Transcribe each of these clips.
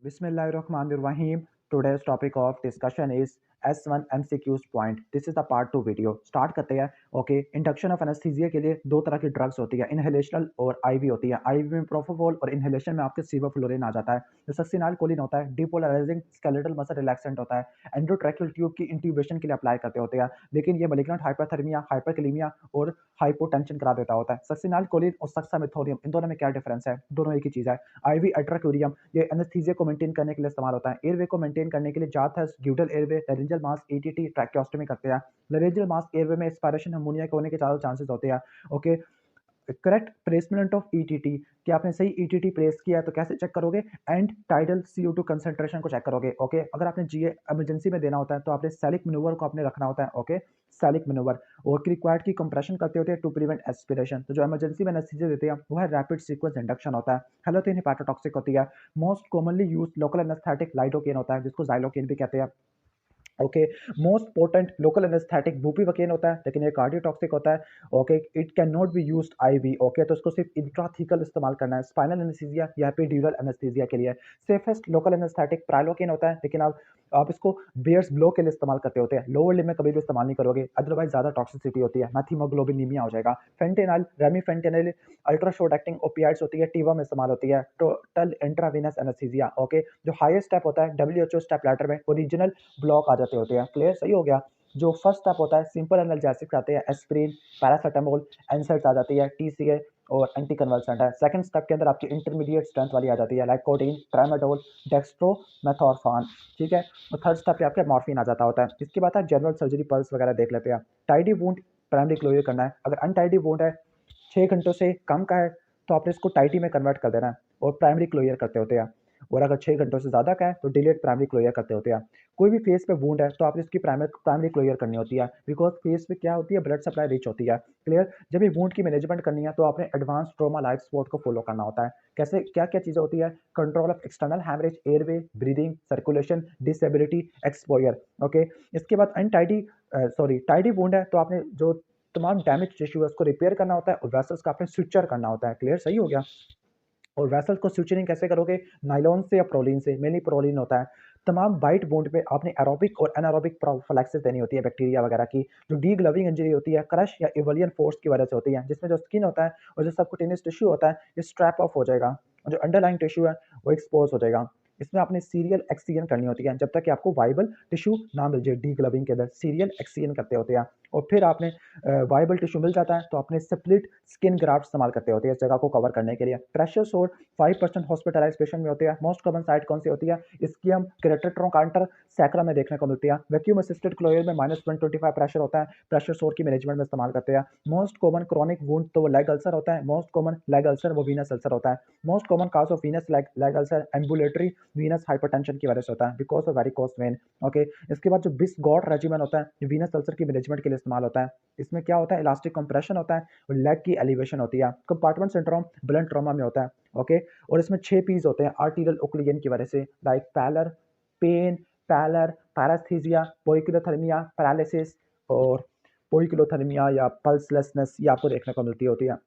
Bismillahirrahmanirrahim. Today's topic of discussion is S1 MCQs point. This is the part 2 video. Start करते हैं. Okay, induction of anaesthesia के लिए दो तरह की ड्रग्स होती है, इनहेलेशनल और आईवी होती है. आईवी में प्रोपोफोल और इनहेलेशन में आपके सीवोफ्लोरिन आ जाता है. जो सक्सिनाइलकोलिन होता है डिपोलराइजिंग स्केलेटल मसल रिलैक्सेंट होता है. एंडोट्रैकियल ट्यूब की इंट्यूबेशन के लिए अप्लाई करते होते हैं, लेकिन ये मैलिग्नेंट हाइपरथर्मिया, हाइपरकैलेमिया और हाइपोटेंशन करा देता होता है. सक्सिनाइलकोलिन और सक्सामेथोरियम इन दोनों में क्या डिफरेंस है? दोनों एक ही चीज़ है. आईवी एट्राक्यूरियम ये एनेस्थीसिया को मेंटेन करने के लिए इस्तेमाल होता है. एयरवे को मेंटेन करने के लिए जाथस, Guedel airway, laryngeal mask, ETT, tracheostomy करते हैं. लेरिंजियल मास्क एयरवे में एस्पायरेशन अमोनिया के होने के ज़्यादा चांसेस होते हैं. Okay, correct placement of ETT, कि आपने सही ईटीटी प्लेस किया है तो कैसे चेक करोगे? एंड टाइडल CO2 कंसंट्रेशन को चेक करोगे. ओके, अगर आपने जीए इमरजेंसी में देना होता है तो आपने सैलिक मैन्यूवर को आपने रखना होता है. ओके, सैलिक मैन्यूवर और रिक्वायर्ड की कंप्रेशन करते होते हैं टू प्रिवेंट एस्पिरेशन. तो जो इमरजेंसी में एनेस्थीसिया देते हैं वो है रैपिड सीक्वेंस इंडक्शन होता है. हेलोथिन हेपाटोटॉक्सिक होती है. Most commonly used local anaesthetic lidocaine होता है, जिसको जाइलोकेन भी कहते हैं. Okay, most potent local anaesthetic bupivacaine होता है, लेकिन ये कार्डियोटॉक्सिक होता है. Okay, it can not be used IV. Okay, तो इसको सिर्फ इंट्राथीकल इस्तेमाल करना है स्पाइनल एनेस्थीसिया या एपिड्यूरल एनेस्थीसिया के लिए. सेफेस्ट लोकल एनेस्थेटिक प्राइलोकेन होता है, लेकिन आप इसको बेयर्स ब्लो के लिए इस्तेमाल करते होते हैं. लोअर लिम्ब में कभी भी इस्तेमाल नहीं करोगे, अदरवाइज ज़्यादा टॉक्सिसिटी होती है, मैथीमोग्लोबिनीमिया हो जाएगा. Fentanyl, remifentanil ultra short acting opioids होती है, टीवा में इस्तेमाल होती है. Total intravenous anaesthesia. ओके, जो हाईएस्ट स्टेप होता है WHO स्टेप लैडर में ओरिजिनल ब्लॉक आ जाते होते हैं. क्लियर? सही हो गया. जो फर्स्ट स्टेप होता है सिंपल एनाल्जेसिक्स आते हैं, एस्पिरिन, पैरासीटामोल, एनसाइड्स आ जाती है, TCA और एंटी कन्वल्सेंट है. सेकंड स्टेप के अंदर आपकी इंटरमीडिएट स्ट्रेंथ वाली आ जाती है, लाइक कोडीन, ट्रामाडोल, डेक्स्ट्रोमेथोर्फान. ठीक है. और थर्ड स्टेप पे आपके मॉर्फिन आ जाता होता है. इसके बाद आप जनरल सर्जरी पल्स वगैरह देख लेते हैं. टाइडी वुंड प्राइमरी क्लोजर करना है. अगर अनटाइडी वुंड है, 6 घंटों से कम का है, तो आपने इसको टाइटी में कन्वर्ट कर देना है और प्राइमरी क्लोजर करते होते हैं. और अगर 6 घंटों से ज़्यादा का है तो डिलेड प्राइमरी क्लोजर करते होते हैं. कोई भी फेस पे वुंड है तो आपने इसकी प्राइमरी क्लोजर करनी होती है, बिकॉज फेस पे क्या होती है, ब्लड सप्लाई रिच होती है. क्लियर? जब ये वुंड की मैनेजमेंट करनी है तो आपने एडवांस ट्रोमा लाइफ सपोर्ट को फॉलो करना होता है. कैसे, क्या क्या चीज़ें होती है? Control of external haemorrhage, airway, breathing, circulation, disability, exposure. Okay, इसके बाद अनटाइडी टाइडी वुंड है तो आपने जो तमाम डैमेज टिश्यू है उसको रिपेयर करना होता है और वेसल्स का आपने स्विचर करना होता है. क्लियर? सही हो गया. और वेसल्स को स्यूचरिंग कैसे करोगे? नायलॉन से या प्रोलीन से, मेनली प्रोलीन होता है. तमाम बाइट वुंड पे आपने एरोबिक और एनारोबिक प्रोफिलैक्सिस देनी होती है बैक्टीरिया वगैरह की. जो डी ग्लविंग इंजरी होती है क्रश या एवलियन फोर्स की वजह से होती है, जिसमें जो स्किन होता है और जो सबक्यूटेनियस टिश्यू होता है ये स्ट्रैप ऑफ हो जाएगा और जो अंडरलाइन टिश्यू है वो एक्सपोज हो जाएगा. इसमें आपने सीरियल एक्सीजन करनी होती है जब तक कि आपको वाइबल टिश्यू ना मिल जाए. डी ग्लविंग के अंदर सीरियल एक्सीजन करते होते हैं और फिर आपने वाइबल टिश्यू मिल जाता है तो आपने स्प्लिट स्किन ग्राफ्ट इस्तेमाल करते होते हैं इस जगह को कवर करने के लिए. प्रेशर सोर 5% हॉस्पिटलाइज पेशेंट में होते हैं. मोस्ट कॉमन साइट कौन सी होती है? स्कियम, क्रेटेट्रोकांटर, सैक्रा में देखने को मिलती है. वैक्यूम असिस्टेड क्लोजर में -125 प्रेशर होता है. प्रेशर सोर की मैनेजमेंट में इस्तेमाल करते हैं. मोस्ट कॉमन क्रॉनिक वुंड तो वो लेग अल्सर होता है. मोस्ट कॉमन लेग अल्सर वो वीनस अल्सर होता है. Most common cause of Venus leg ulcer ambulatory Venus hypertension की वजह से होता है, because of varicose when. Okay, इसके बाद जो बिस्गॉट रेजिमेन होता है वीनस अल्सर की मैनेजमेंट के लिए इस्तेमाल होता है. इसमें क्या होता है? इलास्टिक कंप्रेशन होता है और लेग की एलिवेशन होती है. कंपार्टमेंट सिंड्रोम ब्लंट ट्रॉमा में होता है. ओके, और इसमें 6 पीस होते हैं आर्टीरियल ओक्लियन की वजह से, like pallor, pain, pallor, paraesthesia, poikilothermia, paralysis और पोइकिलोथर्मिया या पल्सलेसनेस ये आपको देखने को मिलती होती है.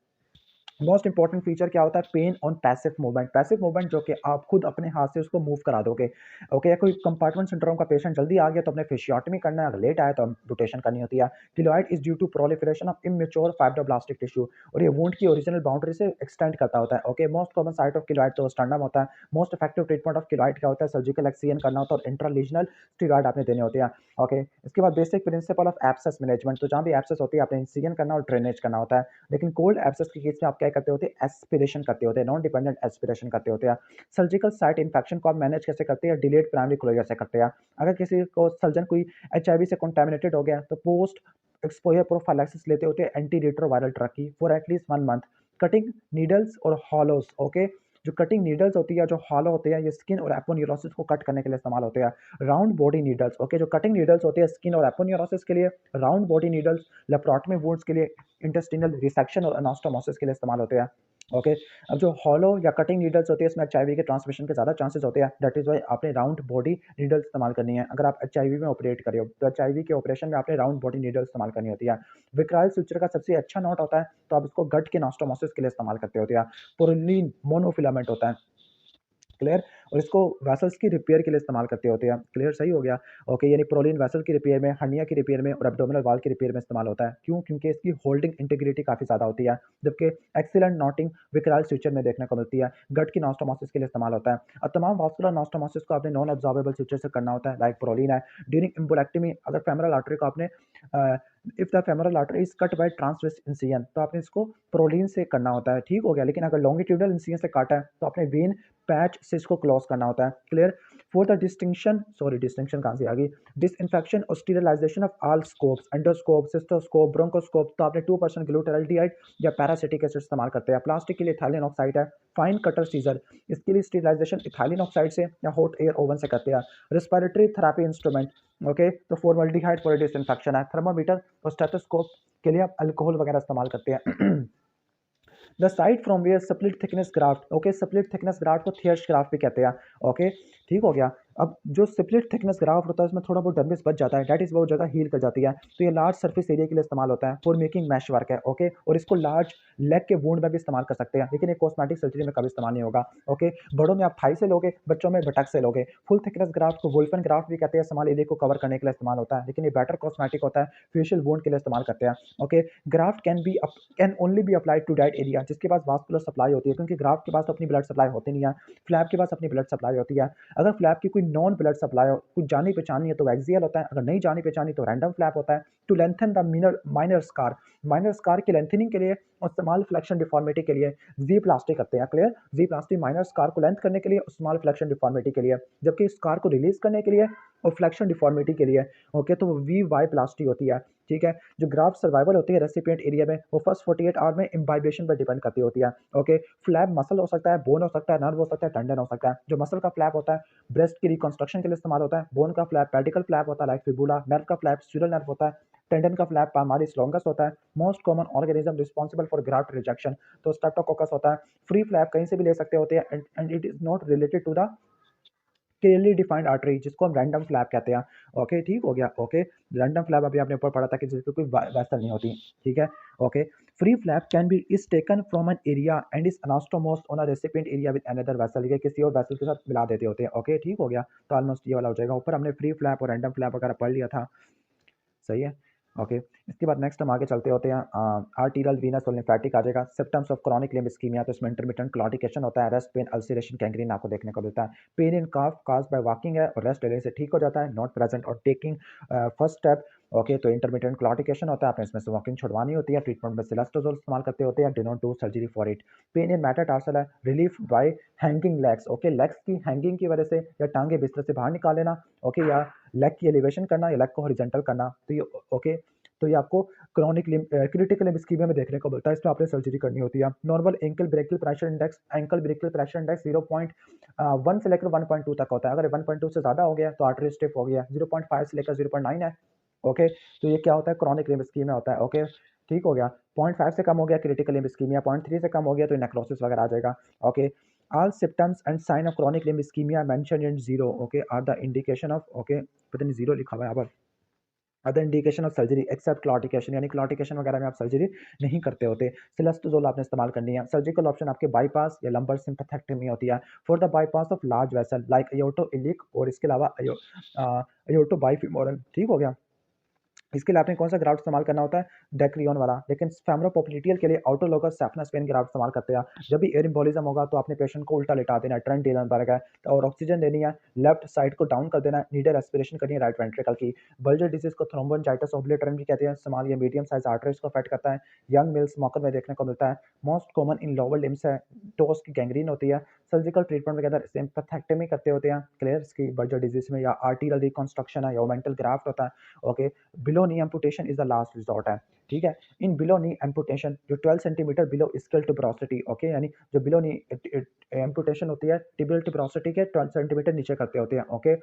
मोस्ट इंपॉर्टेंट फीचर क्या होता है? Pain on passive movement. Passive movement जो कि आप खुद अपने हाथ से उसको मूव करा दोगे. ओके, या कोई कंपार्टमेंट सिंड्रोम का पेशेंट जल्दी आ गया तो अपने फेशियोटमी करना है, अगर लेट आया तो एम्पुटेशन करनी होती है. Keloid is due to proliferation of immature fibroblastic tissue और ये वुंड की ओरिजिनल बाउंड्री से एक्सटेंड करता होता है. Okay, most common site of keloid तो स्टर्नम होता है. Most effective treatment of keloid क्या होता है? सर्जिकल एक्सीजन करना होता है और इंट्रालीजनल स्टेरॉइड आपने देने होते हैं. ओके, इसके बाद basic principle of abscess management. तो जहाँ भी एब्सेस होती है आपने इंसिजन करना और ड्रेनेज करना होता है. लेकिन कोल्ड एब्सेस के केस में आप क्या करते होते हैं? एस्पिरेशन करते होते हैं, नॉन डिपेंडेंट एस्पिरेशन करते होते हैं. सर्जिकल साइट इन्फेक्शन को आप मैनेज कैसे करते हैं? डिलेड प्राइमरी क्लोजर से करते हैं. अगर किसी को सर्जन कोई HIV से कंटामिनेटेड हो गया तो पोस्ट एक्सपोजर प्रोफाइलैक्सिस लेते होते हैं एंटी रेट्रोवायरल ड्रग की for at least 1 month. Cutting needles और हॉलोस. ओके, जो कटिंग नीडल्स होती है, जो हॉलो होते हैं, ये स्किन और एपोन्यूरोसिस को कट करने के लिए इस्तेमाल होते हैं. Round body needles. ओके, जो कटिंग नीडल्स होते हैं स्किन और एपोन्यूरोसिस के लिए. Round body needles laparotomy wounds के लिए, इंटेस्टिनल रिसेक्शन और एनास्टोमोसिस के लिए इस्तेमाल होते हैं. ओके, अब जो हॉलो या कटिंग नीडल्स होती है इसमें HIV के ट्रांसमिशन के ज़्यादा चांसेस होते हैं. दैट इज़ वाई आपने राउंड बॉडी नीडल्स इस्तेमाल करनी है. अगर आप HIV में ऑपरेट कर रहे हो तो HIV के ऑपरेशन में आपने राउंड बॉडी नीडल्स इस्तेमाल करनी होती है. विक्राइल सुचर का सबसे अच्छा नोट होता है तो आप इसको गट के एनास्टोमोसिस के लिए इस्तेमाल करते होते हैं. पोरोलिन मोनोफिलामेंट होता है. क्लियर। और इसको वेसल्स की रिपेयर के लिए इस्तेमाल करते होते हैं, क्लियर, सही हो गया। ओके, यानी प्रोलिन वेसल की रिपेयर में, हर्निया की रिपेयर में और एब्डोमिनल वॉल की रिपेयर में इस्तेमाल होता है। क्यों? क्योंकि इसकी होल्डिंग इंटीग्रिटी काफ़ी ज़्यादा होती है, जबकि एक्सीलेंट नॉटिंग विकराल स्यूचर में देखने को मिलती है। गट की नॉस्टोमोसिस के लिए इस्तेमाल होता है। और तमाम वास्कुलर नॉस्टोमोसिस को आपने नॉन एब्जॉर्बेबल स्यूचर से करना होता है, लाइक प्रोलिन है। ड्यूरिंग एम्बोलेक्टमी अगर फेमरल आर्टरी को आपने if the femoral artery is cut by transverse incision, तो आपने इसको प्रोलिन से करना होता है, ठीक हो गया। लेकिन अगर लॉन्गिट्यूडल इंसिजन से काटा है तो आपने वेन पैच से इसको क्लोज करना होता है, clear. For the distinction, sorry distinction कहाँ से आ गई, डिसइंफेक्शन और sterilisation of all scopes, endoscope, cystoscope, bronchoscope, तो आपने 2% ग्लूटाराल्डिहाइड या पैरासिटिक एसिड इस्तेमाल करते हैं। प्लास्टिक के लिए इथाइलिन ऑक्साइड है। फाइन कटर सीजर, इसके लिए स्टीरिलाइजेशन इथाइलिन ऑक्साइड से या हॉट एयर ओवन से करते हैं। रिस्पिरेटरी थेरेपी इंस्ट्रूमेंट, ओके, तो फॉर्मल्डिहाइड फॉर डिसइंफेक्शन है। थर्मामीटर और स्टेथोस्कोप के लिए आप अल्कोहल वगैरह इस्तेमाल करते हैं। The site from where split thickness graft, okay, split thickness graft को थियर्स ग्राफ्ट भी कहते हैं, ओके, ठीक हो गया। अब जो स्प्लिट थिकनेस ग्राफ्ट होता है उसमें थोड़ा बहुत डर्मिस बच जाता है, दैट इज वो जगह हील कर जाती है, तो ये लार्ज सर्फेस एरिया के लिए इस्तेमाल होता है, फॉर मेकिंग मैश वर्क है, ओके। और इसको लार्ज लेग के वुंड में भी इस्तेमाल कर सकते हैं, लेकिन ये कॉस्मेटिक सर्जरी में कभी इस्तेमाल नहीं होगा, ओके। बड़ों में आप थाई से लोगे, बच्चों में बटक से लोगे। फुल थिकनेस ग्राफ्ट को वुल्फन ग्राफ्ट भी कहते हैं, स्मॉल एरिया को कवर करने के लिए इस्तेमाल होता है, लेकिन ये बेटर कॉस्मेटिक होता है, फेशियल वुंड के लिए इस्तेमाल करते हैं, okay. Graft can only be applied to that area जिसके पास वास्कुलर सप्लाई होती है, क्योंकि ग्राफ्ट के पास तो अपनी ब्लड सप्लाई होती नहीं है, फ्लैप के पास अपनी ब्लड सप्लाई होती है। अगर फ्लैप की कोई नॉन ब्लड सप्लाई हो, कुछ जानी पहचानी है तो एक्सियल होता है, अगर नहीं जानी पहचानी तो रैंडम फ्लैप होता है। To lengthen the minor scar की लेंथनिंग के लिए और स्मॉल फ्लेक्शन डिफॉर्मिटी के लिए जी प्लास्टिक करते हैं, क्लियर। जी प्लास्टिक माइनर स्कार को लेंथ करने के लिए और स्मॉल फ्लेक्शन डिफॉर्मिटी के लिए, जबकि स्कार को रिलीज करने के लिए और फ्लेक्शन डिफॉर्मिटी के लिए, ओके, तो वी वाई प्लास्टिक होती है, ठीक है। जो ग्राफ्ट सर्वाइवल होती है रेसिपिएंट एरिया में, वो फर्स्ट 48 आवर में इम्बाइबेशन पर डिपेंड करती होती है, ओके। फ्लैप मसल हो सकता है, बोन हो सकता है, नर्व हो सकता है, टेंडन हो सकता है। जो मसल का फ्लैप होता है ब्रेस्ट की रिकंस्ट्रक्शन के लिए इस्तेमाल होता है, बोन का फ्लैप पेडिकल फ्लैप होता है लाइक फिबुला, नर्व का फ्लैप स्यूरल नर्व होता है, टेंडन का फ्लैप पामालिस लॉन्गस होता है। Most common organism responsible for graft rejection तो स्ट्रेप्टोकोकस होता है। फ्री फ्लैप कहीं से भी ले सकते होते हैं and it is not related to the clearly defined artery, जिसको हम रैंडम फ्लैप कहते हैं, ओके, ठीक हो गया, ओके। रैंडम फ्लैप अभी आपने ऊपर पढ़ा था कि जिसको कोई वैसल नहीं होती, ठीक है, okay. Free flap can be is taken from an area and is anastomosed on a recipient area with another vessel, ये किसी और वैसल के साथ मिला देते होते हैं, ओके, ठीक हो गया। तो ऑलमोस्ट ये वाला हो जाएगा। ऊपर हमने फ्री फ्लैप और रैंडम फ्लैप वगैरह पढ़ लिया था, सही है, ओके। इसके बाद नेक्स्ट हम आगे चलते होते हैं, आर्टीरियल वीनस और लिम्फेटिक आ जाएगा। Symptoms of chronic limb ischaemia, तो इसमें इंटरमिटेंट क्लॉटिकेशन होता है, रेस्ट पेन, अल्सरेशन, गैंग्रीन आपको देखने को मिलता है। Pain in calf cause by walking है और रेस्ट लेने से ठीक हो जाता है, नॉट प्रेजेंट और टेकिंग फर्स्ट स्टेप, ओके। तो इंटरमिटेंट क्लॉटिकेशन होता है, आपने इसमें से वॉकिंग छुड़वानी होती है। ट्रीटमेंट में सिलेस्टोजोल इस्तेमाल करते होते हैं, do not do surgery for it. Pain in metatarsal है, relief by hanging legs, okay, legs की हैंगिंग की वजह से या टांगे बिस्तर से बाहर निकाल लेना, ओके, या लेग की एलिवेशन करना या लेग को हॉरिजॉन्टल करना, तो ये, ओके, तो ये आपको क्रिटिकल लिम्फ इस्कीमिया में देखने को मिलता है, इसमें आपने सर्जरी करनी होती है। Normal ankle brachial pressure index, ankle brachial pressure index 0.1 से लेकर 1.2 तक होता है। अगर 1.2 से ज़्यादा हो गया तो आर्टरी स्टिफ हो गया, 0.5 से लेकर 0.9 है, ओके। तो ये क्या होता है, क्रॉनिक लिम्फ इस्कीमिया होता है, ओके, ठीक हो गया। 0.5 से कम हो गया क्रिटिकल लिम्फ इस्कीमिया, 0.3 से कम हो गया तो नेक्रोसिस वगैरह आ जाएगा, okay. All symptoms and sign of chronic limb ischemia mentioned in zero, okay, are the indication of, okay, पता नहीं जीरो लिखा हुआ है यहाँ पर, other indication of surgery except claudication, यानी क्लॉटिकेशन वगैरह में आप सर्जरी नहीं करते होते। सिलेस्टोजोल आपने इस्तेमाल करनी है। सर्जिकल ऑप्शन आपके बाईपास या लंबर सिम्पैथेक्टमी होती है for the bypass of large vessel like aorto iliac, और इसके अलावा अयोर्टो बाइफिमोरल, ठीक हो गया। इसके लिए आपने कौन सा ग्राफ्ट इस्तेमाल करना होता है, डेक्रियन वाला। लेकिन फेमरोपोप्लिटियल के लिए ऑटोलोगस सैफनस वेन ग्राफ्ट इस्तेमाल करते हैं। जब भी एयर एम्बोलिज्म होगा तो आपने पेशेंट को उल्टा लेटा देना है, ट्रेंट टेलनबर्ग है, और ऑक्सीजन देनी है, लेफ्ट साइड को डाउन कर देना है, नीडर एस्पिरेशन करनी है राइट वेंट्रिकल की। बल्जर डिजीज को थ्रोम्बोनजाइटिस ओब्लिटरम भी कहते हैं, स्मॉल या मीडियम साइज आर्टरीज को अफेक्ट करता है, यंग मेल स्मोकर में देखने को मिलता है। Most common in lower limbs है, टोस की गैंग्रीन होती है। सर्जिकल ट्रीटमेंट वगैरह सिम्पैथेक्टमी करते होते हैं, क्लियर, इसकी बल्जर डिजीज में, या आर्टीरियल रिकंस्ट्रक्शन है या ओमेंटल ग्राफ्ट होता है, okay. Below knee amputation is the last resort है, ठीक है। इन बिलो नी एम्पुटेशन जो 12 सेंटीमीटर बिलो स्केल टुबरोसिटी, ओके, यानी जो बिलो नी एम्पुटेशन होती है टिबियल टुबरोसिटी के 12 सेंटीमीटर नीचे करते होते हैं, ओके,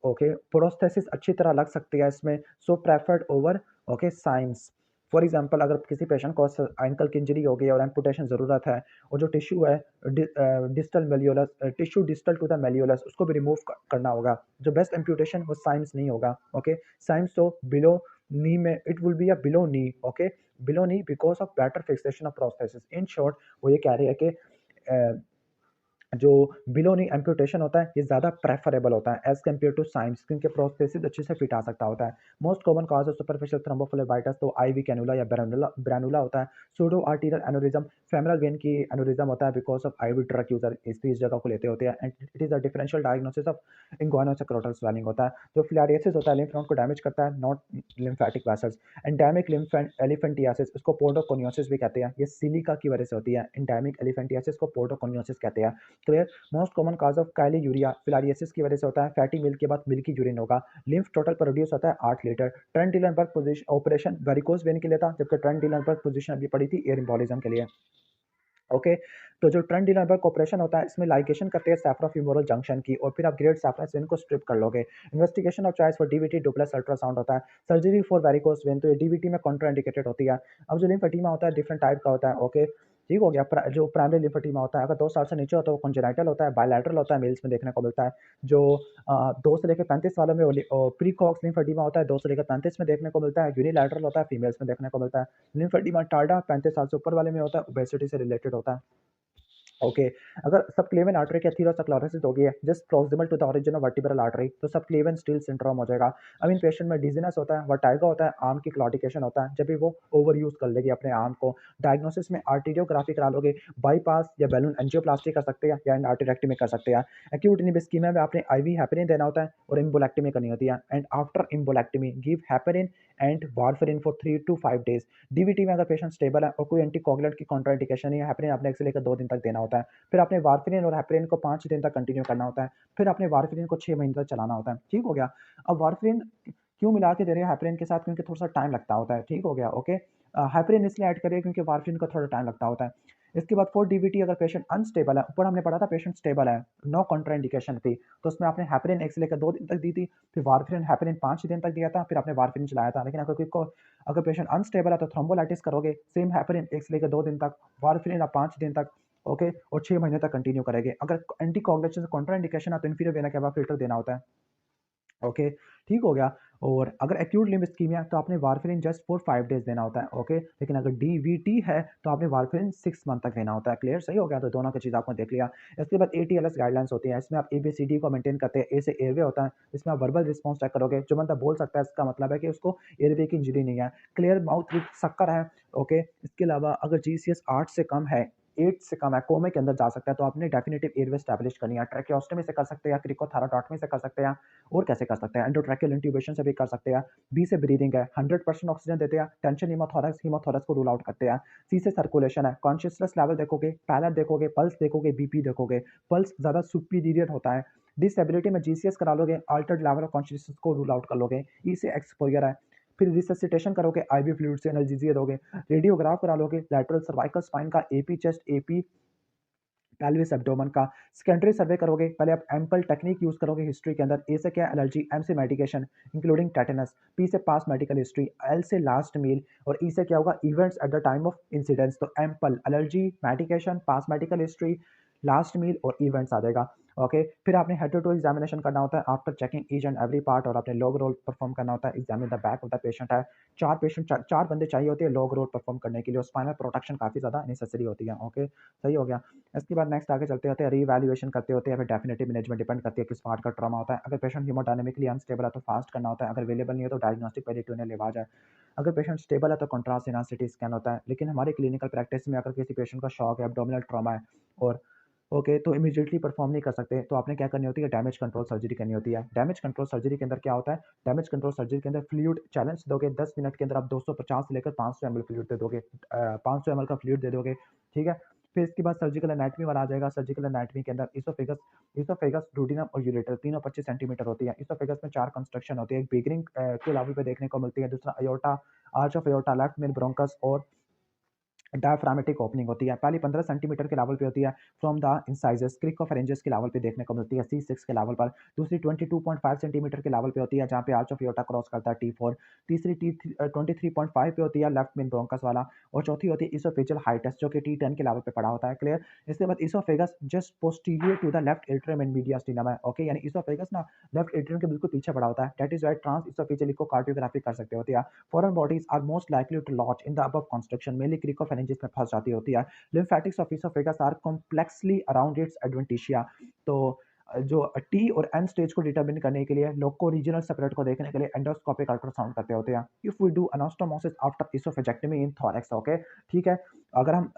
ओके। प्रोस्थेसिस अच्छी तरह लग सकती है इसमें, so preferred over, okay, Syme's. For example अगर किसी पेशेंट को एंकल की इंजरी हो गई और एम्पुटेशन ज़रूरत है, और जो टिश्यू है distal malleolus, tissue distal to the malleolus, उसको भी रिमूव करना होगा, जो बेस्ट एम्पुटेशन वो साइंस नहीं होगा, ओके। साइंस तो बिलो नी में it will be a below knee, okay, below knee because of better fixation of prosthesis. In short वो ये कह रहे हैं कि जो बिलोनी एम्पुटेशन होता है ये ज़्यादा प्रेफरेबल होता है एज कम्पेयर टू साइंस, क्योंकि प्रोस्थेसिस अच्छे से फिट आ सकता होता है। Most common cause of superficial thrombophlebitis तो आईवी कैनुला या ब्रानुला होता है। Pseudo arterial aneurysm femoral vein की एनोरिज्म होता है because of IV drug user इस जगह को लेते होते हैं, and it is a differential diagnosis of inguinoscrotal swelling होता है। जो फिलारियासिस होता है लिम्फ नोड को डैमेज करता है, not lymphatic vessels. Endemic lymph elephantiasis, इसको पोर्टोकोनियोसिस भी कहते हैं, ये सिलिका की वजह से होती है। एंडेमिक एलिफेंटियासिस को पोर्टोकोनियोसिस कहते हैं। Clear. Most common cause of chyluria filariasis की वजह से होता है। फैटी मिल्क के बाद मिल्की यूरिन होगा। लिम्फ टोटल प्रोड्यूस होता है 8 litre. Trendelenburg position operation varicose vein के लिए था, जबकि ट्रेंट डिलनबर्ग पोजीशन अभी पड़ी थी एयर एम्बोलिज्म के लिए। ओके। तो जो ट्रेंट डिलनबर्ग ऑपरेशन होता है इसमें लाइगेशन करते हैं सैफ्रोफिमोरल जंक्शन की, और फिर आप ग्रेड सैफ्रस वेन को स्ट्रिप कर लोगे। Investigation of choice for DVT duplex ultrasound होता है। सर्जरी फॉर वेरिकोज वेन, तो ये डीवीटी में कॉन्ट्राइंडिकेटेड होती है। अब जो लिम्फेडिमा होता है डिफरेंट टाइप का होता है। ओके, ठीक हो गया। जो प्राइमरी लिम्फेडिमा होता है अगर 2 साल से नीचे होता है वो कंजेनाइटल होता है, बायलैटरल होता है, मेल्स में देखने को मिलता है। जो 2 से लेकर 35 वालों में प्रीकॉक्स लिम्फेडिमा होता है, 2 से लेकर 35 में देखने को मिलता है। यूनिलैटरल होता है, फीमेल्स में देखने को मिलता है। लिम्फेडिमा टार्डा 35 साल से ऊपर वाले में होता है, ओबेसिटी से रिलेटेड होता है। ओके। अगर सबक्लेवियन आर्टरी की एथेरोस्क्लेरोसिस हो गई है just proximal to the origin of vertebral artery, तो सबक्लेवियन स्टील सिंड्रोम हो जाएगा। अब इन पेशेंट में डिजीनेस होता है, वर्टाइगो होता है, आर्म की क्लॉडिकेशन होता है, जब भी वो ओवर यूज कर लेगी अपने आर्म को। डायग्नोसिस में आर्टीरियोग्राफी करा लोगे, बाईपास या बैलून एंजियोप्लास्टी कर सकते हैं, या आर्टेरेक्टमी कर सकते हैं। एक्यूट निबिस्कीमिया में आपने आईवी हेपेरिन देना होता है और इम्बोलेक्टमी करनी होती है, and after embolectomy give heparin and warfarin for 3 to 5 days. DVT में अगर पेशेंट स्टेबल है और कोई एंटीकोगुलेंट की कॉन्ट्राइंडिकेशन है, हेपेरिन आपने 1 से लेकर 2 दिन तक देना होता है। फिर आपने वारफेरिन और हेपेरिन को 5 दिन तक कंटिन्यू करना होता है। फिर आपने वारफेरिन को 6 महीने तक चलाना होता है। ठीक हो गया। अब वारफेरिन क्यों मिला के दे रहे हैं हेपेरिन के साथ, क्योंकि थोड़ा सा टाइम लगता होता है। ठीक हो गया। ओके। हेपेरिन इसलिए ऐड करिए क्योंकि वारफेरिन को थोड़ा टाइम लगता होता है। इसके बाद फॉर डीवीटी अगर पेशेंट अनस्टेबल है, ऊपर हमने पढ़ा था पेशेंट स्टेबल है, नो कॉन्ट्राइंडिकेशन थी, तो उसमें आपने हेपेरिन 1 से लेकर 2 दिन तक दी थी। फिर वारफेरिन हेपेरिन 5 दिन तक दिया था, फिर आपने वारफेरिन चलाया था। लेकिन अगर पेशेंट अनस्टेबल है तो थ्रोम्बोलाइटिस करोगे, सेम हेपेरिन 1 से लेकर 2 दिन तक, वारफेरिन आप 5 दिन तक। ओके। और 6 महीने तक कंटिन्यू करेंगे। अगर एंटीकोगुलेशन से कॉन्ट्राइंडिकेशन है तो इन्फीरियर वेना कैवा फिल्टर देना होता है। ओके, ठीक हो गया। और अगर एक्यूट लिम्फ इस्कीमिया तो आपने वारफेरिन जस्ट फॉर 5 डेज देना होता है। ओके, लेकिन अगर डीवीटी है तो आपने वारफेरिन 6 मंथ तक देना होता है। क्लियर, सही हो गया। तो दोनों की चीज़ आपने देख लिया। इसके बाद एटीएलएस गाइडलाइंस होती हैं, इसमें आप एबीसीडी को मेंटेन करते हैं। ए से एयरवे होता है, इसमें आप वर्बल रिस्पॉन्स चेक करोगे, जो बंदा बोल सकता है इसका मतलब है कि उसको एयरवे की इंजरी नहीं है। क्लियर माउथ विद शक्कर है। ओके, इसके अलावा अगर जीसीएस 8 से कम है, 8 से कम है, कोमे के अंदर जा सकता है, तो आपने डेफिनेटिव एयरवे स्टैब्लिश करनी है। ट्रैकियोस्टोमी से कर सकते हैं, या क्रिकोथेराटोमी से कर सकते हैं, और कैसे कर सकते हैं, एंडोट्रैकियल इंट्यूबेशन से भी कर सकते हैं। बी से ब्रीदिंग है, 100% ऑक्सीजन देते हैं, टेंशन हीमोथोरक्स को रूल आउट करते हैं। सी से सर्कुलेशन है, कॉन्शियसनेस लेवल देखोगे, पैलेट देखोगे, पल्स देखोगे, बीपी देखोगे, पल्स ज़्यादा सुपीरियर होता है। डिसेबिलिटी में जीसीएस करा लोगे, अल्टर्ड लेवल ऑफ कॉन्शियसनेस को रूल आउट कर लोगे। ई से एक्सपोजर है। फिर रिससिटेशन करोगे, आईवी फ्लूइड से एनाल्जेसिया दोगे। रेडियोग्राफ करा लोगे, लैटरल सर्वाइकल स्पाइन का, AP chest, AP pelvis abdomen का। सेकेंडरी सर्वे करोगे, पहले आप एम्पल टेक्निक यूज करोगे हिस्ट्री के अंदर। ए से क्या, एलर्जी, एम से मेडिकेशन इंक्लूडिंग टेटनस, पी से पास मेडिकल हिस्ट्री, एल से लास्ट मील, और ई से क्या होगा, events at the time of incidents. तो एम्पल, एलर्जी, मेडिकेशन, पास मेडिकल हिस्ट्री, लास्ट मील और इवेंट्स आ जाएगा। ओके। फिर आपने हेड टू टू एग्जामिनेशन करना होता है after checking each and every part, और आपने लॉग रोल परफॉर्म करना होता है। Examine the back of the patient है। 4 बंदे चाहिए होते हैं लॉग रोल परफॉर्म करने के लिए, और स्पाइनल प्रोटेक्शन काफ़ी ज़्यादा नेसेसरी होती है। ओके, सही हो गया। इसके बाद नेक्स्ट आगे चलते होते हैं, रीवैल्यूएशन करते होते हैं, फिर डेफिनेटिव मैनेजमेंट डिपेंड करती है किस पार्ट का ट्रॉमा होता है। अगर पेशेंट हीमोडायनेमिकली अनस्टेबल है तो फास्ट करना होता है, अगर अवेलेबल नहीं है तो डायग्नोस्टिक पेरिटोनियल इवाज है। अगर पेशेंट स्टेबल है तो कंट्रास्ट सिना सिटी स्कैन होता है। लेकिन हमारे क्लिनिकल प्रैक्टिस में अगर किसी पेशेंट का शॉक है, एब्डोमिनल ट्रॉमा है, और ओके, तो इमीडिएटली परफॉर्म नहीं कर सकते, तो आपने क्या करनी होती है, डैमेज कंट्रोल सर्जरी करनी होती है। डैमेज कंट्रोल सर्जरी के अंदर क्या होता है, डैमेज कंट्रोल सर्जरी के अंदर फ्लूइड चैलेंज दोगे, 10 मिनट के अंदर आप 250 से लेकर 500 एमएल फ्लूइड दे दोगे, 500 एमएल का फ्लूइड दे दोगे। ठीक है। फिर इसके बाद सर्जिकल एनाटमी वाला आ जाएगा। सर्जिकल एनाटमी के अंदर इसोफेगस, डुओडेनम और यूरेटर तीनों 25 सेंटीमीटर होती है। इसोफेगस में 4 कंस्ट्रक्शन होती है, एक बिगिनिंग के लेवल पे देखने को मिलती है, दूसरा aorta, arch of aorta, left main bronchus और डायफ्रामेटिक ओपनिंग होती है। पहली 15 सेंटीमीटर के लेवल पे होती है, फ्रॉम द इंसाइजर्स क्रिकोफेरेंजियस के लेवल पे देखने को मिलती है, C6 के लेवल पर। दूसरी 22.5 सेंटीमीटर के लेवल पे होती है, जहाँ पे आर्च ऑफ एओर्टा क्रॉस करता है, T4। तीसरी 23.5 पे होती है, लेफ्ट मेन ब्रोंकस वाला। और चौथी होती है इसोफेजियल हाइटस, जो कि T10 के लेवल पे पड़ा होता है। क्लियर। इसके बाद oesophagus just posterior to the left atrium and mediastinum है। ओके, यानी इसोफेगस ना लेफ्ट एट्रियम के बिल्कुल पीछे पड़ा होता है। That is why trans oesophageal echocardiography कर सकते होते हैं। Foreign bodies are most likely to launch in the above constriction, mainly meninges में फंस जाती होती है। Lymphatics of oesophagus are complexly around its adventitia. तो जो टी और एन स्टेज को डिटरमिन करने के लिए लोग को रीजनल सेपरेट को देखने के लिए एंडोस्कोपिक अल्ट्रासाउंड करते होते हैं। If we do anastomosis after oesophagectomy in thorax, okay ठीक है, अगर हम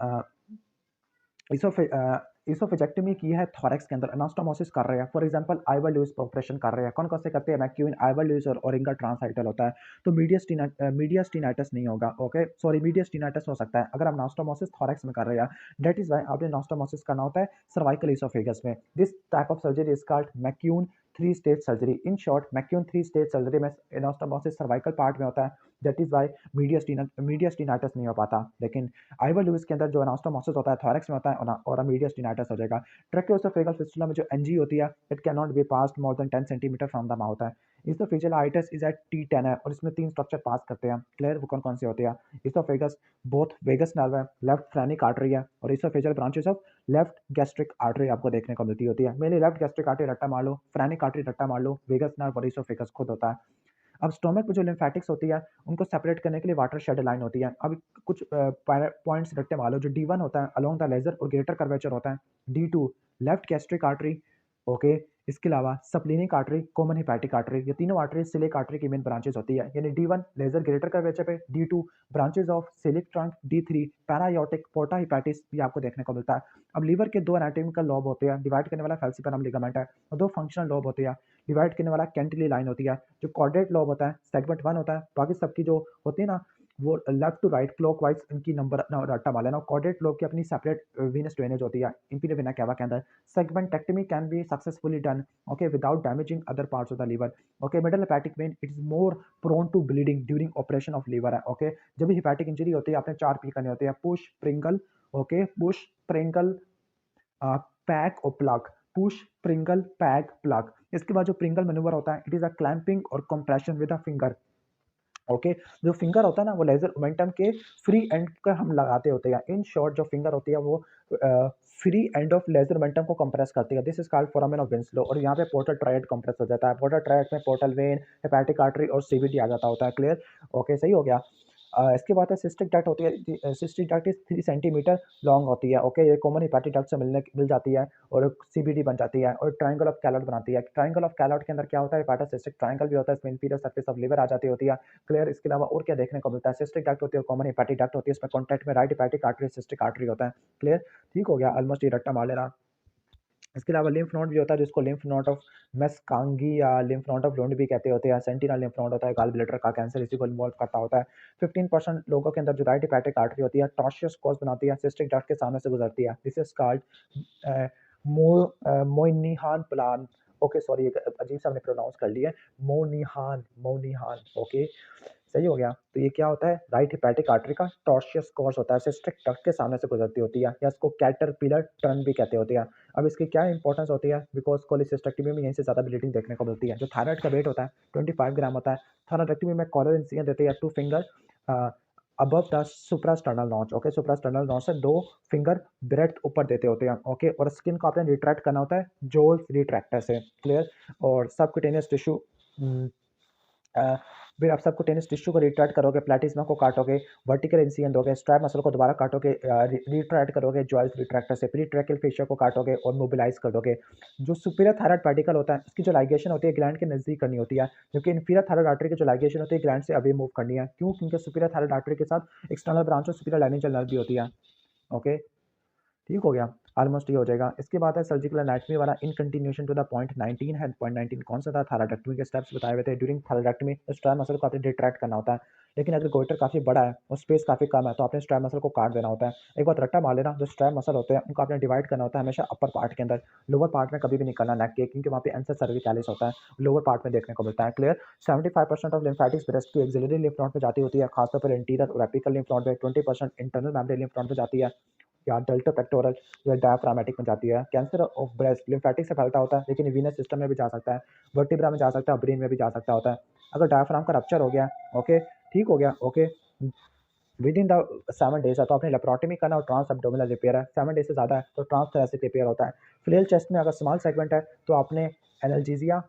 इसोफेजेक्टमी की है थोरैक्स के अंदर, अनास्टोमोसिस कर रहे हैं, for example Ivor Lewis operation कर रहे हैं, कौन कौन से करते हैं, मैक्यूइन, आइवर लुइस और ओरिंगा ट्रांसहाइटल होता है, तो मीडियस्टीनाइटिस नहीं होगा, ओके सॉरी मीडियस्टीनाइटिस हो सकता है अगर हम अनास्टोमोसिस थोरैक्स में कर रहे हैं। दैट इज व्हाई आपने अनास्टोमोसिस करना होता है सर्वाइकल इसोफेगस में। This type of surgery is called McKeown 3 stage surgery. In short McKeown 3 stage surgery में अनास्टोमोसिस सर्वाइकल पार्ट में होता है, दैट इज व्हाई मीडियस्टीनाइटिस नहीं हो पाता। लेकिन आइवर लुइस के अंदर जो अनास्टोमोसिस होता है थोरैक्स में होता है और मीडियस्टीनाइटिस हो जाएगा। ट्रैकियोएसोफेगल फिस्टुला में जो एनजी होती है, it can not be passed more than 10 centimetre from the mouth है। इसोफेजियालाइटिस इज एट T10 है और इसमें 3 स्ट्रक्चर पास करते हैं, क्लियर, वो कौन कौन से होते हैं। इसोफेगस बोथ वेगस नर्व है, लेफ्ट फ्रेनिक आर्टरी है, और oesophageal branches of left gastric artery आपको देखने को मिलती होती है। मेनली लेफ्ट गैस्ट्रिक आर्टरी रट्टा मार लो, फ्रेनिक आर्टरी रट्टा मार लो, वेगस नर्व और इसोफेगस खुद होता है। अब स्टोमक में जो लिम्फेटिक्स होती है उनको सेपरेट करने के लिए वाटर शेड लाइन होती है। अब कुछ पॉइंट्स रट्टे मार लो, जो D1 होता है अलोंग द लेजर और ग्रेटर कर्वेचर होता है, D2 left gastric artery, okay, इसके अलावा सप्लीनिक आर्टरी, कॉमन हेपेटिक आर्टरी, ये तीनों आर्टरी सिलिक आर्टरी की मेन ब्रांचेस होती है। यानी D1 लेजर ग्रेटर कर्वेचर पे, D2 ब्रांचेस ऑफ सिलिक ट्रंक, D3 पैरायोटिक पोर्टा हिपैटिस, ये आपको देखने को मिलता है। अब लीवर के 2 एनाटॉमिकल लोब होते हैं, डिवाइड करने वाला फैल्सिफरम लिगामेंट है, और 2 फंक्शनल लोब होते हैं, डिवाइड करने वाला कैंटिली लाइन होती है। जो कॉर्डेट लोब होता है सेगमेंट 1 होता है, बाकी सबकी जो होती है ना वो लेफ्ट टू राइट क्लॉकवाइज इनकी नंबर रट्टा मार लेना। कॉर्डेट लोब की अपनी सेपरेट वीनस ड्रेनेज होती है इंफीरियर वेना कैवा के अंदर। Segmentectomy can be successfully done, okay, without damaging other parts of the liver, okay। middle hepatic vein it is more prone to bleeding during operation of liver है, okay। जब भी hepatic injury होती है आपने 4 P करने होते हैं, push, Pringle, okay, push, Pringle, pack और plug, push, Pringle, pack, plug. इसके बाद जो प्रिंगल मैन्यूवर होता है, इट इज अ क्लैंपिंग और compression with a finger, okay. जो फिंगर होता है ना वो लेजर मोमेंटम के फ्री एंड का हम लगाते होते हैं। इन शॉर्ट जो फिंगर होती है वो free end of lesser omentum को कंप्रेस करती है। This is called foramen of Winslow, और यहाँ पे पोर्टल ट्रायड कंप्रेस हो जाता है। पोर्टल ट्रायड में पोर्टल वेन, हेपेटिक आर्टरी और सीवीडी आ जाता होता है, क्लियर, ओके सही हो गया। इसके बाद सिस्टिक डक्ट होती है, cystic duct is 3 centimetre long होती है, ओके। ये कॉमन हेपेटिक डक्ट से मिल जाती है और सीबीडी बन जाती है और ट्रायंगल ऑफ कैलॉट बनाती है। ट्रायंगल ऑफ कैलॉट के अंदर क्या होता है, हेपेटोसिस्टिक ट्रायंगल भी होता है, इसमें इंफीरियर सरफेस ऑफ लिवर आ जाती होती है, क्लियर। इसके अलावा और क्या देखने को मिलता है, सिस्टिक डक्ट होती है, कॉमन हेपेटिक डक्ट होती है, इसमें कॉन्टैक्ट में right hepatic artery cystic artery होता है, क्लियर, ठीक हो गया, ऑलमोस्ट ये रट्टा मार लेना। इसके अलावा लिम्फ नोड भी होता है जिसको लिम्फ नोड ऑफ मेस्कांगी या लिम्फ नोड ऑफ लुंड भी कहते होते हैं। सेंटिनल लिम्फ नोड होता है, गॉल ब्लैडर का कैंसर इसी को इन्वॉल्व करता होता है। 15% लोगों के अंदर जो राइट हेपेटिक आर्टरी होती है टॉर्शियस कोर्स बनाती है, सिस्टिक डक्ट के सामने से गुजरती है। This is called Moynihan plan, okay sorry एक अजीब सा हमने प्रोनाउंस कर लिया, मोनिहान, मोनिहान, ओके सही हो गया। तो ये क्या होता है, राइट हेपेटिक आर्टरी का टॉर्शियस कोर्स होता है, सिस्टिक डक्ट के सामने से गुजरती होती है, या इसको कैटरपिलर टर्न भी कहते होते हैं। अब इसकी क्या इंपॉर्टेंस होती है, बिकॉज कोलिसिस्टेक्टमी में यहीं से ज़्यादा ब्लीडिंग देखने को मिलती है। जो थायराइड का वेट होता है 25 ग्राम होता है। थायराइडेक्टमी में कॉलर इंसिजन देते हैं 2 finger above the suprasternal notch, okay. Suprasternal notch से 2 फिंगर ब्रेथ ऊपर देते होते हैं, ओके। और स्किन को आपने रिट्रैक्ट करना होता है जोल्स रिट्रैक्टर से, क्लियर। और सबक्यूटेनियस टिश्यू, फिर आप सबक्यूटेनियस टिश्यू को रिट्रैक्ट करोगे, प्लेटिस्मा को काटोगे, वर्टिकल इंसिजन दोगे, स्ट्रैप मसल को दोबारा काटोगे, रिट्रैक्ट करोगे जॉइंट रिट्रैक्टर से, प्रीट्रैकियल फेशिया को काटोगे और मोबिलाइज कर दोगे। जो सुपीरियर थायराइड पार्टिकल होता है इसकी जो लाइगेशन होती है ग्लैंड के नजदीक करनी होती है, जबकि इन्फीरियर थायराइड आर्टरी की जो लाइगेशन होती है ग्लैंड से अवे मूव करनी है। क्यों, क्योंकि सुपीरियर थायराइड आर्टरी के साथ एक्सटर्नल ब्रांच और सुपीरियर लाइनेजल नर्व भी होती है, ओके ठीक हो गया, ऑलमोस्ट ये हो जाएगा। इसके बाद है सर्जिकल एनाटॉमी वाला in continuation to the point 19 है। पॉइंट 19 कौन सा था, थायराइडेक्टमी के स्टेप्स बताए हुए थे। ड्यूरिंग थायराइडेक्टमी स्ट्रैप मसल को आपने रिट्रैक्ट करना होता है, लेकिन अगर गोइटर काफ़ी बड़ा है और स्पेस काफ़ी कम है तो आपने स्ट्रैप मसल को काट देना होता है। एक बात रट्टा मार लेना, जो स्ट्रैप मसल होते हैं उनको आपने डिवाइड करना होता है हमेशा अपर पार्ट के अंदर, लोअर पार्ट में कभी भी नहीं करना नेक के, क्योंकि वहाँ पे एंसर सर्विकैलिस होता है, लोअर पार्ट में देखने को मिलता है, क्लियर। 75% ऑफ लिम्फेटिक्स ब्रेस्ट की एक्सिलरी लिम्फ नोड में जाती होती है, खासतौर पर इंटीरियर और एपिकल लिम्फ नोड में। 20% इंटरनल मेम्ब्रेन लिम्फ नोड में जाती है, या डेल्टा पेक्टोरल या डायफ्रामेटिक में जाती है। कैंसर ऑफ ब्रेस्ट लिम्फेटिक से फैलता होता है, लेकिन वीनस सिस्टम में भी जा सकता है, वर्टिब्रा में जा सकता है, ब्रेन में भी जा सकता होता है। अगर डायफ्राम का रप्चर हो गया, ओके ठीक हो गया, okay with in the 7 days है तो आपने लेप्रोटमी करना और ट्रांस एब्डोमिनल रिपेयर है। 7 डेज से ज़्यादा है तो ट्रांस थोरेसिक रिपेयर होता है। फ्लेल चेस्ट में अगर स्मॉल सेगमेंट है तो आपने एनाल्जेसिया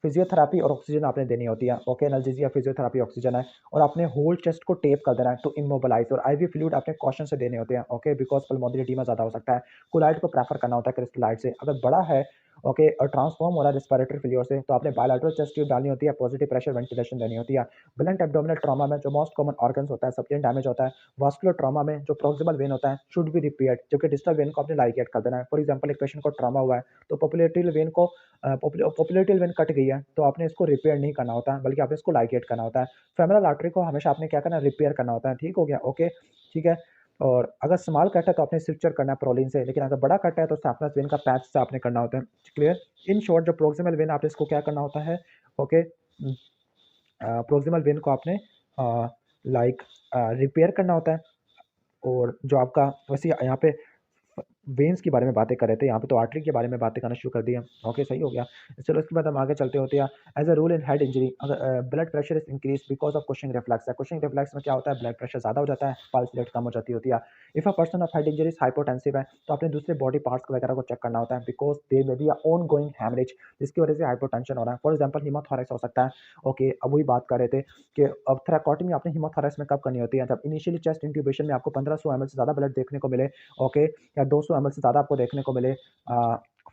फिजियोथेरेपी और ऑक्सीजन आपने देनी होती है। ओके, एनाल्जेसिया, फिजियोथेरेपी, ऑक्सीजन है। और आपने होल चेस्ट को टेप कर देना है टू इमोबिलाइज, और आईवी फ्लूइड आपने कॉशन से देने होते हैं। ओके, बिकॉज पल्मोनरी एडीमा ज़्यादा हो सकता है। कोलाइड को प्रेफर करना होता है क्रिस्टलाइट से। अगर बड़ा है, ओके, और ट्रांसफॉर्म हो रहा है रेस्पिरेटरी फेलियर से, तो आपने बायलैटरल चेस्ट ट्यूब डालनी होती है, पॉजिटिव प्रेशर वेंटिलेशन देनी होती है। ब्लंट एब्डोमिनल ट्रॉमा में जो मोस्ट कॉमन ऑर्गन्स होता है, सप्लियन डैमेज होता है। वास्कुलर ट्रॉमा में जो प्रोक्सिमल वेन होता है शुड बी रिपेयर्ड, जबकि डिस्टल वेन को आपने लाइगेट कर देना है। फॉर एग्जांपल, एक पेशेंट को ट्रॉमा हुआ है, तो पॉपुलेटरी वेन को पॉपुलेटरी वेन कट गई है, तो आपने इसको रिपेयर नहीं करना होता है, बल्कि आपने इसको लाइगेट करना होता है। फेमोरल आर्टरी को हमेशा आपने क्या करना है, रिपेयर करना होता है। ठीक हो गया? ओके, ठीक है। और अगर स्मॉल कट है तो आपने स्ट्रक्चर करना है प्रोलिन से, लेकिन अगर बड़ा कट है तो साफनस वेन का पैच से आपने करना होता है। क्लियर? इन शॉर्ट, जो प्रोक्सिमल वेन आपने इसको क्या करना होता है, ओके, प्रोक्सिमल वेन को आपने लाइक रिपेयर करना होता है। और जो आपका वैसे यहाँ पे वेन्स के बारे में बातें कर रहे थे, यहाँ पे तो आर्टरी के बारे में बातें करना शुरू कर दिया। ओके, सही हो गया। चलो, इसके बाद हम आगे चलते होते हैं। As a rule in head injury, अगर blood pressure is increase because of Cushing reflex है। कुशिंग रिफ्लेक्स में क्या होता है, ब्लड प्रेशर ज़्यादा हो जाता है, पल्स रेट कम हो जाती होती है। If a person of head injury is hypotensive है, तो अपने दूसरे बॉडी पार्ट्स वगैरह को चेक करना होता है, because there may be a ongoing haemorrhage, जिसकी वजह से हाइपोटेंशन हो रहा है। फॉर एग्जाम्पल, हीमोथोरैक्स हो सकता है। ओके, अब वही बात कर रहे थे कि अब थ्रैकोटमी आपने हीमोथोरैक्स में कब करनी होती है, जब इनिशियली चेस्ट इंट्यूबेशन में आपको 1500 ml से ज़्यादा ब्लड देखने को मिले। ओके, या 200 ml से ज़्यादा आपको देखने को मिले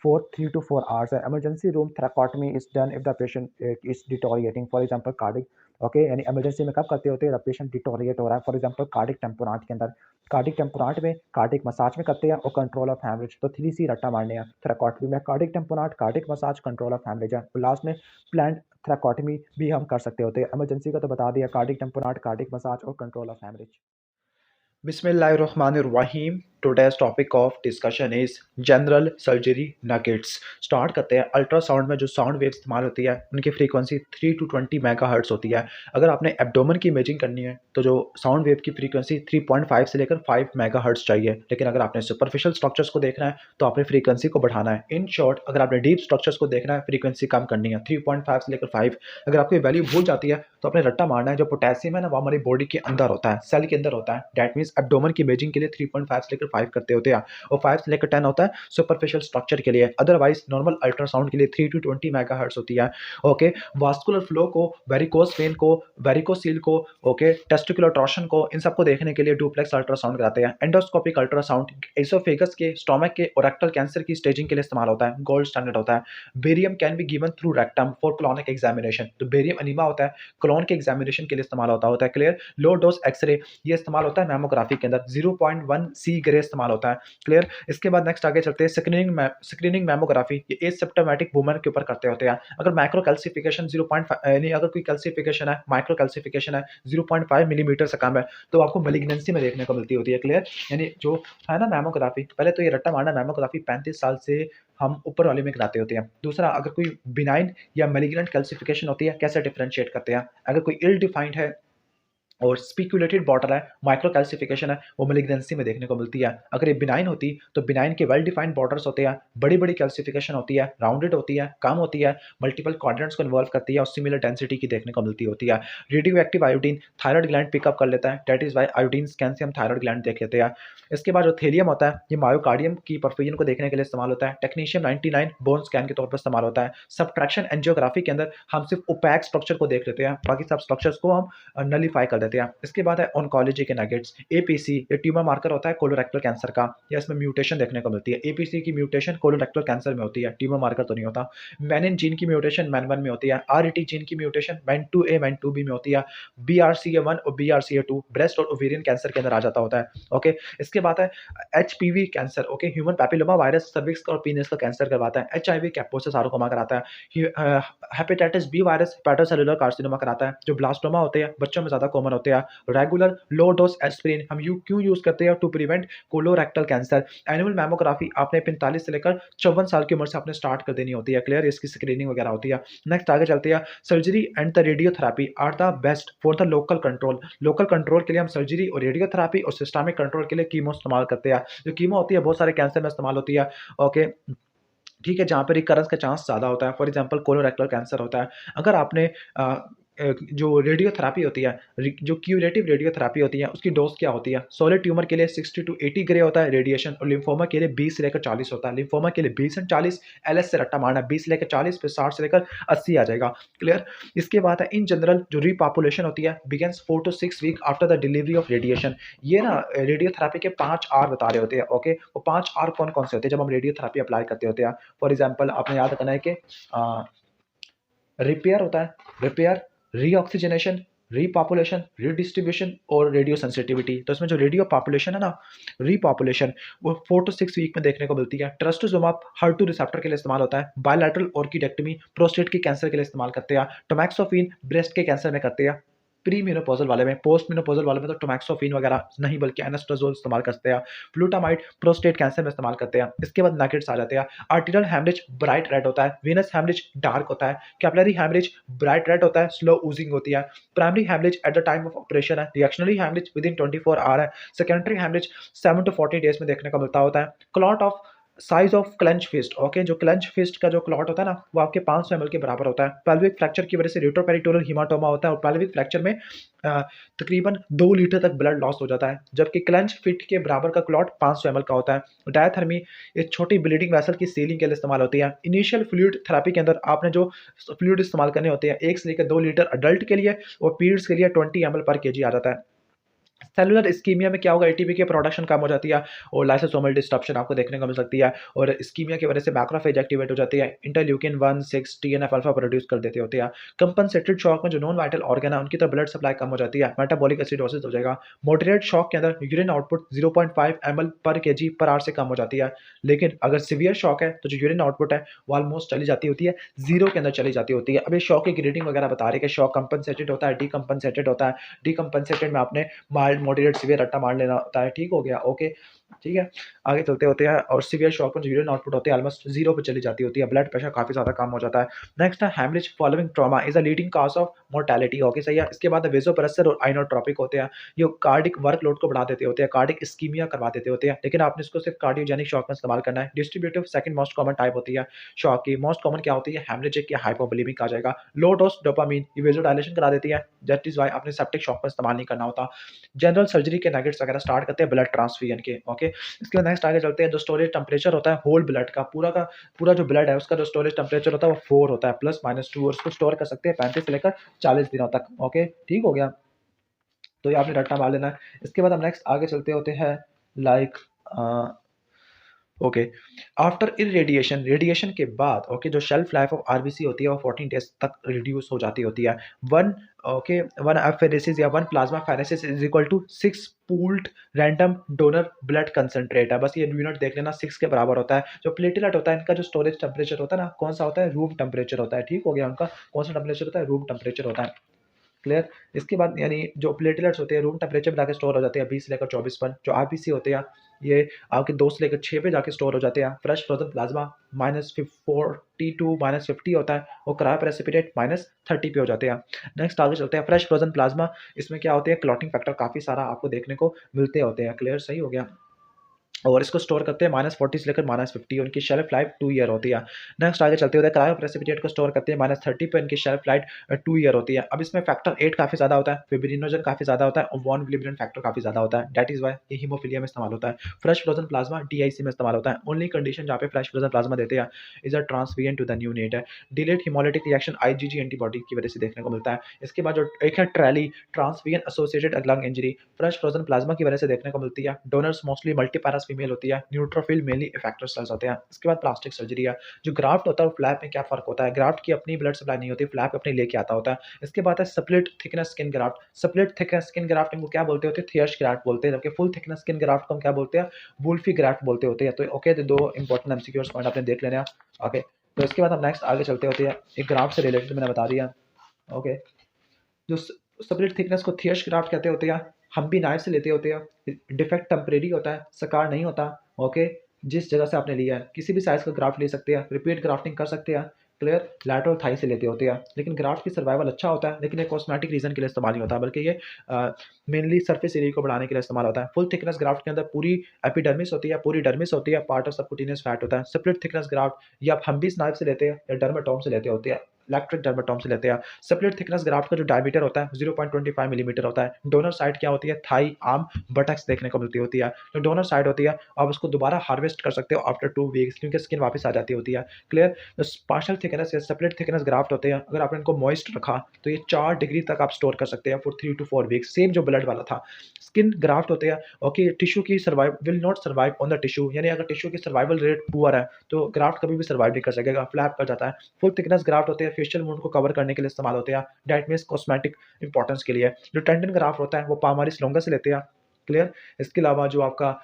फॉर 3 to 4 आवर्स है। Emergency room thoracotomy is done if the patient is deteriorating, for example cardiac. Okay, यानी इमरजेंसी में कब करते होते हैं, जब पेशेंट डिटोरिएट हो रहा है। फॉर एग्जांपल, कार्डिक टेम्पोराट के अंदर, कार्डिक टेम्पोराट में कार्डिक मसाज में करते हैं, और कंट्रोल ऑफ हैमरेज, तो 3C रट्टा मारने हैं। थ्रैकोटमी में cardiac tamponade, cardiac massage, control of haemorrhage है। और लास्ट में प्लान्ड थ्रैकोटमी भी हम कर सकते होते हैं। इमरजेंसी का तो बता दिया, कार्डिक टेम्पोराट, कार्डिक मसाज और कंट्रोल ऑफ हैमरेज। बिस्मिल्लाहिर्रहमानिर्रहीम। Today's topic of discussion is general surgery nuggets. Start करते हैं। अल्ट्रासाउंड में जो साउंड वेव इस्तेमाल होती है, उनकी फ्रीक्वेंसी 3 to 20 मेगाहर्ट्ज़ होती है। अगर आपने एब्डोमेन की इमेजिंग करनी है, तो जो साउंड वेव की फ्रीक्वेंसी 3.5 से लेकर 5 मेगाहर्ट्ज़ चाहिए। लेकिन अगर आपने सुपरफिशियल स्ट्रक्चर्स को देखना है, तो आपने फ्रीक्वेंसी को बढ़ाना है। इन शॉर्ट, अगर आपने डीप स्ट्रक्चर्स को देखना है, फ्रीक्वेंसी कम करनी है, 3.5 से लेकर 5। अगर आपको वैल्यू भूल जाती है, तो आपने रट्टा मारना है। जो पोटेशियम है ना, वो हमारी बॉडी के अंदर होता है, सेल के अंदर होता है। दैट मीन्स एब्डोमेन की इमेजिंग के लिए 3.5 से लेकर 5 करते होते हैं, और 5 से लेकर 10 होता है सुपरफिशियल स्ट्रक्चर के लिए। अदरवाइज नॉर्मल अल्ट्रासाउंड के लिए 3 to 20 मेगाहर्ट्ज़ होती है। ओके, वास्कुलर फ्लो को, वेरिकोज वेन को, वेरिकोसील को, ओके, टेस्टिकुलर टॉर्शन को, इन सबको देखने के लिए डुप्लेक्स अल्ट्रासाउंड कराते हैं। एंडोस्कोपिक अल्ट्रासाउंड एसोफेगस के, स्टोमक के और रेक्टल कैंसर की स्टेजिंग के लिए इस्तेमाल होता है, गोल्ड स्टैंडर्ड होता है। Barium can be given through rectum for colonic examination. तो बेरियम अनीमा होता है, कोलोन के एग्जामिनेशन के लिए इस्तेमाल होता है। क्लियर? लो डोज एक्सरे, ये इस्तेमाल होता है मैमोग्राफी के अंदर, 0.1 सी ग्रे इस्तेमाल होता है। क्लियर? इसके बाद नेक्स्ट आगे चलते हैं। स्क्रीनिंग मैमोग्राफी, ये एसिम्प्टोमेटिक वुमन के ऊपर करते होते हैं। अगर माइक्रो कैल्सिफिकेशन 0.5, यानी अगर कोई कैल्सिफिकेशन है, माइक्रो कैल्सिफिकेशन है, 0.5 मिलीमीटर से कम है, तो आपको मैलिग्नेंसी में देखने को मिलती होती है। क्लियर? यानी जो है ना मैमोग्राफी, पहले तो ये रट्टा मारना, मैमोग्राफी 35 साल से हम ऊपर वाले में कराते होते हैं। दूसरा, अगर कोई बिनाइन या मैलिग्नेंट कैल्सिफिकेशन होती है, कैसे डिफरेंशिएट करते हैं। अगर कोई इल डिफाइंड है और स्पिक्यूलेटेड बॉर्डर है, माइक्रो कैल्सिफिकेशन है, वो मैलिग्नेंसी में देखने को मिलती है। अगर ये बिनाइन होती, तो बिनाइन के वेल डिफाइंड बॉर्डर्स होते हैं, बड़ी-बड़ी कैल्सिफिकेशन होती है, राउंडेड होती है, कम होती है, मल्टीपल क्वाड्रेंट्स को इन्वॉल्व करती है और सिमिलर डेंसिटी की देखने को मिलती होती है। Radio active iodine thyroid gland pickup कर लेता है, that is why iodine scan से हम थायराइड ग्लैंड देख लेते हैं। इसके बाद जो थेलियम होता है, ये मायोकार्डियम की परफ्यूजन को देखने के लिए इस्तेमाल होता है। टेक्नीशियम 99 बोन स्कैन के तौर पर इस्तेमाल होता है। सबट्रैक्शन एंजियोग्राफी के अंदर हम सिर्फ ओपैक स्ट्रक्चर को देख लेते हैं, बाकी सब स्ट्रक्चर्स को हम नलीफाई कर देते हैं। इसके बाद है ऑन्कोलॉजी के नगेट्स। एपीसी, ये ट्यूमर मार्कर होता है कोलोरेक्टल कैंसर का, या इसमें म्यूटेशन देखने को मिलती है। एपीसी की म्यूटेशन कोलोरेक्टल कैंसर में होती है, ट्यूमर मार्कर तो नहीं होता। मैनिन जीन की म्यूटेशन मैन1 में होती है। आरईटी जीन की म्यूटेशन मैन2A मैन2B में होती है। बीआरसीए1 और बीआरसीए2 ब्रेस्ट और ओवेरियन कैंसर के अंदर आ जाता होता है। ओके, इसके बाद है HPV cancer. Okay, human papilloma virus cervix और पीनस का कैंसर करवाता है। एचआईवी कैपोसिस सारोकोमा कराता है। Hepatitis B virus hepatocellular carcinoma कराता है। जो ब्लास्टोमा होते हैं, बच्चों में ज़्यादा कॉमन होते हैं। रेगुलर लो डोज एस्पिरिन हम क्यों यूज़ करते हैं, to prevent colorectal cancer. Annual mammography आपने 45 से लेकर 54 साल की उम्र से आपने स्टार्ट कर देनी होती है। क्लियर? इसकी स्क्रीनिंग वगैरह होती है। नेक्स्ट आगे चलते हैं। Surgery and the radiotherapy are the best for the local control. Local control के लिए हम सर्जरी और रेडियोथेरेपी और सिस्टमिक कंट्रोल के लिए कीमो इस्तेमाल करते हैं। जो कीमो होती है, बहुत सारे कैंसर में इस्तेमाल होती है। ओके, ठीक है, जहाँ पे रिकरेंस का चांस ज़्यादा होता है। फॉर एग्जांपल कोलोरेक्टल कैंसर होता है। अगर आपने जो रेडियोथेरेपी होती है, जो क्यूरेटिव रेडियोथेरेपी होती है, उसकी डोज क्या होती है? सॉलिड ट्यूमर के लिए 60 टू 80 ग्रे होता है रेडिएशन, और लिम्फोमा के लिए 20 से लेकर 40 होता है। लिम्फोमा के लिए 20 एंड 40, एलएस से रट्टा मारना 20 से लेकर 40, फिर 60 से लेकर 80 आ जाएगा। क्लियर? इसके बाद है इन जनरल जो रीपॉपुलेशन होती है begins 4 to 6 week after the delivery of radiation. ये ना रेडियोथेरेपी के 5 आर बता रहे होते हैं। ओके, वो 5 आर कौन-कौन से होते हैं जब हम रेडियोथेरेपी अप्लाई करते होते हैं? फॉर एग्जांपल आपने याद रखना है कि रिपेयर होता है, रिपेयर, रीऑक्सीजनेशन, रीपॉपुलेशन, रीडिस्ट्रीब्यूशन और रेडियो सेंसिटिविटी। तो इसमें जो रेडियो पॉपुलेशन है ना, रीपॉपुलेशन, वो 4 टू 6 वीक में देखने को मिलती है। ट्रस्टोजोमाब HER2 रिसेप्टर के लिए इस्तेमाल होता है। बायलैटरल ऑर्किडेक्टमी प्रोस्टेट के कैंसर के लिए इस्तेमाल करते हैं। टोमैक्सोफिन ब्रेस्ट के कैंसर में करते हैं। प्री मेनोपॉजल वाले में, पोस्ट मेनोपॉजल वाले में तो टोमैक्सोफिन वगैरह नहीं बल्कि एनास्ट्राजोल इस्तेमाल करते हैं। फ्लूटामाइड प्रोस्टेट कैंसर में इस्तेमाल करते हैं। इसके बाद नगेट्स आ जाते हैं। आर्टेरियल हैमरेज ब्राइट रेड होता है, वेनस हैमरेज डार्क होता है, कैपिलरी हैमरेज ब्राइट रेड होता है, स्लो ऊजिंग होती है। Primary haemorrhage at the time of operation है, reactionary haemorrhage within 24 hour है, सेकेंडरी हैमरेज 7 टू 14 डेज में देखने को मिलता होता है। Clot of size of clench fist. Okay, जो क्लेंच फिस्ट का जो क्लॉट होता है ना, वो आपके 500 ml के बराबर होता है। पेल्विक फ्रैक्चर की वजह से रेट्रोपेरिटोरल हीमाटोमा होता है, और पेल्विक फ्रैक्चर में तकरीबन 2 लीटर तक ब्लड लॉस हो जाता है, जबकि क्लेंच फिट के बराबर का क्लॉट 500 ml का होता है। डायथर्मी एक छोटी ब्लीडिंग वेसल की सीलिंग के लिए इस्तेमाल होती है। इनिशियल फ्लूइड थेरेपी के अंदर आपने जो फ्लूइड इस्तेमाल करने होते हैं 1 से लेकर 2 लीटर अडल्ट के लिए, और पीरियड्स के लिए 20 ml पर केजी आ जाता है। सेलुलर इस्कीमिया में क्या होगा, एटीपी की प्रोडक्शन कम हो जाती है, और लाइसोसोमल डिस्ट्रप्शन आपको देखने को मिल सकती है, और इस्कीमिया की वजह से मैक्रोफेज एक्टिवेट हो जाती है, इंटरल्यूकिन 1 6 टीएनएफ अल्फा प्रोड्यूस कर देते होते हैं। कंपनसेटेड शॉक में जो नॉन वाइटल ऑर्गन है उनकी तरफ ब्लड सप्लाई कम हो जाती है, मेटाबॉलिक एसिडोसिस हो जाएगा। मॉडरेट शॉक के अंदर यूरिन आउटपुट 0.5 ml पर केजी पर आवर से कम हो जाती है, लेकिन अगर सीवियर शॉक है तो जो यूरिन आउटपुट है वो ऑलमोस्ट चली जाती होती है, जीरो के अंदर चली जाती होती है। अब ये शॉक की ग्रेडिंग वगैरह बता रहे हैं कि शॉक कंपनसेटेड होता है, डीकंपनसेटेड होता है। डीकंपनसेटेड में आपने माइल्ड, मॉडरेट, सीवियर रट्टा मार लेना होता है। ठीक हो गया? ओके, ठीक है। आगे चलते होते हैं, और सीवियर शॉक में जो यूरिन आउटपुट होती है ऑलमोस्ट जीरो पे चली जाती होती है, ब्लड प्रेशर काफी ज़्यादा कम हो जाता है। नेक्स्ट है haemorrhage following trauma is a leading cause of mortality. Okay, सही है। इसके बाद वेसोप्रेसर और आइनोट्रोपिक होते हैं, ये कार्डिक वर्कलोड को बढ़ा देते होते हैं, कार्डिक इस्कीमिया करवा देते होते हैं, लेकिन आपने इसको सिर्फ कार्डियोजेनिक शॉक में इस्तेमाल करना है। Distributive second most common type होती है शॉक की। मोस्ट कॉमन क्या होती है? हेमरेजिक या हाइपोवोलेमिक आ जाएगा। लो डोज डोपामाइन ये वेसोडायलेशन करा देती है, दैट इज व्हाई आपने सेप्टिक शॉक में इस्तेमाल नहीं करना होता। जनरल सर्जरी के नगेट्स वगैरह स्टार्ट करते हैं ब्लड ट्रांसफ्यूजन के। ओके, इसके बाद नेक्स्ट आगे चलते हैं। जो स्टोरेज टेम्परेचर होता है होल ब्लड का, पूरा जो ब्लड है उसका जो स्टोरेज टेम्परेचर होता है वो 4 होता है, +-2, और उसको स्टोर कर सकते हैं 35 से लेकर 40 दिनों तक। ओके, ठीक हो गया? तो ये आपने रट्टा मार लेना है। इसके बाद हम नेक्स्ट आगे चलते होते हैं, like okay, after irradiation, radiation के बाद ओके, जो शेल्फ लाइफ ऑफ आरबीसी होती है वो 14 डेज तक रिड्यूस हो जाती होती है। वन ओके, वन एफेरेसिस या one plasma pheresis is equal to 6 pooled random donor blood concentrate है। बस ये यूनिट देख लेना, 6 के बराबर होता है। जो प्लेटलेट होता है इनका जो स्टोरेज टेम्परेचर होता है ना, कौन सा होता है? रूम टेम्परेचर होता है। ठीक हो गया? उनका कौन सा टेम्परेचर होता है? रूम टेम्परेचर होता है। क्लियर? इसके बाद यानी जो प्लेटलेट्स होते हैं रूम टेम्परेचर पे जाके स्टोर हो जाते हैं 20 से लेकर 24 पर। जो आरबीसी होते हैं ये आपके 2 से लेकर 6 पे जाके स्टोर हो जाते हैं। फ्रेश फ्रोजन प्लाज्मा -42 -50 होता है, और क्रायो प्रेसिपिटेट -30 पे हो जाते हैं। नेक्स्ट आगे चलते हैं। फ्रेश फ्रोजन प्लाज्मा, इसमें क्या होते हैं? क्लॉटिंग फैक्टर काफ़ी सारा आपको देखने को मिलते होते हैं। क्लियर? सही हो गया? और इसको स्टोर करते हैं -40 से लेकर -50, उनकी शेल्फ लाइफ 2 ईयर होती है। नेक्स्ट आगे चलते हुए क्रायो प्रेसिपिटेट को स्टोर करते हैं -30 पे, इनकी शेल्फ लाइफ 2 ईयर होती है। अब इसमें फैक्टर 8 काफ़ी ज़्यादा होता है, फिब्रिनोजन काफ़ी ज़्यादा होता है, और वॉन विलिब्रियन फैक्टर काफ़ी ज़्यादा होता है। दैट इज़ व्हाई ये हीमोफिलिया में इस्तेमाल होता है। फ्रेश फ्रोजन प्लाज्मा डीआईसी में इस्तेमाल होता है। ओनली कंडीशन जहाँ पे फ्रेश फ्रोजन प्लाज्मा देते हैं is a transfusion to the neonate है। Delayed haemolytic reaction IgG antibody की वजह से देखने को मिलता है। इसके बाद जो एक है TRALI transfusion associated lung injury, fresh frozen plasma की वजह से देखने को मिलती है। डोनर्स मोस्टली मल्टीपैरस फीमेल होती है। न्यूट्रोफिल मेनली इफेक्टर सेल्स होते हैं। इसके बाद प्लास्टिक सर्जरी है। जो ग्राफ्ट होता है और फ्लैप में क्या फ़र्क होता है? ग्राफ्ट की अपनी ब्लड सप्लाई नहीं होती, फ्लैप अपनी लेके आता होता है। इसके बाद है split thickness skin graft. Split thickness skin graft को क्या बोलते होते हैं? थियर्स ग्राफ्ट बोलते हैं, जबकि फुल थिकनेस स्किन ग्राफ्ट को हम क्या बोलते हैं? वुल्फी ग्राफ्ट बोलते होते हैं। तो ओके, तो 2 इंपॉर्टेंट एमसीक्यूज़ पॉइंट आपने देख लेने हैं। ओके, तो इसके बाद हम नेक्स्ट आगे चलते होते हैं। एक ग्राफ्ट से रिलेटेड मैंने बता दिया। ओके, जो स्प्लिट थिकनेस को थियर्स ग्राफ्ट कहते होते हैं। हम भी नाइफ से लेते होते हैं। डिफेक्ट टेम्परेरी होता है, सकार नहीं होता। ओके, जिस जगह से आपने लिया है किसी भी साइज़ का ग्राफ्ट ले सकते हैं, रिपीट ग्राफ्टिंग कर सकते हैं। क्लियर? लैटरल थाई से लेते होते हैं, लेकिन ग्राफ्ट की सर्वाइवल अच्छा होता है, लेकिन ये कॉस्मेटिक रीज़न के लिए इस्तेमाल नहीं होता, बल्कि ये मेनली सरफेस एरिया को बढ़ाने के लिए इस्तेमाल होता है। फुल थिकनेस ग्राफ्ट के अंदर पूरी एपिडर्मिस होती है, पूरी डर्मिस होती है, पार्ट ऑफ सबक्यूटेनियस फैट होता है। स्प्लिट थिकनेस ग्राफ्ट या आप हम भी नाइफ से लेते हैं या डर्मेटोम से लेते होते हैं। इलेक्ट्रिक डर्मेटोम से लेते हैं। स्प्लिट थिकनेस ग्राफ्ट का जो डायमीटर होता है 0.25 मिलीमीटर होता है। डोनर साइड क्या होती है, थाई, आर्म, बटक्स देखने को मिलती होती है। जो डोनर साइड होती है आप उसको दोबारा हार्वेस्ट कर सकते हो आफ्टर 2 वीक्स, क्योंकि स्किन वापस आ जाती होती है। क्लियर। पार्शियल थिकनेस या स्प्लिट थिकनेस ग्राफ्ट होते हैं, अगर आपने इनको मॉइस्ट रखा तो ये 4 डिग्री तक आप स्टोर कर सकते हैं फॉर 3 टू 4 वीक्स, सेम जो ब्लड वाला था। स्किन ग्राफ्ट होते हैं, ओके, टिश्यू की survive will not survive on the tissue, यानी अगर टिश्यू की सर्वाइवल रेट पुअर है तो ग्राफ्ट कभी भी सर्वाइव नहीं कर सकेगा, फ्लैप कर जाता है। फुल थिकनेस ग्राफ्ट होते हैं, फेशियल वुंड को कवर करने के लिए इस्तेमाल होते हैं, डेट मीन्स कॉस्मेटिक इंपॉर्टेंस के लिए। जो टेंडन ग्राफ्ट होता है वो पामालिस लोंगस से लेते हैं। क्लियर। इसके अलावा जो आपका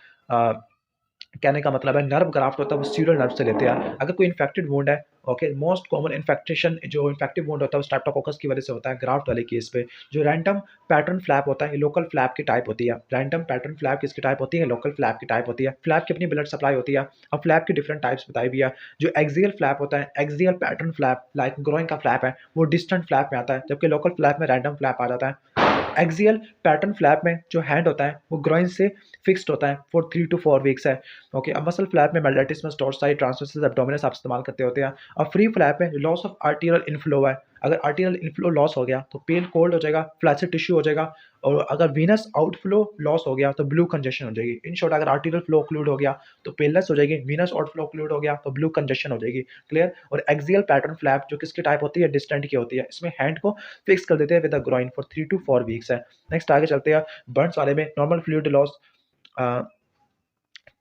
कहने का मतलब है नर्व ग्राफ्ट होता है वो सीरल नर्व से लेते हैं। अगर कोई इन्फेक्टेड वुंड है, ओके, मोस्ट कॉमन इन्फेक्टेशन जो इन्फेक्टिव वुंड होता है वो स्ट्रेप्टोकोकस की वजह से होता है ग्राफ्ट वाले केस पे। जो रैंडम पैटर्न फ्लैप होता है ये लोकल फ्लैप की टाइप होती है। रैंडम पैटर्न फ्लैप किसकी टाइप होती है, लोकल फ्लैप की टाइप होती है। फ्लैप की अपनी ब्लड सप्लाई होती है। अब फ्लैप की डिफरेंट टाइप्स बताई भी है। जो एक्सियल फ्लैप होता है, axial pattern flap like growing का फ्लैप है, वो डिस्टेंट फ्लैप में आता है, जबकि लोकल फ्लैप में रैंडम फ्लैप आ जाता है। एक्सियल पैटर्न फ्लैप में जो हैंड होता है वो ग्रोइन से फिक्स्ड होता है फॉर 3 टू 4 वीक्स है। ओके। अब मसल फ्लैप में मेलेटिस में टॉर्साई ट्रांसवर्सस एब्डोमिनस आप इस्तेमाल करते होते हैं। अब फ्री फ्लैप में लॉस ऑफ आर्टीरियल इनफ्लो है, अगर आर्टीरियल इनफ्लो लॉस हो गया तो पेल कोल्ड हो जाएगा, फ्लैसिड टिश्यू हो जाएगा, और अगर वीनस आउटफ्लो लॉस हो गया तो ब्लू कंजेशन हो जाएगी। इन शॉर्ट, अगर आर्टीरियल फ्लो ओक्लूड हो गया तो पेलनेस हो जाएगी, वीनस आउटफ्लो ओक्लूड हो गया तो ब्लू कंजेशन हो जाएगी। क्लियर। और एक्सियल पैटर्न फ्लैप जो किसकी टाइप होती है, डिस्टेंट की होती है, इसमें हैंड को फिक्स कर देते हैं with the groin for 3 to 4 weeks है। नेक्स्ट आगे चलते हैं। बर्न्स वाले में नॉर्मल फ्लूइड लॉस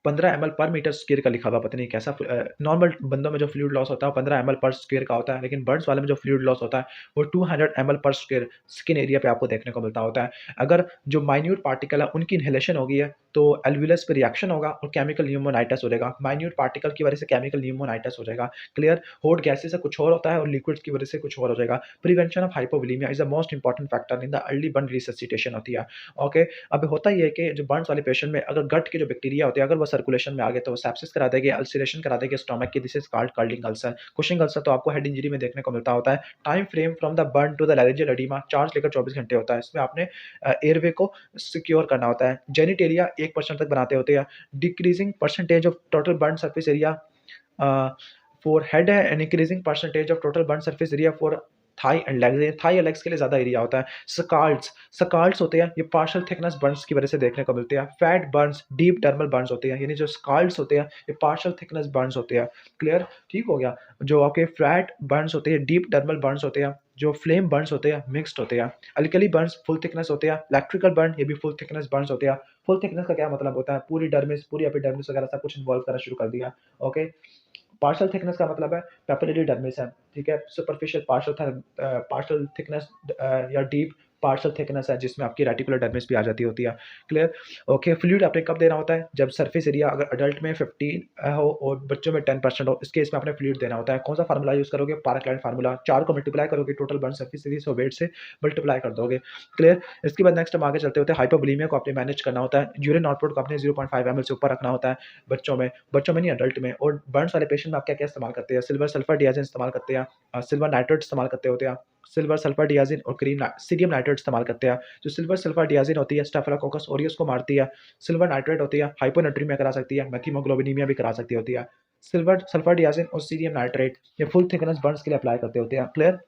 15 ml पर मीटर स्क्वायर का लिखा हुआ, पता नहीं कैसा। नॉर्मल बंदों में जो फ्लूइड लॉस होता है 15 ml पर स्क्वायर का होता है, लेकिन बर्ड्स वाले में जो फ्लूइड लॉस होता है वो 200 ml पर स्क्वायर स्किन एरिया पे आपको देखने को मिलता होता है। अगर जो माइन्यूट पार्टिकल है उनकी इनहेलेशन होगी है तो एल्वुलस पे रिएक्शन होगा और केमिकल न्यूमोनाइटिस हो जाएगा। माइन्यूट पार्टिकल की वजह से केमिकल न्यूमोनाइटिस हो जाएगा। क्लियर। हॉट गैसेस से कुछ और होता है और लिक्विड्स की वजह से कुछ और हो जाएगा। Prevention of hypovolaemia is the most important factor in the early burn resuscitation होती है। ओके। अब होता ही है कि जो बर्न्स वाले पेशेंट में अगर गट के जो बैक्टीरिया होते हैं अगर वो सर्कुलेशन में आ गए तो वो सेप्सिस करा देंगे, अल्सरेशन करा देंगे स्टमक की, this is called curling ulcer. Cushing ulcer तो आपको हेड इंजरी में देखने को मिलता होता है। Time frame from the burn to the laryngeal oedema 4 से लेकर 24 घंटे होता है। इसमें आपने एयरवे को सिक्योर करना होता है। जेनिटेलिया 1% तक बनाते होते हैं। Decreasing percentage of total burn surface area for head है and increasing percentage of total burn surface area for thigh and legs. Thigh and legs के लिए ज़्यादा एरिया होता है। स्काल्ड्स होते हैं, ये पार्शियल थिकनेस बर्न्स की वजह से देखने को मिलते हैं। Fat Burns, deep dermal Burns होते हैं, यानी जो स्काल्ड्स होते हैं ये पार्शियल थिकनेस बर्न्स होते हैं। क्लियर। ठीक हो गया। जो आपके फैट बर्न्स होते हैं, डीप डर्मल बर्न्स होते हैं, जो फ्लेम बर्न्स होते हैं मिक्स्ड होते हैं। अल्कली बर्न्स फुल थिकनेस होते हैं। इलेक्ट्रिकल बर्न ये भी फुल थिकनेस बर्न्स होते हैं। फुल थिकनेस का क्या मतलब होता है, पूरी डर्मिस, पूरी एपिडर्मिस वगैरह सब कुछ इन्वॉल्व करना शुरू कर दिया। ओके। पार्शियल थिकनेस का मतलब है पेपिलरी डर्मिस है, ठीक है। सुपरफिशियल पार्शियल थिकनेस या डीप पार्शियल थिकनेस है जिसमें आपकी रेटिकुलर डर्मिस भी आ जाती होती है। क्लियर। ओके। फ्लूइड आपने कब देना होता है, जब सरफेस एरिया अगर अडल्ट में 15 हो और बच्चों में 10% हो, इस केस में आपने फ्लूइड देना होता है। कौन सा फार्मूला यूज करोगे, पाराक्लाइन फार्मूला। 4 को मल्टीप्लाई करोगे टोटल बर्न सरफेस एरिया से, वेट से मल्टीप्लाई कर दोगे। क्लियर। इसके बाद नेक्स्ट हम आगे चलते होते हैं। हाइपोवोलेमिया को आपने मैनेज करना होता है। यूरिन आउटपुट को आपने 0.5 ml से ऊपर रखना होता है बच्चों में नहीं, अडल्ट में। और बर्न्स वाले पेशेंट में आप क्या-क्या इस्तेमाल करते हैं, सिल्वर सल्फर डियाज़िन इस्तेमाल करते हैं, सिल्वर नाइट्रेट इस्तेमाल करते होते हैं, सिल्वर सल्फर डियाज़िन और सीरियम नाइट्रेट इस्तेमाल करते हैं। जो सिल्वर सल्फर डियाज़िन होती है स्टेफिलोकोकस ऑरियस को मारती है। सिल्वर नाइट्रेट होती है हाइपोनाट्रीमिया करा सकती है, मेथियोग्लोबिनीमिया भी करा सकती होती है। सिल्वर सल्फर डियाज़िन और सीरियम नाइट्रेट ये फुल थिकनेस बर्न्स के लिए अप्लाई करते होते हैं। क्लियर।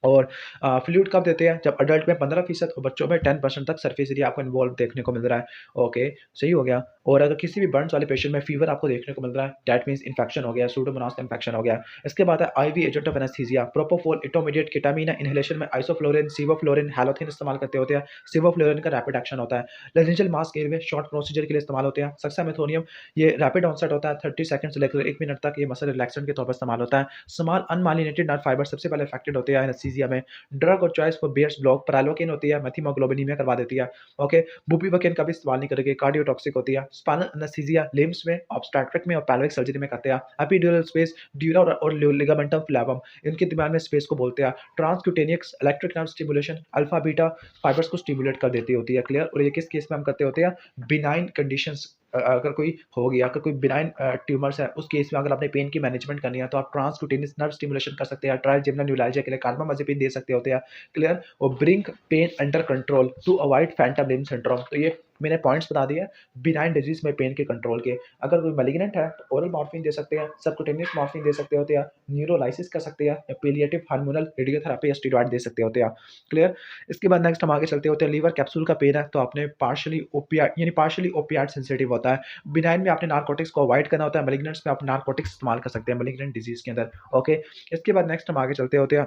और फ्लूइड कब देते हैं, जब अडल्ट में 15% और बच्चों में 10% तक सरफेस एरिया आपको इन्वॉल्व देखने को मिल रहा है। ओके। सही हो गया। और अगर किसी भी बर्न्स वाले पेशेंट में फीवर आपको देखने को मिल रहा है, दैट मीन्स इन्फेक्शन हो गया, सूडोमोनास इन्फेक्शन हो गया। इसके बाद है IV agent of anaesthesia, propofol, etomidate, ketamine है। इनहेलेशन में आइसोफ्लोरिन, सिवोफ्लोरिन, हैलोथिन इस्तेमाल करते होते हैं। सिवोफ्लोरिन का रैपिड एक्शन होता है। लेंजियल मास्क एयरवे शॉर्ट प्रोसीजर के लिए इस्तेमाल होते हैं। सक्सामेथोनियम ये रैपिड ऑनसेट होता है, 30 सेकंड से लेकर 1 मिनट तक, ये मसल रिलैक्सेंट के तौर पर इस्तेमाल होता है। स्मॉल अनमाइलिनेटेड नर्व फाइबर सबसे पहले अफेक्टेड होते हैं एनेस्थीसिया में। ड्रग और चॉइस फॉर बेयर्स ब्लॉक, पैरालोकिन होती है, मेथियोग्लोबिनीमिया करवा देती है। ओके। बुप्रीवाकेन का भी इस्तेमाल नहीं करेंगे, कार्डियोटॉक्सिक होती है। स्पाइनल एनेस्थीसिया लिम्स में, ऑब्स्टेट्रिक में और पैल्विक सर्जरी में करते हैं। एपिड्यूरल स्पेस, ड्यूरा और लिगामेंटम फ्लैवम, इनके दिमाग में स्पेस को बोलते हैं। Transcutaneous electric nerve stimulation alpha beta fibres को स्टिमुलेट कर देती होती है। क्लियर। और ये किस केस में हम करते होते हैं, बिनाइन कंडीशंस अगर कोई हो गया, अगर कोई बिनाइन ट्यूमर्स है उस केस में अगर आपने पेन की मैनेजमेंट करनी है तो आप ट्रांसक्यूटेनियस नर्व स्टिमुलेशन कर सकते हैं। ट्राइजेमिनल न्यूरैल्जिया के लिए कार्बामाजेपिन दे सकते होते हैं। क्लियर। और bring pain under control to avoid phantom limb syndrome, तो ये मैंने पॉइंट्स बता दिए बिनाइन डिजीज में पेन के कंट्रोल के। अगर कोई मैलिग्नेंट है तो ओरल मॉर्फिन दे सकते हैं, सबक्यूटेनियस मॉर्फिन दे सकते होते हैं, न्यूरोलाइसिस कर सकते हैं, या पेलिएटिव हार्मोनल रेडियोथेरेपी या स्टेरॉइड दे सकते होते हैं। क्लियर। इसके बाद नेक्स्ट हम आगे चलते होते हैं। लीवर कैप्सूल का पेन है तो आपने पार्शियली ओपियाइड यानी पार्शियली ओपियाइड सेंसिटिव होता है। बिनाइन में आपने नार्कोटिक्स को अवॉइड करना होता है, मैलिग्नेंट्स में आप नार्कोटिक्स इस्तेमाल कर सकते हैं मैलिग्नेंट डिजीज के अंदर। ओके। इसके बाद नेक्स्ट हम आगे चलते होते हैं।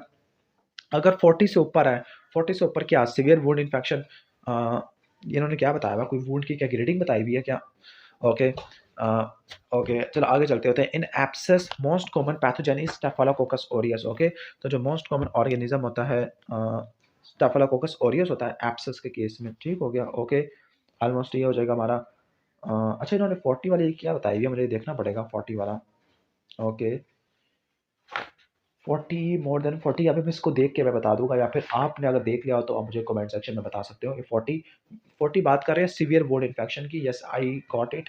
अगर 40 से ऊपर है, 40 से ऊपर क्या सीवियर वुंड इन्फेक्शन, इन्होंने क्या बताया हुआ, कोई वुंड की क्या ग्रेडिंग बताई हुई है क्या? ओके। ओके, चलो आगे चलते होते हैं। In abscess most common pathogen is Staphylococcus aureus. Okay, तो जो मोस्ट कॉमन ऑर्गेनिज्म होता है स्टेफिलोकोकस ऑरियस होता है एब्सेस के केस में। ठीक हो गया। ओके, ऑलमोस्ट ये हो जाएगा हमारा। अच्छा, इन्होंने 40 वाली क्या बताई हुई है, मुझे देखना पड़ेगा 40 वाला। ओके, 40 मोर देन 40 अभी मैं इसको देख के मैं बता दूंगा, या फिर आपने अगर देख लिया हो तो आप मुझे कमेंट सेक्शन में बता सकते हो। ये 40 बात कर रहे हैं सीवियर वुंड इन्फेक्शन की। Yes, I got it.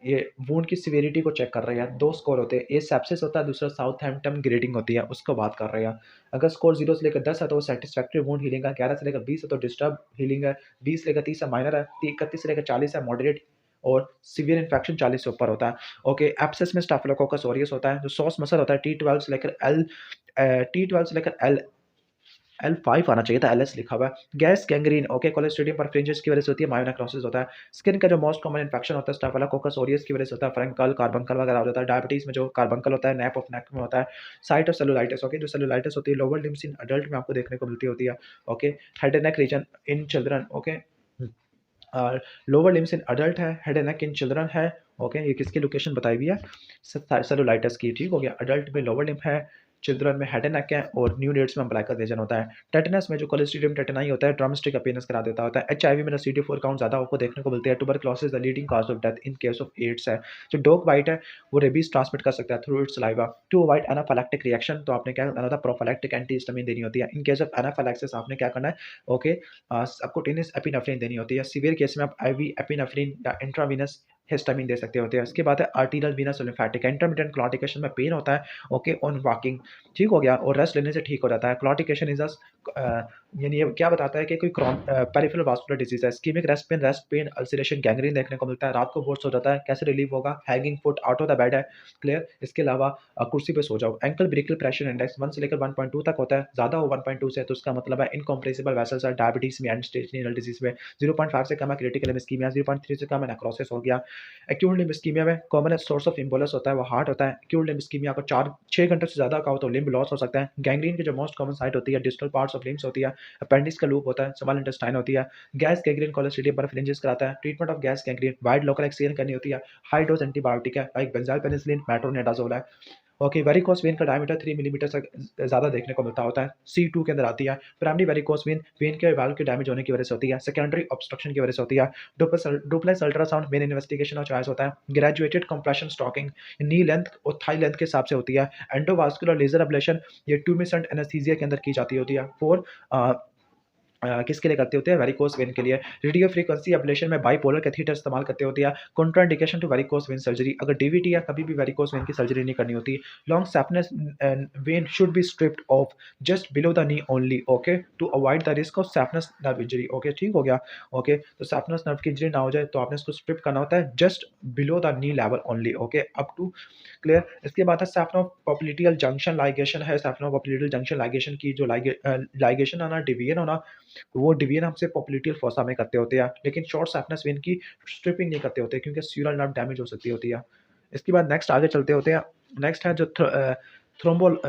ये वुंड की सिवियरिटी को चेक कर रहे हैं। दो स्कोर होते हैं, एक सेप्सिस होता है, दूसरा साउथहैम्पटन ग्रेडिंग होती है, उसको बात कर रहे हैं। अगर स्कोर 0 से लेकर 10 है तो वो सेटिस्फैक्ट्री वुंड हीलिंग है, 11 से लेकर 20 है तो डिस्टर्ब हीलिंग है, 20 से लेकर 30 है माइनर है, 31 से लेकर 40 है मॉडरेट, और सीवियर इन्फेक्शन 40 से ऊपर होता है। ओके, एब्सेस में स्टाफिलोकोकस ऑरियस होता है। जो सॉस मसल होता है T12 से लेकर L5 आना चाहिए था, LS लिखा हुआ है। गैस गैंग्रीन, ओके, कोलेस्ट्रीडियम परफ्रिंजेस की वजह से होती है, मायोनेक्रोसिस होता है। स्किन का जो मोस्ट कॉमन इन्फेक्शन होता है स्टाफिलोकोकस ऑरियस की वजह से होता है, फ्रैंकल कार्बंकल वगैरह हो जाता है। डायबिटीज में जो कार्बंकल होता है नैप ऑफ नेक में होता है। साइट ऑफ सेलुलाइटिस, ओके, जो सेलुलाइटिस होती है लोअर लिम्स इन अडल्ट में आपको देखने को मिलती होती है। Okay, head and neck region in children, okay, lower limbs in adult है, head and neck in children है। ओके, ये किसकी लोकेशन बताई हुई है, सेलुलाइटिस की। ठीक हो गया। अडल्ट में लोअर लिम्ब है, चिल्ड्रन में हेड एंड नेक है, और न्यू डेट्स में अम्ब्लाइकल रीजन होता है। टेटनस में जो कोलेस्ट्रीडियम टेटनाई होता है ड्रमस्टिक अपीयरेंस करा देता होता है। एचआईवी में CD4 काउंट ज़्यादा आपको देखने को मिलती है। Tuberculosis the leading cause of death in case of AIDS है। जो डॉग बाइट है वो रेबीज ट्रांसमिट कर सकता है through its saliva. To avoid anaphylactic reaction तो आपने क्या करना था, प्रोफिलैक्टिक एंटीहिस्टामिन देनी होती है। इन केस ऑफ एनाफिलैक्सिस आपने क्या करना है, ओके, सबक्यूटेनियस एपिनेफ्रिन देनी होती है। सीवियर केस में आप आईवी एपिनेफ्रिन या इंट्रावीनस हिस्टामिन दे सकते होते हैं। इसके बाद है आर्टीरियल वीनस लिम्फेटिक। इंटरमिटेंट क्लॉटिकेशन में पेन होता है, ओके, ऑन वॉकिंग। ठीक हो गया, और रेस्ट लेने से ठीक हो जाता है। क्लॉटिकेशन इज यानी ये क्या बताता है कि कोई पेरिफेरल वास्कुलर डिजीज है। Ischaemic rest pain ulceration gangrene देखने को मिलता है। रात को बोर्ड सो जाता है, कैसे रिलीव होगा, hanging foot, out of the bed है। क्लियर। इसके अलावा कुर्सी पे सो जाओ। एंकल ब्रेकल प्रेशर इंडेक्स 1 से लेकर 1.2 तक होता है। ज़्यादा हो 1.2 से तो उसका मतलब है इनकम्प्रेसिबल वेसल्स है। डायबिटीज में, एंड स्टेज रीनल डिजीज में 0.5 से कम है क्रिटिकल इस्कीमिया, 0.3 से कम है नेक्रोसिस हो गया। एक्यूट लिम्ब इस्कीमिया में कॉमन सोर्स ऑफ इम्बोलस होता है वो हार्ट होता है। एक्यूट लिम्ब इस्कीमिया को 4-6 घंटे से ज़्यादा का हो तो लिम्ब लॉस हो सकता है। गैंग्रीन की जो मोस्ट कॉमन साइट होती है डिस्टल पार्ट्स ऑफ लिम्स होती है, अपेंडिक्स का लूप होता है, स्मॉल इंटेस्टाइन होती है। गैस गैंग्रीन कोलेस्ट्रीडियम पर फ्रिंजेस कराता है। Treatment of gas gangrene wide local exchange करनी होती है। हाई डोज एंटीबायोटिक है लाइक बेंजाइल पेनिसिलिन, मेट्रोनिडाजोल है। ओके, वेरिकोस वेन का डायमीटर 3 मिलीमीटर से ज़्यादा देखने को मिलता होता है। C2 के अंदर आती है। प्राइमरी वेरिकोस वेन के वाल्व के डैमेज होने की वजह से होती है। सेकेंडरी ऑब्स्ट्रक्शन की वजह से होती है। डुप्लेक्स अल्ट्रासाउंड मेन इन्वेस्टिगेशन और चॉइस होता है। Graduated compression stocking knee length और थाई लेंथ के हिसाब से होती है। एंडोवास्कुलर लेजर एब्लेशन ये ट्यूमिसेंट एनेस्थीसिया के अंदर की जाती होती है। किसके लिए करते होते हैं, वेरिकोस वेन के लिए। रेडियो फ्रीक्वेंसी एब्लेशन में बाइपोलर कैथीटर इस्तेमाल करते होती है। Contraindication to varicose vein surgery, अगर डीवीटी है कभी भी वेरिकोस वेन की सर्जरी नहीं करनी होती। Long saphenous vein should be stripped off just below the knee only, okay, to avoid the risk of saphenous nerve injury. Okay, ठीक हो गया। ओके, तो सैपनेस नर्व की इंजरी ना हो जाए तो आपने इसको स्ट्रिप करना होता है just below the knee level only, okay, up to. Clear. इसके बाद है सैफ्रोपोप्लिटियल जंक्शन लाइगेशन है। सैफ्रोपोप्लिटियल जंक्शन लाइगेशन की जो लाइगेशन आना, डिवीजन होना, वो डिवीजन हमसे पोप्लिटियल फोसा में करते होते हैं, लेकिन शॉर्ट सैपनेस वेन की स्ट्रिपिंग नहीं करते होते क्योंकि स्यूरल नर्व डैमेज हो सकती होती है। इसके बाद नेक्स्ट आगे चलते होते हैं। नेक्स्ट है जो थ्रोम्बोल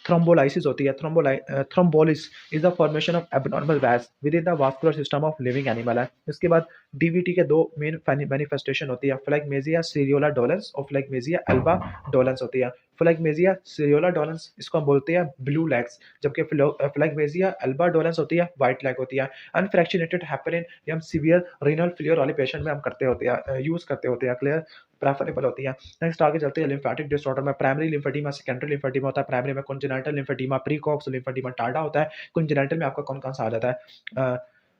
थ्रोम्बोलाइसिस होती है। Thrombosis is the formation of abnormal mass within the vascular system of living animal है। इसके बाद डीवीटी के दो मेन मैनिफेस्टेशन होती है, फ्लैगमेजिया सीरियोला डोलेंस और फ्लैगमेजिया एल्बा डोलेंस होती है। फ्लैगमेजिया सीरियोला डोलेंस इसको हम बोलते हैं ब्लू लेग्स, जबकि फ्लैगमेजिया एल्बा डोलेंस होती है व्हाइट लेग होती है। अनफ्रैक्शनेटेड हेपेरिन ये हम सीवियर रीनल फेलियर वाले पेशेंट में हम करते होते हैं, यूज करते होते हैं। क्लियर, प्रेफरेबल होती है। नेक्स्ट आगे चलते हैं लिम्फेटिक डिसऑर्डर में। प्राइमरी लिम्फेडिमा, सेकेंडरी लिम्फेडिमा होता है। प्राइमरी में कॉन्जेनिटल लिम्फेडिमा, प्रीकॉक्स लिम्फेडिमा, टाडा होता है। कॉन्जेनिटल में आपका कौन कौन सा आ जाता है,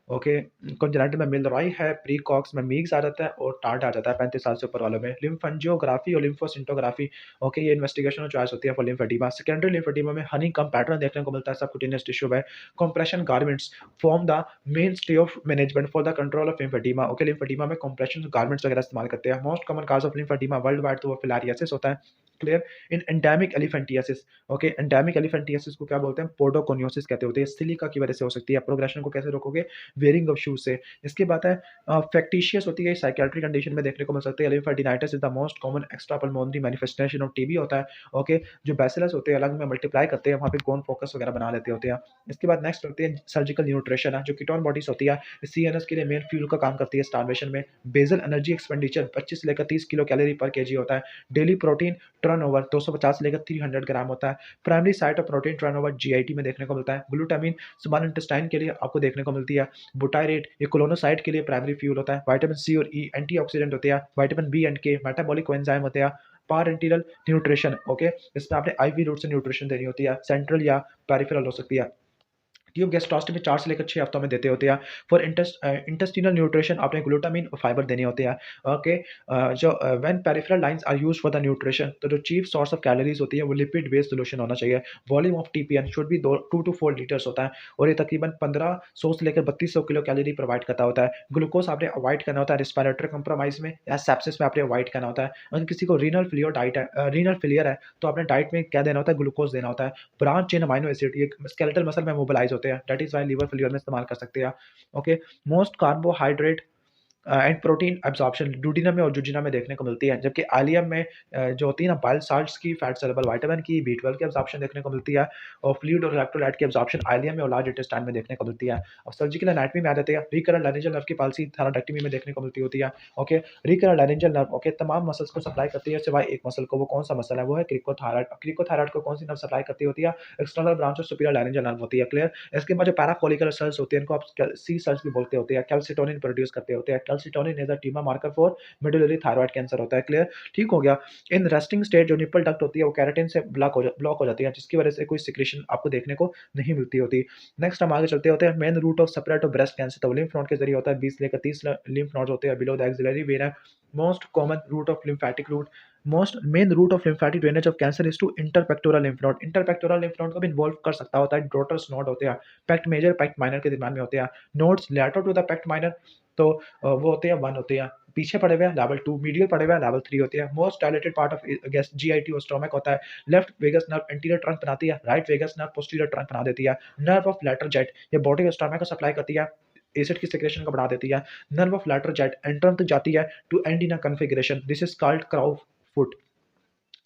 ओके, कंजेनिटल में मिलरॉय है, प्रीकॉक्स में मीक्स आ जाता है और टार्ट आ जाता है 35 साल से ऊपर वालों में। लिम्फेंजियोग्राफी और लिम्फोसिंटोग्राफी, ओके, ये इन्वेस्टिगेशन चॉइस होती है फॉर लिम्फेडिमा। सेकेंडरी लिम्फेडिमा में हनीकम्ब पैटर्न देखने को मिलता है सबक्यूटेनियस टिश्यू में। Compression garments form the mainstay of management for the control of lymphoedema. Okay, lymphoedema में कंप्रेशन गारमेंट्स वगैरह इस्तेमाल करते हैं। Most common cause of lymphoedema worldwide तो वो फिलारियासिस होता है। Clear. In endemic elephantiasis, okay, endemic elephantiasis को क्या बोलते हैं? पोडोकोनियोसिस कहते होते हैं। सिलिका की वजह से हो सकती है। प्रोग्रेशन को कैसे रोकोगे? वेयरिंग ऑफ शूज से। इसके बाद है फैक्टिशियस होती है, साइकियाट्रिक कंडीशन में देखने को मिल सकती है। Lymphadenitis is the most common extra pulmonary manifestation of TB होता है। ओके, जो बैसिलस होते हैं लंग में मल्टीप्लाई करते हैं, वहाँ पे गोन फोकस वगैरह बना लेते होते हैं। इसके बाद नेक्स्ट होती है सर्जिकल न्यूट्रिशन है, जो कीटोन बॉडीज होती है, सीएनएस के लिए मेन फ्यूल का काम करती है स्टार्वेशन में। बेसल एनर्जी एक्सपेंडिचर 25 से लेकर 30 किलो कैलोरी पर केजी होता है। डेली प्रोटीन टर्नओवर 250 से लेकर 300 ग्राम होता है। Primary site of protein turnover GIT में देखने को मिलता है। ग्लूटामिन स्मॉल इंटेस्टाइन के लिए आपको देखने को मिलती है। बुटायरेट ये कोलोनोसाइट के लिए प्राइमरी फ्यूल होता है। विटामिन सी और ई एंटीऑक्सीडेंट होते हैं। विटामिन बी एंड के मेटाबॉलिक कोएंजाइम होते हैं। पारेंटरल न्यूट्रिशन, ओके, इसमें आपने आईवी रूट से न्यूट्रिशन देनी होती है। सेंट्रल या पेरिफेरल हो सकती है। ट्यूब गैस्ट्रोस्टमी 4 से लेकर 6 हफ्तों में देते होते हैं। फॉर इंटेस्टिनल न्यूट्रिशन आपने ग्लूटामिन और फाइबर देने होते हैं। ओके, जो when peripheral lines are used for the nutrition, तो जो चीफ सोर्स ऑफ कैलोरीज होती है वो लिपिड बेस्ड सॉल्यूशन होना चाहिए। Volume of TPN should be 2 to 4 litres होता है और ये तकरीबन 1500 से लेकर 3200 किलो कैलोरी प्रोवाइड करता होता है। ग्लूकोज आपने अवॉइड करना होता है रिस्पिरेटरी कंप्रोमाइज में या सेप्सिस में आपने अवॉइड करना होता है। अगर किसी को रीनल फेलियर है तो आपने डाइट में क्या देना होता है? ग्लूकोज देना होता है। ब्रांच चेन अमाइनो एसिड ये स्केलेटल मसल में मोबिलाइज होते हैं। That is why liver failure में इस्तेमाल कर सकते हैं। Okay, most carbohydrate and protein absorption duodenum में और जुजिनम में देखने को मिलती है, जबकि आलियम में जो होती है ना बाइल साल्ट्स की, फैट सॉल्युबल विटामिन की, बी12 की एब्जॉर्प्शन देखने को मिलती है और फ्लूइड और इलेक्ट्रोलाइट की एब्जॉर्प्शन आलियम में और लार्ज इंटेस्टाइन में देखने को मिलती है। और सर्जिकल एनाटॉमी में आ जाते हैं। रिकरल लारिंजियल नर्व की पाल्सी थायरॉइडेक्टमी में देखने को मिलती होती है। ओके, रिकरल लारिंजियल नर्व, ओके, तमाम मसल्स को सप्लाई करती है सिवाय एक मसल को। वो कौन सा मसल है? वो है क्रिकोथायरॉइड। क्रिकोथायरॉइड को कौन सी नर्व सप्लाई करती होती है? External branch of superior laryngeal nerve होती है। क्लियर। इसके बाद जो पैराफोलिकुलर सेल्स होती है इनको आप सी सेल्स भी बोलते होते हैं। कैल्सिटोनिन प्रोड्यूस करते होते हैं। Calcitonin is a tumour marker for medullary thyroid cancer होता है। क्लियर, ठीक हो गया। इन रेस्टिंग स्टेट जो निपल डक्ट होती है वो केराटिन से ब्लॉक हो जाती है, जिसकी वजह से कोई सिक्रेशन आपको देखने को नहीं मिलती होती। नेक्स्ट हम आगे चलते होते हैं। Main route of separate of breast cancer तो लिम्फ नोड के जरिए होता है। 20 लेकर 30 लिम्फ नोड्स होते हैं बिलो द एक्सिलरी वेन है। Most common route of lymphatic route, most main route of lymphatic drainage of cancer is to interpectoral lymph node. Interpectoral lymph node को भी इन्वॉल्व कर सकता होता है। डॉटर्स नोड होते हैं, पेक्ट मेजर पेक्ट माइनर के दरमियान में होते हैं। Nodes lateral to the pec minor तो वो होते हैं 1 होते हैं। पीछे पड़े हुए हैं लेवल 2, मीडियल पड़े हुए हैं लेवल 3 होती है। Most dilated part of GIT और स्टोमक होता है। Left vagus nerve anterior trunk बनाती है, right vagus nerve posterior trunk बना देती है। नर्व ऑफ लैटरल जेट ये बॉडी और स्टोमक को सप्लाई करती है, एसिड की सिक्रेशन को बढ़ा देती है। Nerve of Latarjet antrum तक जाती है to end in a configuration, this is called crow foot.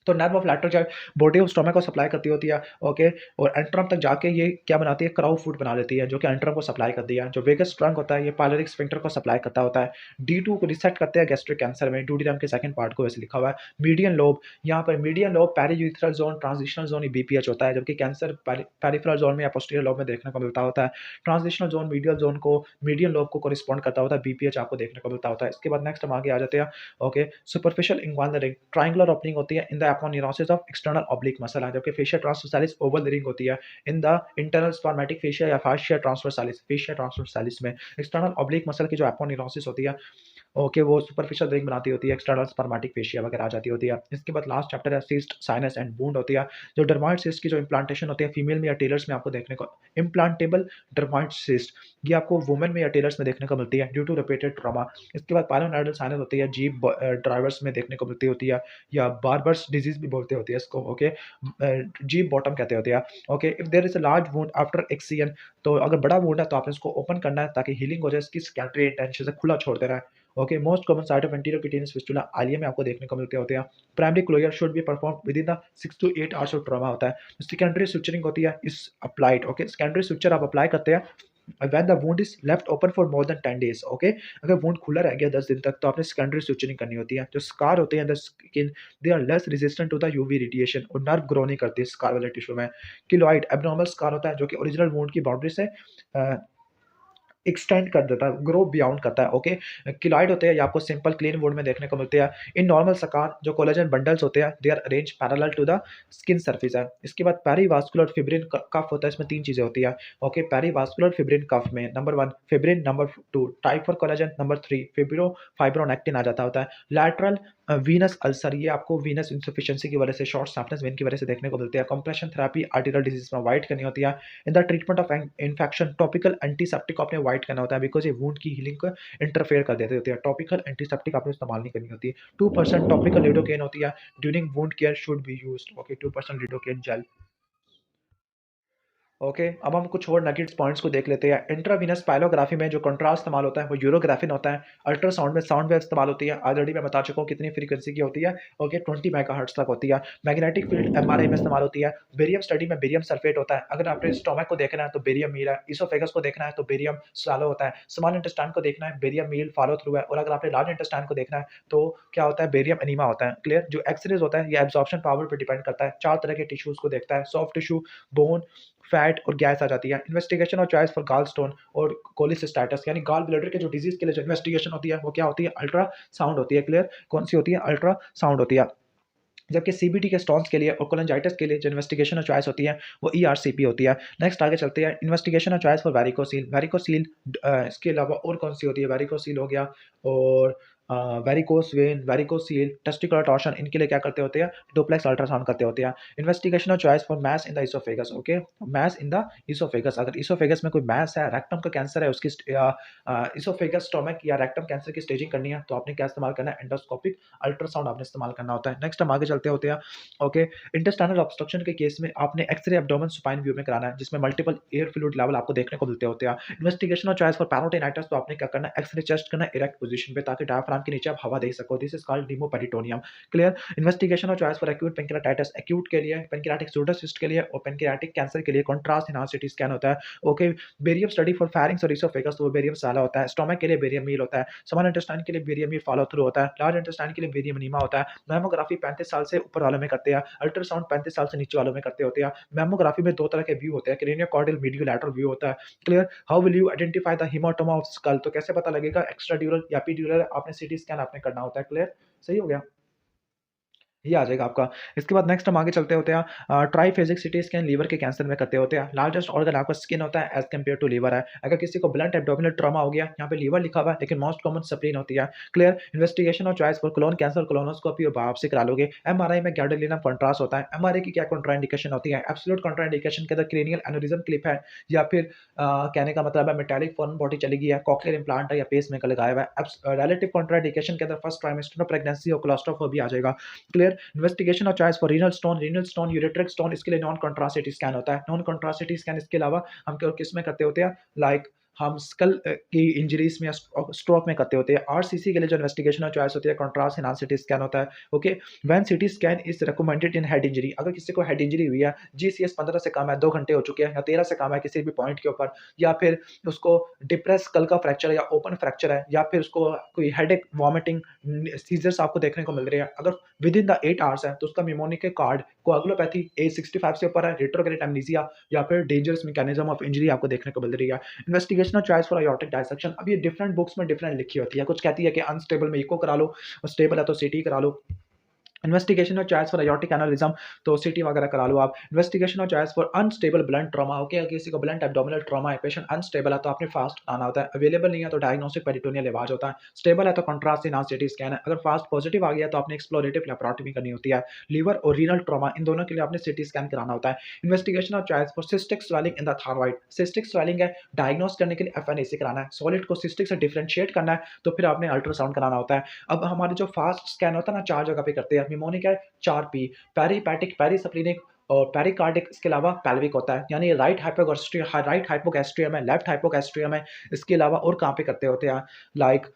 तो nerve of lateral jet body of stomach को सप्लाई करती होती है। ओके, और एंट्रम तक जाके ये क्या बनाती है? क्राउ फूड बना लेती है, जो कि एंट्रम को सप्लाई करती है। जो वेगस ट्रंक होता है ये पायलोरिक स्फिंक्टर को सप्लाई करता होता है। D2 को रिसेट करते हैं गैस्ट्रिक कैंसर में। ड्यूडिनम के सेकंड पार्ट को ऐसे लिखा हुआ है। मीडियन लोब, यहाँ पर median lobe periurethral zone transitional zone BPH होता है, जबकि कैंसर पेरिफेरल जोन में या पोस्टीरियर लोब में देखने को मिलता होता है। ट्रांजिशनल जोन मीडियल जोन को मीडियन लोब को कोरिस्पॉन्ड करता होता है। बीपीएच आपको देखने को मिलता होता है। इसके बाद नेक्स्ट हम आगे आ जाते हैं। Okay, superficial inguinal ring triangular opening होती है in the aponeurosis of external oblique muscle है, जबकि फेशिया ट्रांसवर्सालिस ओवल रिंग होती है in the internal spermatic fascia या फाशिया ट्रांसवर्सालिस में। एक्सटर्नल ऑब्लिक मसल की जो एपोन्यूरोसिस होती है, ओके, वो सुपरफिशियल रिंग बनाती होती है। एक्सटर्नल स्पर्मेटिक फेशिया वगैरह आ जाती होती है। इसके बाद लास्ट चैप्टर है सिस्ट, साइनस एंड वुंड होती है। जो डर्माइड सिस्ट की जो इम्प्लांटेशन होती है फीमेल में या टेलर्स में आपको देखने को, इम्प्लांटेबल डर्माइड सिस्ट ये आपको वुमेन में या टेलर्स में देखने को मिलती है ड्यू टू रिपीटेड ट्रॉमा। इसके बाद पायलोनाइडल साइनस होती है, जीप ड्राइवर्स में देखने को मिलती होती है, या बार्बर्स डिजीज भी बोलते होती है इसको। ओके, जीप बॉटम कहते होते हैं। Okay, if there is a large wound after excision, तो अगर बड़ा वुंड है तो आपने इसको ओपन करना है ताकि हीलिंग हो जाए। इसकी सेकेंडरी इंटेंशन से खुला छोड़ देना है। Okay, most common site of enterocutaneous fistula ileum में आपको देखने को मिलते होते हैं। Primary closure should be performed within the 6 to 8 hours of trauma होता है। सेकेंडरी सुचरिंग होती है is applied. Okay, secondary suture आप अप्लाई करते हैं when the wound is left open for more than 10 days. Okay, अगर wound खुला रह गया 10 दिन तक तो आपने सेकेंडरी सुचरिंग करनी होती है। जो स्कार होते हैं the skin they are less resistant to the UV radiation और नर्व ग्रो नहीं करती स्कार वाले टिश्यू में। किलोइड एब्नॉर्मल स्कार होता है जो कि ओरिजिनल वुंड की बाउंड्री से एक्सटेंड कर देता है, ग्रो बियॉन्ड करता है। ओके, किलॉइड होते हैं, ये आपको सिंपल क्लीन वुड में देखने को मिलते हैं। इन नॉर्मल सकार जो कोलेजन बंडल्स होते हैं, they are arrange parallel to the skin surface है। इसके बाद पेरीवास्कुलर फिब्रिन कफ होता है, इसमें तीन चीजें होती है। ओके, पेरीवास्कुलर फिब्रिन कफ में number 1 fibrin, number 2 type four collagen, number 3 fibro fibronectin आ जाता होता है। लैटरल वीनस अल्सर, ये आपको वीनस इंसफिशिएंसी की वजह से, शॉर्ट स्टाफनेस वेन की वजह से देखने को मिलती है। कंप्रेशन थेरेपी आर्टिकल डिजीज में अवॉइड करनी होती है। In the treatment of infection topical antiseptic को आपने अवॉइड करना होता है, बिकॉज ये वुंड की हीलिंग को इंटरफेयर कर देते होते हैं। टॉपिकल एंटीसेप्टिक आपने इस्तेमाल नहीं करनी होती है। 2% टॉपिकल लिडोकेन होती है, during wound care should be used. Okay, 2% lidocaine gel. Okay, अब हम कुछ और नगेट्स पॉइंट्स को देख लेते हैं। इंट्रावीनस पायलोग्राफी में जो कंट्रास्ट इस्तेमाल होता है वो यूरोग्राफिन होता है। अल्ट्रासाउंड में साउंड वेव इस्तेमाल होती है, ऑलरेडी मैं बता चुका हूँ कितनी फ्रीक्वेंसी की होती है। ओके, 20 मेगाहर्ट्ज तक होती है। मैग्नेटिक फील्ड एमआरआई में इस्तेमाल होती है। बेरियम स्टडी में बेरियम सल्फेट होता है। अगर आपने स्टोमक को देखना है तो बेरियम मील है, इसोफेगस को देखना है तो बेरियम स्वालो होता है, स्मॉल इंटेस्टाइन को देखना है बेरियम मील फॉलो थ्रू है, और अगर आपने लार्ज इंटेस्टाइन को देखना है तो क्या होता है, बेरियम एनीमा होता है। क्लियर? जो एक्सरेज होता है ये एब्जॉर्प्शन पावर पर डिपेंड करता है। 4 तरह के टिश्यूज को देखता है, सॉफ्ट टिश्यू, बोन, फैट और गैस आ जाती है। इन्वेस्टिगेशन और चॉइस फॉर गाल स्टोन और कोलिसिस्टाइटिस यानी गाल ब्लैडर के जो डिजीज के लिए जो इन्वेस्टिगेशन होती है वो क्या होती है, अल्ट्रा साउंड होती है। क्लियर? कौन सी होती है? अल्ट्रा साउंड होती है। जबकि सीबीटी के स्टोन्स के लिए और कोलेंजाइटिस के लिए जो इन्वेस्टिगेशन और चॉइस होती है वो ईआरसीपी होती है। नेक्स्ट आगे चलते हैं, इन्वेस्टिगेशन और चॉइस फॉर वेरिकोसील। वेरिकोसील इसके अलावा और कौन सी होती है, वेरिकोसील हो गया, और varicose when, varicocele, testicular torsion, इनके लिए क्या करते होते हैं, डुप्लेक्स अल्ट्रासाउंड करते होते हैं। इन्वेस्टिगेशन और choice for mass in the oesophagus. Okay, mass in the oesophagus, अगर इसोफेगस में कोई मैस है, रेक्टम का कैंसर है, उसकी इसोफेगस स्टोमक या रेक्टम कैंसर की स्टेजिंग करनी है तो आपने क्या इस्तेमाल करना है, एंडोस्कोपिक अल्ट्रासाउंड आपने इस्तेमाल करना होता है। नेक्स्ट हम आगे चलते होते हैं। ओके, इंटेस्टाइनल ऑब्स्ट्रक्शन के केस में आपने एक्सरे एब्डोमेन सुपाइन व्यू में कराना है, जिसमें मल्टीपल एयर फ्लूइड लेवल आपको देखने को मिलते होते हैं। इन्वेस्टिगेशन और चॉइस फॉर पैरोटिनाइटिस तो आपने क्या करना है, एक्सरे चेस्ट करना है इरेक्ट पोजीशन पे, ताकि डायफ्राम के नीचे आप हवा दे सको। This is called pneumoperitoneum. Clear? Investigation और choice for acute pancreatitis, acute के लिए, पेंक्रियाटिक सूडोसिस्ट के लिए और पेंक्रियाटिक कैंसर के लिए कॉन्ट्रास्ट एनहांस्ड सीटी स्कैन होता है। Okay, barium study for firings और इसोफेगस तो वो बेरियम साला होता है। स्टोमक के लिए बेरियम मील होता है। स्मॉल इंटेस्टाइन के लिए बेरियम मील फॉलो थ्रू होता है। लार्ज इंटेस्टाइन के लिए बेरियम एनीमा होता है। मैमोग्राफी 35 साल से ऊपर वालों में करते हैं, अल्ट्रासाउंड 35 साल से नीचे वालों में करते होते हैं। मैमोग्राफी में दो तरह के व्यू होते हैं, क्रेनियो कॉर्डियल मीडियो लैटरल व्यू होता है। Clear? How will you identify the haematoma of skull, तो कैसे पता लगेगा एक्स्ट्रा ड्यूरल या एपिड्यूरल, आपने सीटी स्कैन आपने करना होता है। क्लियर? सही हो गया, ये आ जाएगा आपका। इसके बाद नेक्स्ट हम आगे चलते होते हैं, ट्राइफेजिक सिटी स्कैन लीवर के कैंसर में करते होते हैं। लार्जेस्ट ऑर्गन आपका स्किन होता है एज कम्पेयर टू लीवर है। अगर किसी को ब्लंट एब्डोमिनल ट्रॉमा हो गया, यहाँ पे लीवर लिखा हुआ है लेकिन मोस्ट कॉमन स्प्लीन होती है। क्लियर? इन्वेस्टिगेशन और choice for colon cancer, colonoscopy और बायोप्सी करा लोगे। एमआरआई में गैडोलिनम कंट्रास्ट होता है। एमआरआई की क्या कंट्राइंडिकेशन होती है, एब्सोल्यूट कंट्राइंडिकेशन के अंदर क्रेनियल एन्युरिज्म क्लिप है, या फिर कहने का मतलब है मेटालिक फॉरेन बॉडी चली गई है, कॉक्लियर इंप्लांट है या पेस मेकर लगाया हुआ है। रिलेटिव कंट्राइंडिकेशन के अंदर फर्स्ट ट्राइमेस्टर में प्रेगनेंसी और कोलोस्ट्रोफोबिया आ जाएगा। क्लियर? इन्वेस्टिगेशन और choice for renal stone, ureteric stone, इसके लिए नॉन कंट्रास्ट स्कैन होता है। नॉन कंट्रास्ट स्कैन इसके अलावा हम किस में करते होते हैं, लाइक हम स्कल की इंजरीज में या स्ट्रोक में करते होते हैं। आरसीसी के लिए जो इन्वेस्टिगेशन और चॉइस होती है कंट्रास्ट एनहांस्ड सीटी स्कैन होता है। Okay, when CT scan is recommended in head injury, अगर किसी को हेड इंजरी हुई है, जीसीएस 15 से कम है, 2 घंटे हो चुके हैं, या 13 से कम है किसी भी पॉइंट के ऊपर, या फिर उसको डिप्रेस स्कल का फ्रैक्चर है या ओपन फ्रैक्चर है, या फिर उसको कोई हेडेक, वॉमिटिंग, सीजर्स आपको देखने को मिल रहे हैं, अगर विद इन द 8 आवर्स है तो उसका निमोनिक कार्ड, कोआगुलोपैथी, एज 65 से ऊपर है, रेट्रोग्रेड एमनीसिया या फिर डेंजरस मैकेनिज्म ऑफ इंजरी आपको देखने को मिल रही है। इन्वेस्टिगेशन और चॉइस फॉर अयोर्टिक डायसेक्शन, अब ये डिफरेंट बुक्स में डिफरेंट लिखी होती है। कुछ कहती है कि अनस्टेबल में इको करा लो, स्टेबल है तो सीटी करा लो। इन्वेस्टिगेशन और चॉइस फॉर अयोर्टिक एनालिज्म तो सीटी वगैरह करा लो आप। इन्वेस्टिगेशन और choice for unstable blunt trauma, okay, अगर किसी को ब्लंट एब्डोमिनल ट्रॉमा है, पेशेंट अनस्टेबल है तो आपने फास्ट आना होता है। अवेलेबल नहीं है तो डायग्नोस्टिक पेरिटोनियल इवाज होता है। स्टेबल है तो कंट्रास्ट एनहांस्ड सीटी स्कैन है। अगर फास्ट पॉजिटिव आ गया तो आपने एक्सप्लोरेटिव लेप्रोटमी करनी होती है। लीवर और रीनल ट्रॉमा, इन दोनों के लिए आपने सीटी स्कैन कराना होता है। इन्वेस्टिगेशन और choice for cystic swelling in the thyroid, cystic swelling है, डायग्नोस करने के लिए एफएनएसी कराना है। सॉलिड को सिस्टिक से डिफरेंशिएट करना है तो फिर आपने अल्ट्रासाउंड कराना होता है। अब हमारे जो फास्ट स्कैन होता है ना, 4 जगह पे करते हैं। निमोनिक है 4P, पेरीपैटिक, पेरीसप्लिनिक और पेरिकार्डिक, इसके अलावा पेल्विक होता है। यानी राइट हाइपोगैस्ट्रियम है, लेफ्ट हाइपोगैस्ट्रियम है। इसके अलावा और कहाँ पे करते होते हैं, लाइक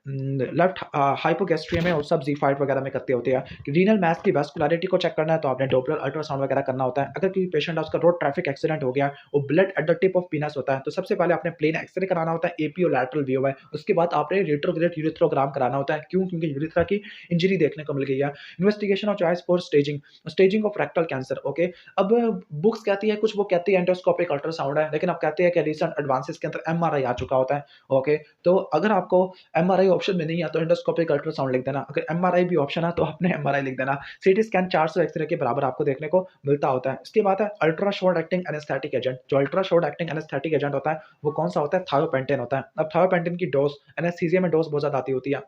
लेफ्ट हाइपोगैस्ट्रिया में और सब जी फाइट वगैरह में करते होते हैं। रीनल मैथ की वैस्कुलरिटी को चेक करना है तो आपने डॉपलर अल्ट्रासाउंड वगैरह करना होता है। अगर कोई पेशेंट है उसका रोड ट्रैफिक एक्सीडेंट हो गया और blood at the tip of पीनस होता है तो सबसे पहले आपने प्लेन एक्सरे कराना होता है, एपी और लैटरल व्यू है। उसके बाद आपने रेट्रोग्रेड यूरिथ्रोग्राम कराना होता है। क्यों? क्योंकि यूरिथ्रा की इंजरी देखने को मिल गई है। Investigation of choice for staging, staging of rectal cancer. Okay, अब बुक्स कहती है कुछ, वो कहती है एंडोस्कोपिक अल्ट्रासाउंड है, लेकिन अब कहते हैं कि रिसेंट एडवांसेस के अंदर एमआरआई आ चुका होता है। ओके, तो अगर आपको एमआरआई ऑप्शन में नहीं है तो एंडोस्कोपिक अल्ट्रासाउंड लिख देना। अगर एमआरआई भी ऑप्शन है तो आपने एमआरआई लिख देना। सीटी स्कैन 400 एक्सरे के बराबर आपको देखने को मिलता होता है। इसके बाद है ultra short acting anaesthetic agent. जो ultra short acting anaesthetic agent होता है वो कौन सा होता है? थायोपेंटेन होता है। अब थायोपेंटेन की डोज एनेस्थीसिया में डोज बहुत ज्यादा आती होती है।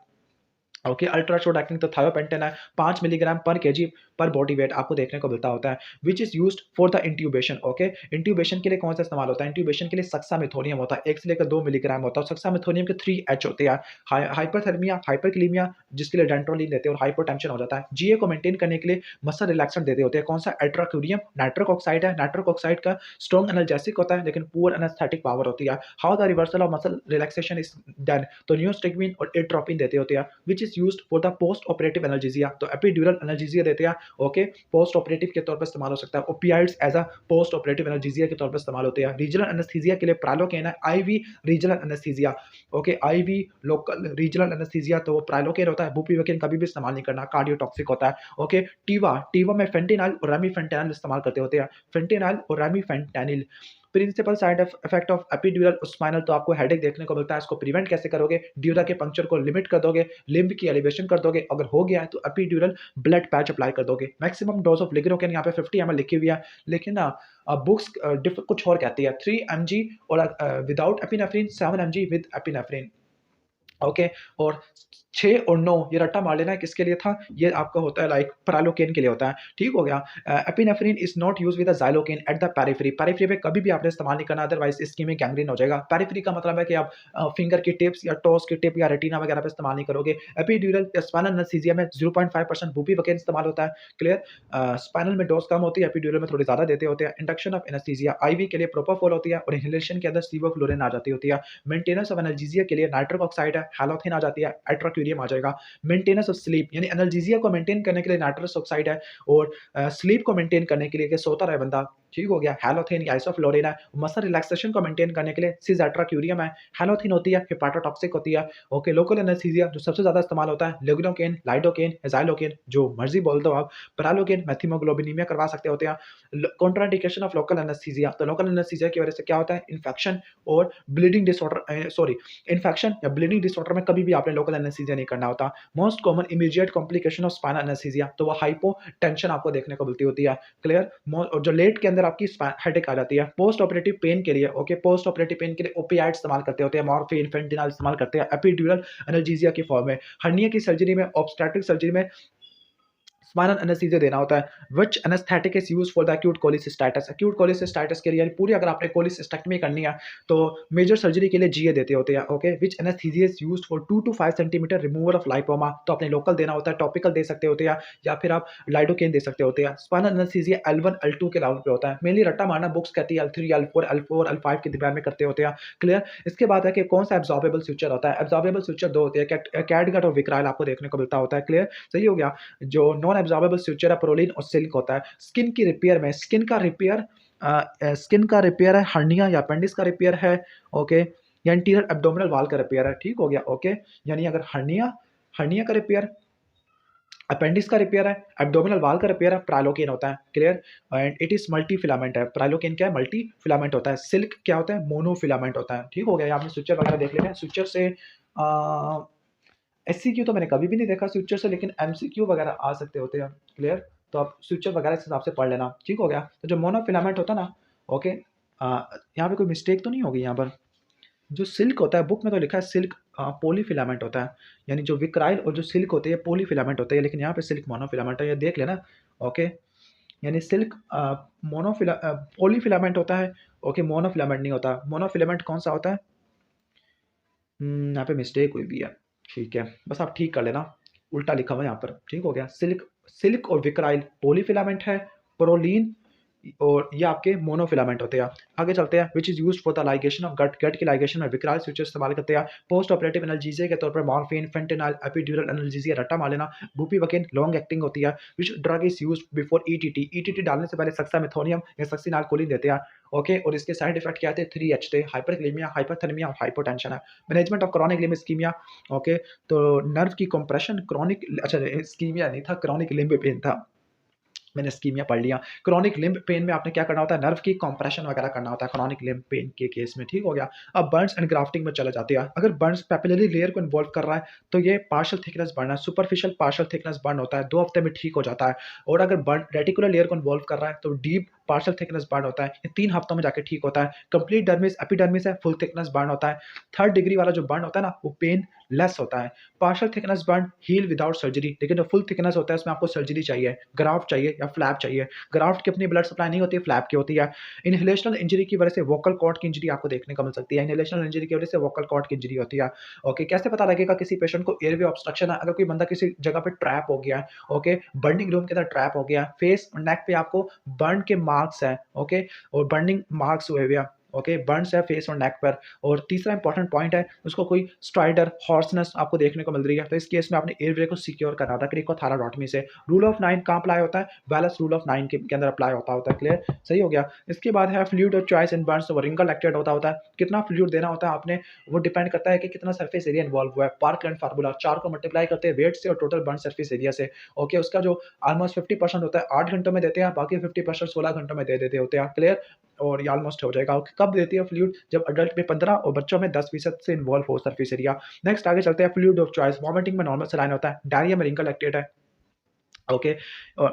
ओके, अल्ट्रा शॉर्ट एक्टिंग तो थायोपेंटेन है, 5 मिलीग्राम पर केजी पर बॉडी वेट आपको देखने को मिलता होता है। Which is used for the intubation. Okay, intubation के लिए कौन सा इस्तेमाल होता है? इंट्यूबेशन के लिए सक्सामेथोनियम होता है, 1 से लेकर 2 मिलीग्राम होता है। सक्सामेथोनियम के 3 एच होते हैं। हाइपरथर्मिया, हाइपरक्लीमिया जिसके लिए डेंट्रोलिन देते हैं, और हाइपोटेंशन हो जाता है। जीए को मेंटेन करने के लिए मसल रिलैक्सेंट देते होते हैं। कौन सा? एट्राक्यूरियम। नाइट्रिक ऑक्साइड है, नाइट्रिक ऑक्साइड का स्ट्रॉन्ग एनाल्जेसिक होता है लेकिन पुअर एनेस्थेटिक पावर होती है। How the reversal of muscle relaxation is done, तो नियोस्टिग्मिन और एट्रोपिन देते होते हैं। Which is used for the post operative analgesia, तो एपिड्यूरल एनाल्जेसिया देते हैं। ओके, पोस्ट ऑपरेटिव के तौर पर इस्तेमाल हो सकता है। Opioids as a post operative analgesia के तौर पर इस्तेमाल होते हैं। रीजनल एनेस्थीसिया के लिए प्राइलोकेन है, IV regional anaesthesia. Okay, IV local regional anaesthesia तो वो प्राइलोकेन होता है। बुप्रीवाकेन कभी भी इस्तेमाल नहीं करना, कार्डियोटॉक्सिक होता है। ओके, टीवा, टीवा में फेंटेनाइल और रेमीफेंटेनिल इस्तेमाल करते होते हैं। फेंटेनाइल और remifentanil. Principal side effect of epidural spinal, तो आपको हेडेक देखने को मिलता है। इसको प्रिवेंट कैसे करोगे? ड्यूरा के पंक्चर को लिमिट कर दोगे, लिम्ब की एलिवेशन कर दोगे, अगर हो गया है तो एपिड्यूरल ब्लड पैच अप्लाई कर दोगे। मैक्सिमम डोज ऑफ लिग्रोकेन यहाँ पे 50 ml लिखी हुई है, लेकिन ना बुक्स कुछ और कहती है, 3 mg और without epinephrine, 7 mg with epinephrine. Okay, और 6 और 9 ये रट्टा मार लेना है किसके लिए था? ये आपका होता है लाइक प्रालोकेन के लिए होता है। ठीक हो गया। Epinephrine is not use with xylocaine at the periphery, periphery पे कभी भी आपने इस्तेमाल नहीं करना, अदरवाइज इस्कीमिक गैंग्रीन हो जाएगा। पेरिफेरी का मतलब है कि आप फिंगर की टिप्स या टोस की टिप या रेटिना वगैरह पे इस्तेमाल नहीं करोगे। एपिड्यूरल या स्पाइनल एनेस्थीसिया में 0.5% बुप्रीवाकेन इस्तेमाल होता है। क्लियर? स्पाइनल में डोज कम होती है, एपिड्यूरल में थोड़ी ज्यादा देते होते हैं। इंडक्शन ऑफ एनेस्थीसिया, आईवी के लिए प्रोपोफॉल होती है और इनहेलेशन के अंदर सीवोफ्लोरिन आ जाती होती है। मेंटेनेंस ऑफ एनाल्जेसिया के लिए नाइट्रिक ऑक्साइड है, हैलोथिन आ जाती है, एट्राक्यूरियम आ जाएगा। मेंटेनेंस ऑफ स्लीप, यानी एनाल्जेसिया को मेंटेन करने के लिए नाइट्रस ऑक्साइड है, और स्लीप को मेंटेन करने के लिए कि सोता रहे बंदा, ठीक हो गया, हैलोथिन या आइसोफ्लोरिन है। मसल रिलैक्सेशन को मेंटेन करने के लिए सिज़एट्राक्यूरियम है, हैलोथिन होती है, हेपाटोटॉक्सिक होती है। ओके, लोकल एनेस्थीसिया जो सबसे ज़्यादा इस्तेमाल होता है, लिग्नोकेन, लाइडोकेन, एज़ाइलोकेन, जो मर्ज़ी बोल दो आप, पैरालोकेन, मेथियोग्लोबिनेमिया करवा सकते होते हैं। कॉन्ट्राइंडिकेशन ऑफ लोकल एनेस्थीसिया, तो लोकल एनेस्थीसिया की वजह से क्या होता है? इन्फेक्शन और ब्लीडिंग डिसऑर्डर, सॉरी, इन्फेक्शन या ब्लीडिंग डिसऑर्डर में कभी भी आपने लोकल एनेस्थीसिया नहीं करना होता। Most common immediate complication of spinal anaesthesia, तो वो हाइपोटेंशन आपको देखने को मिलती होती है। क्लियर? और जो लेट के अंदर आपकी हेडेक आ जाती है। पोस्ट ऑपरेटिव पेन के लिए, ओके, पोस्ट ऑपरेटिव पेन के लिए ओपियाइड इस्तेमाल करते होते हैं, मॉर्फिन, फेंटेनाइल इस्तेमाल करते हैं एपिड्यूरल एनाल्जेसिया की फॉर्म में। हर्निया की सर्जरी में, ऑब्स्टेट्रिक सर्जरी में स्पाइनल एनेस्थीसिया देना होता है। Which anaesthetic is used for the acute cholecystitis, acute cholecystitis के लिए यानी पूरी अगर आपने कोलिसिस्टेक्टमी करनी है तो मेजर सर्जरी के लिए जीए देते होते हैं। Okay, which anaesthesia is used for 2 to 5 centimetre removal of lipoma, तो आपने लोकल देना होता है, टॉपिकल दे सकते होते हैं या फिर आप लाइडोकेन दे सकते होते हैं। स्पाइनल एनेस्थीसिया L1 L2 के लेवल पे होता है। मेनली रट्टा मारना बुक्स कहती है L3 L4 L4 L5 के दरमियान में करते होते हैं। क्लियर? इसके बाद है कि कौन सा एब्जॉर्बेबल सुचर होता है? एब्जॉर्बेबल सुचर दो होते हैं, कैटगट और विक्राइल आपको देखने को मिलता होता है। क्लियर? सही हो गया। जो नॉन एब्जॉर्बेबल सुचर है प्रोलीन और सिल्क होता है। स्किन की रिपेयर में, स्किन का रिपेयर है, हर्निया या अपेंडिक्स का रिपेयर है। ओके, या इंटीरियर एब्डोमिनल वॉल का रिपेयर है। ठीक हो गया। ओके, यानी अगर हर्निया हर्निया का रिपेयर, अपेंडिक्स का रिपेयर है, एब्डोमिनल वॉल का रिपेयर है, प्राइलोकेन होता है। Clear? And it is multi filament है। प्राइलोकेन क्या है? मल्टी फिलामेंट होता है। सिल्क क्या होता है? मोनो फिलामेंट होता है। ठीक हो गया। आपने स्विचर वगैरह देख लेते हैं। स्विचर से एससीक्यू तो मैंने कभी भी नहीं देखा स्विचर से, लेकिन एमसीक्यू वगैरह आ सकते होते हैं। क्लियर? तो आप स्विचर वगैरह इस हिसाब से पढ़ लेना। ठीक हो गया। तो जो मोनोफिलामेंट होता है ना, ओके, यहाँ पे कोई मिस्टेक तो नहीं होगी यहाँ पर? जो सिल्क होता है, बुक में तो लिखा है सिल्क पॉलीफिलामेंट होता है, यानी जो विक्राइल और जो सिल्क होते हैं पॉलीफिलामेंट होते हैं, लेकिन यहाँ पे सिल्क मोनोफिलामेंट है, ये देख लेना। ओके, यानी सिल्क पॉलीफिलामेंट होता है। ओके, मोनोफिलामेंट नहीं होता। मोनोफिलामेंट कौन सा होता है? यहाँ पे मिस्टेक हुई भी है। ठीक है, बस आप ठीक कर लेना, उल्टा लिखा हुआ है यहाँ पर। ठीक हो गया। सिल्क सिल्क और विक्राइल पॉलीफिलामेंट है। प्रोलीन और ये आपके मोनोफिलामेंट होते हैं। आगे चलते हैं, which is used for the ligation of gut. Gut की लाइगेशन में विक्राल स्विच इस्तेमाल करते हैं। पोस्ट ऑपरेटिव एनाल्जेसिया के तौर पर मॉर्फिन, फेंटेनाइल, एपिड्यूरल एनाल्जेसिया, रट्टा मार लेना। बुप्रीवाकिन लॉन्ग एक्टिंग होती है। Which drug is used before ETT. ETT डालने से पहले सक्सामेथोनियम या सक्सिनालकोलिन देते हैं। ओके, और इसके साइड इफेक्ट क्या थे? 3H थे, हाइपरकालेमिया, हाइपरथर्मिया और हाइपोटेंशन है। Management of chronic limb ischaemia. Okay, तो नर्व की कंप्रेशन क्रॉनिक, अच्छा इस्कीमिया नहीं था, क्रॉनिक लिम्ब पेन था, मैंने स्कीमिया पढ़ लिया। क्रॉनिक लिम्ब पेन में आपने क्या करना होता है? नर्व की कंप्रेशन वगैरह करना होता है क्रॉनिक लिम्ब पेन के केस में, ठीक हो गया। अब बर्न्स एंड ग्राफ्टिंग में चले जाते हैं। अगर बर्न्स पैपिलरी लेयर को इन्वॉल्व कर रहा है तो ये पार्शियल थिकनेस बर्न है, सुपरफिशियल पार्शियल थिकनेस बर्न होता है, 2 हफ्ते में ठीक हो जाता है। और अगर बर्न रेटिकुलर लेयर को इन्वॉल्व कर रहा है तो डीप पार्शियल थिकनेस बर्न होता है, ये 3 हफ्तों में जाके ठीक होता है। कंप्लीट डर्मिस एपिडर्मिस है, फुल थिकनेस बर्न होता है। थर्ड डिग्री वाला जो बर्न होता है ना, वो पेन लेस होता है। Partial thickness burn heal without surgery, लेकिन जो फुल थिकनेस होता है उसमें आपको सर्जरी चाहिए, ग्राफ्ट चाहिए या फ्लैप चाहिए। ग्राफ्ट की अपनी ब्लड सप्लाई नहीं होती है, फ्लैप की होती है। इनहेलेशनल इंजरी की वजह से वोकल कॉर्ड की इंजरी आपको देखने को मिल सकती है। इनहेलेशनल इंजरी की वजह से वोकल कॉर्ड की इंजरी होती है। ओके, कैसे पता लगेगा किसी पेशेंट को एयरवे ऑब्स्ट्रक्शन है? अगर कोई बंदा किसी जगह पे ट्रैप हो गया है, ओके, बर्निंग रूम के अंदर ट्रैप हो गया, फेस और नेक पे आपको बर्न के मार्क्स हैं, ओके, और बर्निंग मार्क्स हुए हुए हैं, ओके, बर्न्स है फेस और नेक पर। और तीसरा इंपॉर्टेंट पॉइंट है, उसको कोई स्ट्राइडर हॉर्सनेस आपको देखने को मिल रही है, तो इस केस में आपने एयरवे को सिक्योर करना था क्रिकोथैलाडोटमी से। रूल ऑफ 9 कहाँ अप्लाई होता है? वेलस रूल ऑफ 9 के अंदर अप्लाई होता है। क्लियर, सही हो गया। इसके बाद है फ्लूइड और चॉइस इन बर्न्स, वो रिंगल एक्टेड होता है। कितना फ्लूइड देना होता है आपने, वो डिपेंड करता है कि कितना सरफेस एरिया इन्वॉल्व हुआ है। पार्कलैंड फार्मूला, 4 को मल्टीप्लाई करते हैं वेट से और टोटल बर्न सरफेस एरिया से। ओके, उसका जो ऑलमोस्ट 50% होता है 8 घंटों में देते हैं, बाकी 50% 16 घंटों में दे देते होते हैं। क्लियर, और ये ऑलमोस्ट हो जाएगा। कब देती है फ्लूइड? जब अडल्ट में 15 और बच्चों में 10% से इन्वॉल्व हो सरफेस एरिया। नेक्स्ट आगे चलते हैं, फ्लूइड ऑफ चॉइस। वॉमिटिंग में नॉर्मल सलाइन होता है, डायरिया में रिंकल एक्टेट है। ओके,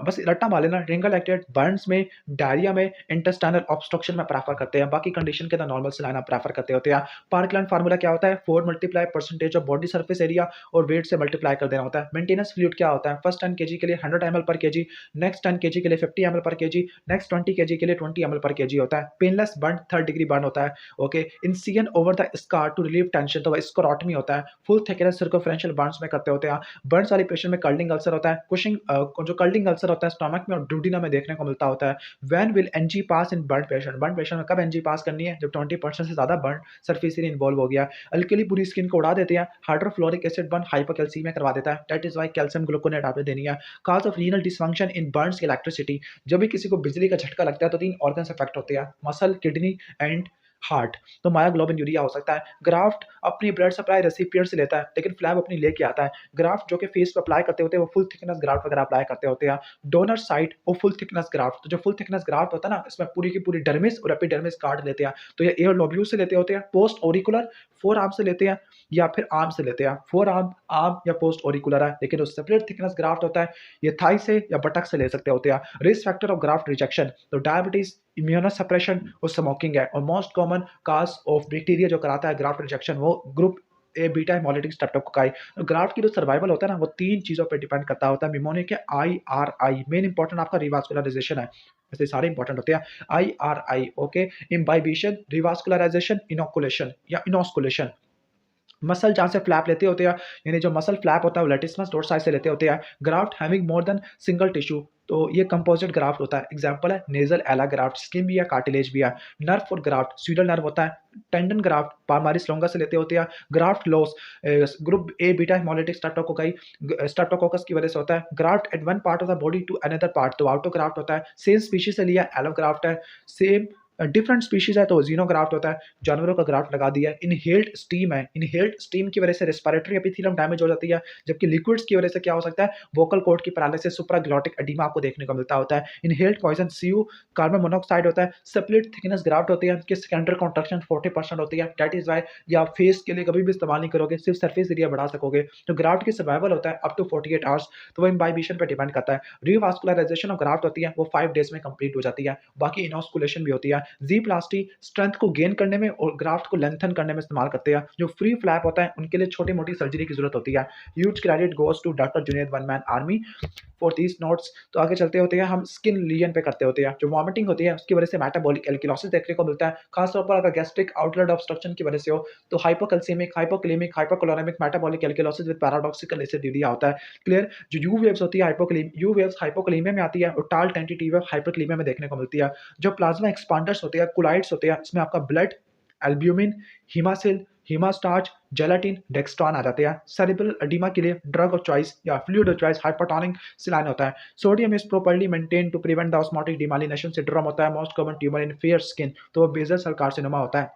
बस रट्टा मार लेना, रिंगल एक्टेड बर्न्स में, डायरिया में, इंटेस्टाइनल ऑब्स्ट्रक्शन में प्रेफर करते हैं, बाकी कंडीशन के अंदर नॉर्मल सलाइन आप प्रेफर करते होते हैं। पार्कलैंड फार्मूला क्या होता है? 4 multiply percentage of body surface area और वेट से मल्टीप्लाई कर देना होता है। मेंटेनेंस फ्लूइड क्या होता है? फर्स्ट 10 केजी के लिए 100 ml पर केजी, नेक्स्ट 10 केजी के लिए 50 ml पर केजी, नेक्स्ट 20 केजी के लिए 20 ml पर केजी होता है। Painless burn, third degree burn होता है। Okay, incision over the scar to relieve tension, तो स्क्लेरोटमी होता है। फुल थिकनेस सर्कमफ्रेंशियल बर्न्स में करते होते हैं। बर्न्स वाले पेशेंट में कर्लिंग अल्सर होता है। कुशिंग जो कर्लिंग अल्सर होता है स्टमक में और डुओडेनम में देखने को मिलता होता है। When will NG pass in burn patient? Burn patient में कब एनजी पास करनी है? जब 20% से ज़्यादा बर्न सरफेस एरिया इन्वॉल्व हो गया। अल्कली पूरी स्किन को उड़ा देते हैं। हाइड्रोफ्लोरिक एसिड बर्न हाइपोकैल्सीमिया करवा देता है, that is why calcium gluconate आपने देनी है। Cause of renal dysfunction in Burns electricity, जब भी किसी को बिजली का झटका लगता है तो 3 ऑर्गन्स अफेक्ट होते हैं, मसल, किडनी एंड हार्ट। तो मायोग्लोबिन यूरिया हो सकता है। ग्राफ्ट अपनी ब्लड सप्लाई रेसिपिएंट से लेता है, लेकिन फ्लैब अपनी लेके आता है। ग्राफ्ट जो कि फेस पे अप्लाई करते होते हैं वो फुल थिकनेस ग्राफ्ट वगैरह अप्लाई करते होते हैं। डोनर साइट और फुल थिकनेस ग्राफ्ट, तो जो फुल थिकनेस ग्राफ्ट होता है ना, इसमें पूरी की पूरी डर्मिस और एपिडर्मिस काट लेते हैं, तो ये एयर लोब्यूल से लेते होते हैं। पोस्ट ऑरिकुलर फोर आर्म से लेते हैं या फिर आर्म से लेते हैं। फोर आर्म, आर्म या पोस्ट ऑरिकुलर है, लेकिन जो सेपरेट थिकनेस ग्राफ्ट होता है ये थाई से या बटक से ले सकते होते हैं। Risk factor of graft rejection, तो डायबिटीज, इम्यूनोसप्रेशन और स्मोकिंग है। और most common cause of bacteria जो कराता है ग्राफ्ट रिजेक्शन वो group A beta haemolytic streptococci. Graft की जो सर्वाइवल होता है ना वो 3 चीज़ों पे डिपेंड करता होता है। निमोनिक है, IRI, मेन इंपॉर्टेंट आपका रिवास्कुलराइजेशन है, वैसे सारे इंपॉर्टेंट होते हैं। IRI, okay, imbibition, revascularisation, inoculation या इनोस्कुलेशन। मसल जहाँ से फ्लैप लेते होते हैं, यानी जो मसल फ्लैप होता है वो लेटिसमस डोर्साई से लेते होते हैं। Graft having more than single tissue, तो ये कंपोजिट ग्राफ्ट होता है। एग्जांपल है नेजल एला ग्राफ्ट, स्किन भी है, कार्टिलेज भी है। नर्व फॉर ग्राफ्ट, स्वीडल नर्व होता है। टेंडन ग्राफ्ट पाल्मारिस लोंगा से लेते होते हैं। Graft loss group A beta haemolytic streptococci, streptococcus की वजह से होता है। Graft at one part of the body to another part, तो ऑटोग्राफ्ट होता है। सेम स्पीशीज से लिया एलोग्राफ्ट है। सेम डिफरेंट स्पीशीज है तो जीनोग्राफ्ट होता है। जानवरों का ग्राफ्ट लगा दिया है। इनहेल्ड स्टीम है, इनहेल्ड स्टीम की वजह से रेस्पिरेटरी एपिथेलियम डैमेज हो जाती है, जबकि लिक्विड्स की वजह से क्या हो सकता है? वोकल कॉर्ड की पैरालिसिस, सुप्राग्लॉटिक एडिमा आपको देखने को मिलता होता है। Inhaled poison CO, carbon monoxide होता है। स्प्लिट थिकनेस ग्राफ्ट होती है, इसकी सेकेंडरी कॉन्ट्रैक्शन 40% होती है, दैट इज व्हाई ये आप फेस के लिए कभी भी इस्तेमाल नहीं करोगे, सिर्फ सरफेस एरिया बढ़ा सकोगे। तो ग्राफ्ट की सर्वाइवल होता है अप टू 48 आवर्स, तो वो इम्बाइबिशन पे डिपेंड करता है। रिवास्कुलराइजेशन ऑफ ग्राफ्ट होती है वो 5 डेज में कंप्लीट हो जाती है। बाकी इनोस्कुलेशन भी होती है। जी प्लास्टी स्ट्रेंथ को गेन करने में और ग्राफ्ट को लेंथन करने में इस्तेमाल करते हैं। जो फ्री फ्लैप होता है उनके लिए छोटी मोटी सर्जरी की जरूरत होती है। Huge credit goes to doctor Junaid one man army for these notes. तो आगे चलते होते हैं हम स्किन लीजन पे करते होते हैं। जो वॉमिटिंग होती है उसकी वजह से मेटाबॉलिक एल्किलोसिस देखने को मिलता है, खासतौर पर अगर गैस्ट्रिक आउटलेट ऑब्स्ट्रक्शन की वजह से हो तो hypocalcemic, hypokalemic, हाइपोकोलोरेमिक metabolic एल्किलोसिस with paradoxical एसिडिडिया होता है। क्लियर। जो यू वेव्स होती है यू वेव्स हाइपोकैलेमिया में आती है और टाल टेंटेटिव वेव हाइपरकैलेमिया में देखने को मिलती है। जो प्लाज्मा एक्सपांडर्स होते हैं, कोलाइड्स होते हैं, इसमें आपका blood, albumin, haemaccel, hetastarch, gelatin, dextran आ जाते हैं। सेरेब्रल एडिमा के लिए ड्रग ऑफ चॉइस या fluid of choice hypertonic saline होता है। Sodium is properly maintain to prevent the osmotic demyelination syndrome होता है। Most common tumour in fair skin, तो वो बेसल सेल कार्सिनोमा होता है।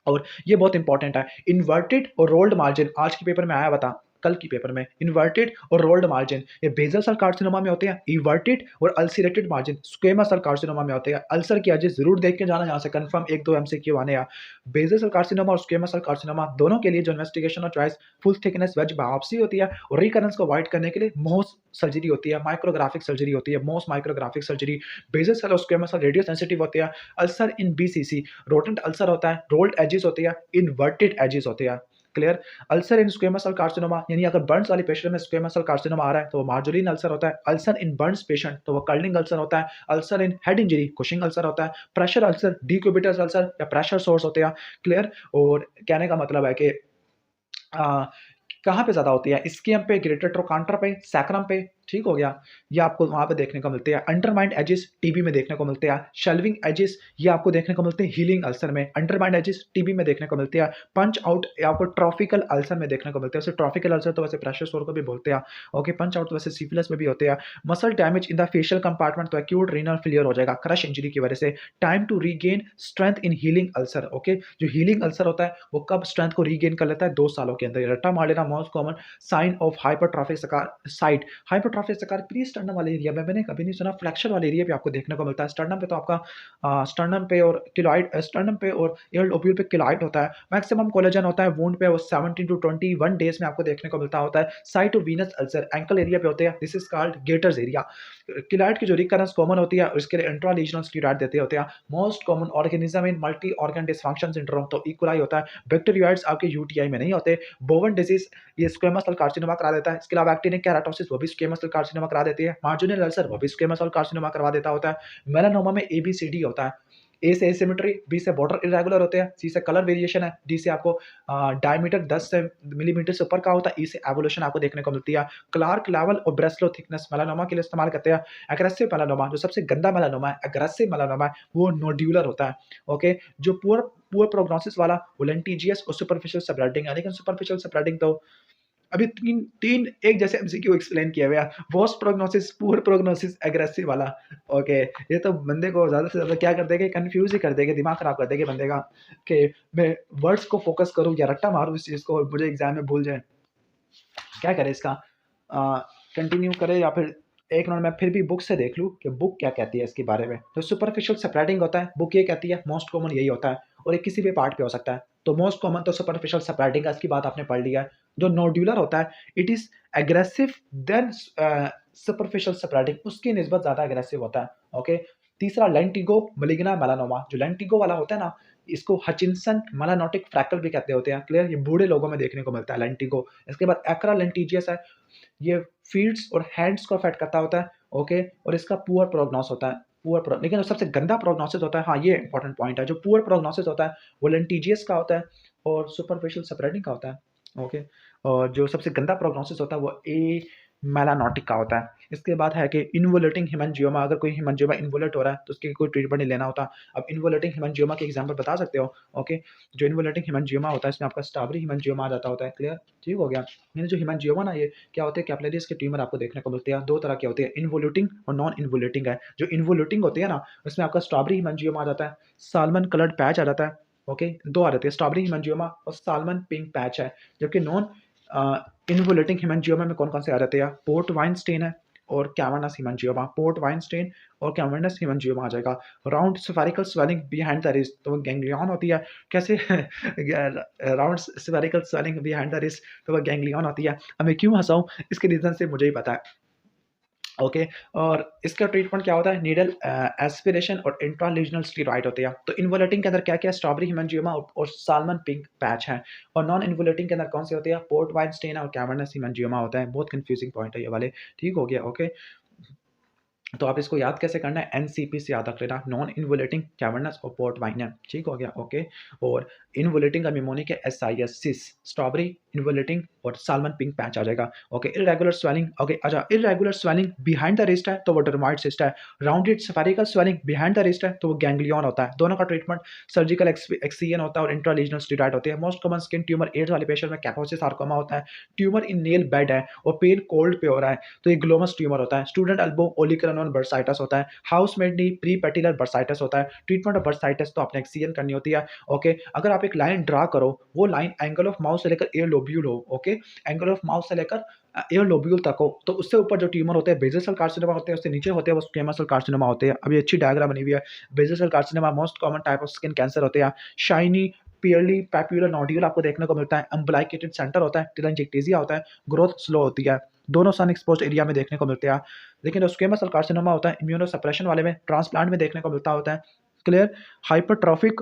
और ये बहुत इंपॉर्टेंट है। इन्वर्टेड और रोल्ड मार्जिन आज के पेपर में आया हुआ था, कल की पेपर में। इन्वर्टेड और रोल्ड मार्जिन ये बेसल सेल कार्सिनोमा में होते हैं। इन्वर्टेड और ulcerated margin squamous cell carcinoma में होते हैं। अल्सर की एजेस जरूर देख के जाना, यहाँ से कंफर्म 1-2 एमसीक्यू आने हैं। बेसल सेल कार्सिनोमा और स्क्वेमस सेल कार्सिनोमा दोनों के लिए जो इन्वेस्टिगेशन और choice full thickness wedge biopsy होती है और रिकरेंस को अवॉइड करने के लिए मोस सर्जरी होती है, माइक्रोग्राफिक सर्जरी होती है, मोस माइक्रोग्राफिक सर्जरी। बेसल सेल और स्क्वेमस सेल रेडियो सेंसिटिव होते हैं। अल्सर इन बीसीसी रोटेंट अल्सर होता है, रोल्ड एजेस होती है, इन्वर्टेड एजेस होते हैं। क्लियर। अल्सर इन स्क्वेमस सेल कार्सिनोमा यानी अगर बर्न्स वाले पेशेंट में स्क्वेमस सेल कार्सिनोमा आ रहा है तो वो मार्जोलिन अल्सर होता है। अल्सर इन बर्न्स पेशेंट तो वो कर्लिंग अल्सर होता है। अल्सर इन हेड इंजरी कुशिंग अल्सर होता है। प्रेशर अल्सर डिक्यूबिटस अल्सर या प्रेशर सोर्स होते हैं। क्लियर। और कहने का मतलब है कि अ, कहाँ पे ज़्यादा होती है? स्कियम पे, ग्रेटर ट्रोकांटर पे, सैक्रम पे, ठीक हो गया? ये आपको वहाँ पे देखने को मिलते हैं। अंडरमाइंड एजेस टीबी में देखने को मिलते हैं। शेल्विंग एजेस ये आपको देखने को मिलते हैं हीलिंग अल्सर में। अंडरमाइंड एजेस टीबी में देखने को मिलते हैं। पंच आउट ये आपको ट्रॉपिकल अल्सर में देखने को मिलते हैं। वैसे ट्रॉपिकल अल्सर तो वैसे प्रेशर सोर को भी बोलते हैं। ओके, पंच आउट तो वैसे सिफिलिस में भी होते हैं। Muscle damage in the fascial compartment तो एक्यूट रीनल फेलियर हो जाएगा क्रश इंजरी की वजह से। Time to regain strength in healing ulcer. Okay, जो हीलिंग अल्सर होता है वो कब स्ट्रेंथ को रीगेन कर लेता है? 2 सालों के अंदर। रट्टा मार लेना most common sign of hypertrophic scar site. Hypertrophic scar pre sternum वाले एरिया में मैंने कभी नहीं सुना। फ्लेक्सर वाले एरिया पे आपको देखने को मिलता है। स्टर्नम पे तो आपका स्टर्नम पे और किलॉइड, स्टर्नम पे और एयर ओब्यूल पे किलॉइड होता है। मैक्सिमम कोलेजन होता है वुंड पे, वो 17 टू 21 डेज में आपको देखने को मिलता होता है। Site of venous ulcer ankle area पे होते हैं। This is called gaiters area. Keloid की जो रिकरेंस कॉमन होती है उसके लिए इंट्रालीजनल स्टीरॉइड देते होते हैं। Most common organism in multi organ dysfunction syndrome तो इकोलाई होता है। बैक्टीरियोइड्स आपके यूटीआई में नहीं होते। बोवन डिजीज ये स्क्वेमस सेल कार्सिनोमा करा देता है। इसके अलावा एक्टिनिक केराटोसिस वो भी स्क्वेमस सेल कार्सिनोमा करा देती है। मार्जिनल अल्सर वो भी स्क्वेमस सेल कार्सिनोमा करवा देता होता है। मेलानोमा में एबीसीडी होता है। ए से एसिमेट्री, बी से बॉर्डर इरेगुलर होते हैं, सी से कलर वेरिएशन है, डी से आपको डायमीटर 10 से मिलीमीटर से ऊपर का होता है, ई से एवोल्यूशन आपको देखने को मिलती है। क्लार्क लेवल और ब्रेस्लो थिकनेस मेलानोमा के लिए इस्तेमाल करते हैं। एग्रेसिव मेलानोमा जो सबसे गंदा मेलानोमा है, एग्रेसिव मेलानोमा है, वो नोड्यूलर होता है। ओके, जो पुअर पुअर प्रोग्नोसिस वाला वो लेंटिजियस और सुपरफिशियल स्प्रेडिंग है। लेकिन सुपरफिशियल स्प्रेडिंग तो अभी 3 एक जैसे एमसीक्यू एक्सप्लेन किया हुआ है। Worst prognosis, poor prognosis, aggressive वाला। ओके, ये तो बंदे को ज़्यादा से ज़्यादा क्या कर देगा, कंफ्यूज ही कर देगा, दिमाग खराब कर देगा बंदे का कि मैं वर्ड्स को फोकस करूँ या रट्टा मारूँ इस चीज़ को और मुझे एग्जाम में भूल जाए। क्या करें इसका? कंटिन्यू करें या फिर 1 मिनट मैं फिर भी बुक से देख लूँ कि बुक क्या कहती है इसके बारे में। तो सुपरफिशियल स्प्रेडिंग होता है, बुक ये कहती है, मोस्ट कॉमन यही होता है और ये किसी भी पार्ट पे हो सकता है। तो मोस्ट कॉमन तो सुपरफिशियल स्प्रेडिंग है, इसकी बात आपने पढ़ लिया है। जो नोड्यूलर होता है it is aggressive than superficial spreading, उसकी निस्बत ज़्यादा एग्रेसिव होता है। ओके, तीसरा लेंटिगो मलिग्ना मेलानोमा। जो लेंटिगो वाला होता है ना, इसको हचिंसन मेलानोटिक फ्रैकल भी कहते होते हैं। क्लियर, ये बूढ़े लोगों में देखने को मिलता है लेंटिगो। इसके बाद एक्रा लेंटिजियस है, ये फीट्स और हैंड्स को अफेक्ट करता होता है। ओके, और इसका पुअर प्रोग्नोस होता है। लेकिन जो सबसे गंदा प्रोग्नोसिस होता है, हाँ ये इंपॉर्टेंट पॉइंट है, जो पुअर प्रोग्नोसिस होता है वो लेंटिजियस का होता है और सुपरफिशियल स्प्रेडिंग का होता है। ओके, और जो सबसे गंदा प्रोग्नोसिस होता है वो ए मेलानोटिक का होता है। इसके बाद है कि इन्वोलेटिंग हेमेंजियोमा। अगर कोई हेमेंजियोमा इन्वोलेट हो रहा है तो उसकी कोई ट्रीटमेंट नहीं लेना होता। अब इन्वोलेटिंग हेमेंजियोमा के एग्जांपल बता सकते हो? ओके, जो इन्वोलेटिंग हेमेंजियोमा होता है इसमें आपका स्टावरी हेमेंजियोमा आ जाता होता है। क्लियर, ठीक हो गया। यानी जो हेमेंजियोमा ना, ये क्या होते हैं, कैपिलरीज के ट्यूमर आपको देखने को मिलते हैं। 2 तरह के होते हैं, इन्वोल्यूटिंग और नॉन इन्वोल्यूटिंग है। जो इन्वोल्यूटिंग होती है ना, उसमें आपका स्ट्रॉबेरी हेमेंजियोमा आ जाता है, साल्मन कलर्ड पैच आ जाता है। ओके, 2 आ जाते हैं, स्ट्रॉबेरी हेमेंजियोमा और साल्मन पिंक पैच है। जबकि नॉन इन्वोलेटिंग हेमेंजियोमा में कौन-कौन से आ जाते हैं? पोर्ट वाइन स्टेन है और cavernous haemangioma. Port wine stand और कैवर्नस हेमेंजियोमा आ जाएगा। Round spherical swelling behind the wrist तो वो गैंग्लियन होती है। कैसे? Round spherical swelling behind the wrist तो वो गैंग्लियन होती है। अब मैं क्यों हँसा हूँ? इसके रीज़न से मुझे ही पता है। ओके। और इसका ट्रीटमेंट क्या होता है, नीडल एस्पिरेशन और इंट्रालीजनल स्टेरॉइड होते हैं। तो इन्वोलेटिंग के अंदर क्या-क्या है, स्ट्रॉबेरी हेमेंजियोमा और साल्मन पिंक पैच है। और नॉन इन्वोलेटिंग के अंदर कौन सी होती है, पोर्ट वाइन स्टेन और कैवर्नस हेमेंजियोमा होता है। बहुत कन्फ्यूजिंग पॉइंट है ये वाले, ठीक हो गया, ओके। तो आप इसको याद कैसे करना है, एनसीपी से याद रख लेना, नॉन इन्वोलेटिंग कैवर्नस और पोर्ट वाइन है, ठीक हो गया, ओके। और इन्वोलेटिंग का निमोनिक है एसआईएस सिस, स्ट्रॉबेरी इन्वोलेटिंग और साल्मन पिंक पैच आ जाएगा, ओके। Irregular swelling, okay. अच्छा, irregular swelling behind the wrist है तो वो डर्माइड सिस्ट है, rounded spherical swelling behind the wrist है तो वो गैंग्लियन होता है। दोनों का ट्रीटमेंट सर्जिकल एक्सियन होता है और इंट्रालीजनल स्टेरॉइड होती है। Most common skin tumour AIDS वाले पेशेंट में कैपोसिस सार्कोमा होता है, ट्यूमर इन नेल बेड है और पेन कोल्ड पे हो रहा है तो ये ग्लोमस ट्यूमर होता है। स्टूडेंट एल्बो ओलिकरनोन बर्साइटस होता है, हाउस मेड नी प्री पेटिलर बर्साइटस होता है। ट्रीटमेंट ऑफ बर्साइटस तो आपने एक्सियन करनी होती है, ओके। अगर आप एक लाइन ड्रा करो, वो लाइन एंगल ऑफ माउथ से लेकर एयर लोब्यूल हो, ओके, एंगल ऑफ माउथ से लेकर एयर लोब्यूल तक हो, तो उससे ऊपर जो ट्यूमर होते हैं बेसल सेल कार्सिनोमा होते हैं, उससे नीचे होते हैं वो स्क्वेमस सेल कार्सिनोमा होते हैं। अभी अच्छी डायग्राम बनी हुई है। Basal cell carcinoma most common type of skin cancer होते हैं। शाइनी पियरली पैप्यूलर नोड्यूल आपको देखने को मिलता है, अम्बलाइकेटेड सेंटर होता है, टेलेंजेक्टेसिया होता है, ग्रोथ स्लो होती है। दोनों सन एक्सपोज्ड एरिया में देखने को मिलते हैं। लेकिन जो स्क्वेमस सेल कार्सिनोमा होता है, इम्यूनो सप्रेशन वाले में, ट्रांसप्लांट में देखने को मिलता होता है। क्लियर। हाइपरट्रॉफिक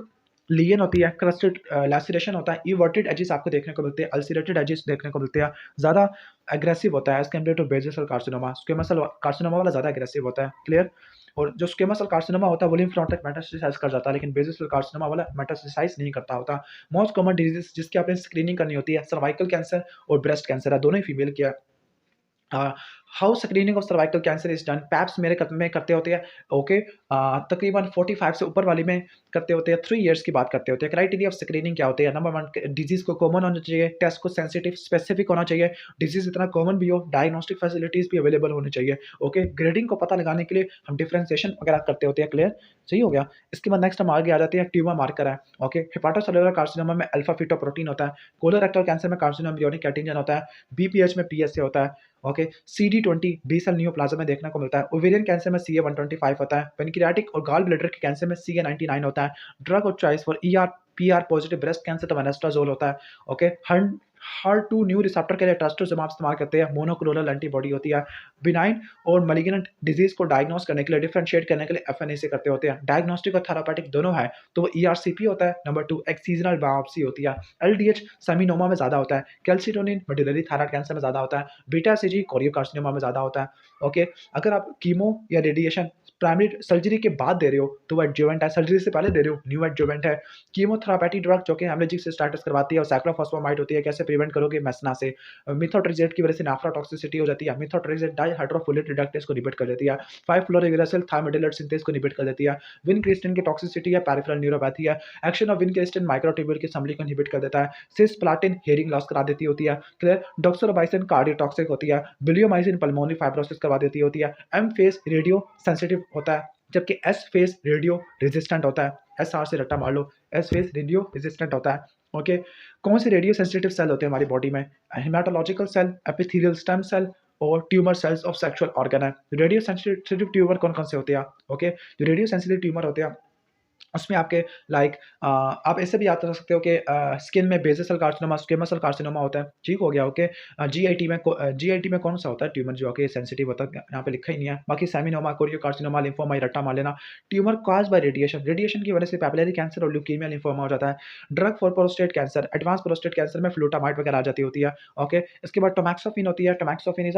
लीजन होती है, क्रस्टेड लैसिरेशन होता है, इवर्टेड एजेस आपको देखने को मिलते हैं, अल्सरेटेड एजेस देखने को मिलते हैं। ज़्यादा एग्रेसिव होता है as compare to basal cell carcinoma. Squamous cell carcinoma वाला ज़्यादा एग्रेसिव होता है। क्लियर। और जो स्क्वेमस सेल कार्सिनोमा होता है वो लिम्फ नोड तक मेटास्टेसाइज़ कर जाता है, लेकिन बेसल सेल कार्सिनोमा वाला मेटास्टेसाइज़ नहीं करता होता। मोस्ट कॉमन डिजीज़ जिसकी आपने स्क्रीनिंग करनी होती है, सर्वाइकल कैंसर और ब्रेस्ट कैंसर है, दोनों ही फीमेल की है। How screening of cervical cancer is done, paps मेरे में करते होते हैं, ओके। तकरीबन 45 से ऊपर वाली में करते होते हैं, 3 इयर्स की बात करते होते हैं। क्राइटेरिया ऑफ स्क्रीनिंग क्या होते हैं, नंबर 1 डिजीज़ को कॉमन होना चाहिए, टेस्ट को सेंसिटिव स्पेसिफिक होना चाहिए, डिजीज़ इतना कॉमन भी हो, डायग्नोस्टिक फैसिलिटीज़ भी अवेलेबल होनी चाहिए, ओके। ग्रेडिंग को पता लगाने के लिए हम डिफरेंशिएशन वगैरह करते होते हैं। क्लियर, सही हो गया। इसके बाद नेक्स्ट हम आगे आ जाते हैं, ट्यूमर मार्कर है, ओके। हेपाटोसेलुलर कार्सिनोमा में अल्फा फीटोप्रोटीन होता है, कोलोरेक्टल कैंसर में कार्सिनोम यूनिक एंटीजन होता है, बीपीएच में पीएसए होता है, okay. CD20 B cell neoplasm में देखने को मिलता है, ओवेरियन कैंसर में CA125 होता है, पेनक्रियाटिक और गॉल ब्लैडर के कैंसर में CA99 होता है। Drug of choice for ER-PR positive breast cancer तो वेनेस्ट्राजोल होता है, ओके। HER2 न्यू रिसेप्टर के लिए ट्रस्टोजमाब इस्तेमाल करते हैं, मोनोक्लोनल एंटीबॉडी होती है। बिनाइन और मैलिग्नेंट डिजीज को डायग्नोस करने के लिए, डिफरेंशिएट करने के लिए FNAC करते होते हैं। डायग्नोस्टिक और थेरापेटिक दोनों है तो वो ERCP होता है। नंबर 2 एक्सीजनल बायोप्सी होती है। LDH सेमिनोमा में ज़्यादा होता है, कैल्सिटोनिन मेडुलरी थायराइड कैंसर में ज़्यादा होता है, बीटा CG कोरियोकार्सिनोमा में ज़्यादा होता है, ओके। अगर आप कीमो या रेडिएशन प्राइमरी सर्जरी के बाद दे रहे हो तो वो एडजुवेंट है, सर्जरी से पहले दे रहे हो न्यू एडजुवेंट है। कीमोथेरापी ड्रग जो कि हेमरेजिक सिस्टाइटिस करवाती है और साइक्लोफॉस्फेमाइड होती है, कैसे प्रिवेंट करोगे, मेसना से। मिथोट्रिक्सेट की वजह से नेफ्रोटॉक्सिसिटी हो जाती है, मिथोट्रिक्सेट डाइहाइड्रोफोलेट रिडक्टेज को इनहिबिट कर देती है, 5-फ्लोरोउरासिल थायमिडिलेट सिंथेज को इनहिबिट कर देती है, विनक्रिस्टिन की टॉक्सिसिटी है, पेरिफेरल न्यूरोपैथी है, एक्शन ऑफ विनक्रिस्टिन माइक्रोट्यूब्यूल की असेंबली को इनहिबिट कर देता है, सिस्प्लाटिन हियरिंग लॉस करा देती होती है, क्लियर। डॉक्सोरोबाइसिन कार्डियोटॉक्सिक होती है, बिलियोमाइसिन पल्मोनरी फाइब्रोसिस करवा देती होती है, एम फेस रेडियो सेंसिटिव होता है, जबकि एस फेस रेडियो रेजिस्टेंट होता है। SR से रट्टा मार लो, एस फेस रेडियो रेजिस्टेंट होता है, ओके। कौन से रेडियो सेंसिटिव सेल होते हैं हमारी बॉडी में, haematological cell, epithelial stem cell और tumour cells of sexual organ है। रेडियो सेंसिटिव ट्यूमर कौन कौन से होते हैं, ओके। जो रेडियो सेंसिटिव ट्यूमर होते हैं उसमें आपके लाइक आप ऐसे भी याद कर सकते हो कि स्किन में basal cell carcinoma, squamous cell carcinoma होता है, ठीक हो गया, ओके। जीआईटी में कौन सा होता है ट्यूमर जो कि सेंसिटिव होता है, यहाँ पे लिखा ही नहीं है। बाकी सेमिनोमा, कोरियोकार्सिनोमा, लिम्फोमा, रट्टा मार लेना। Tumour cause by radiation, radiation की वजह से पैपिलरी कैंसर और ल्यूकीमिया लिम्फोमा हो जाता है। Drug for prostate cancer, advance prostate cancer में फ्लूटामाइड वगैरह आ जाती होती है, ओके। इसके बाद टोमैक्सोफिन होती है, tamoxifen is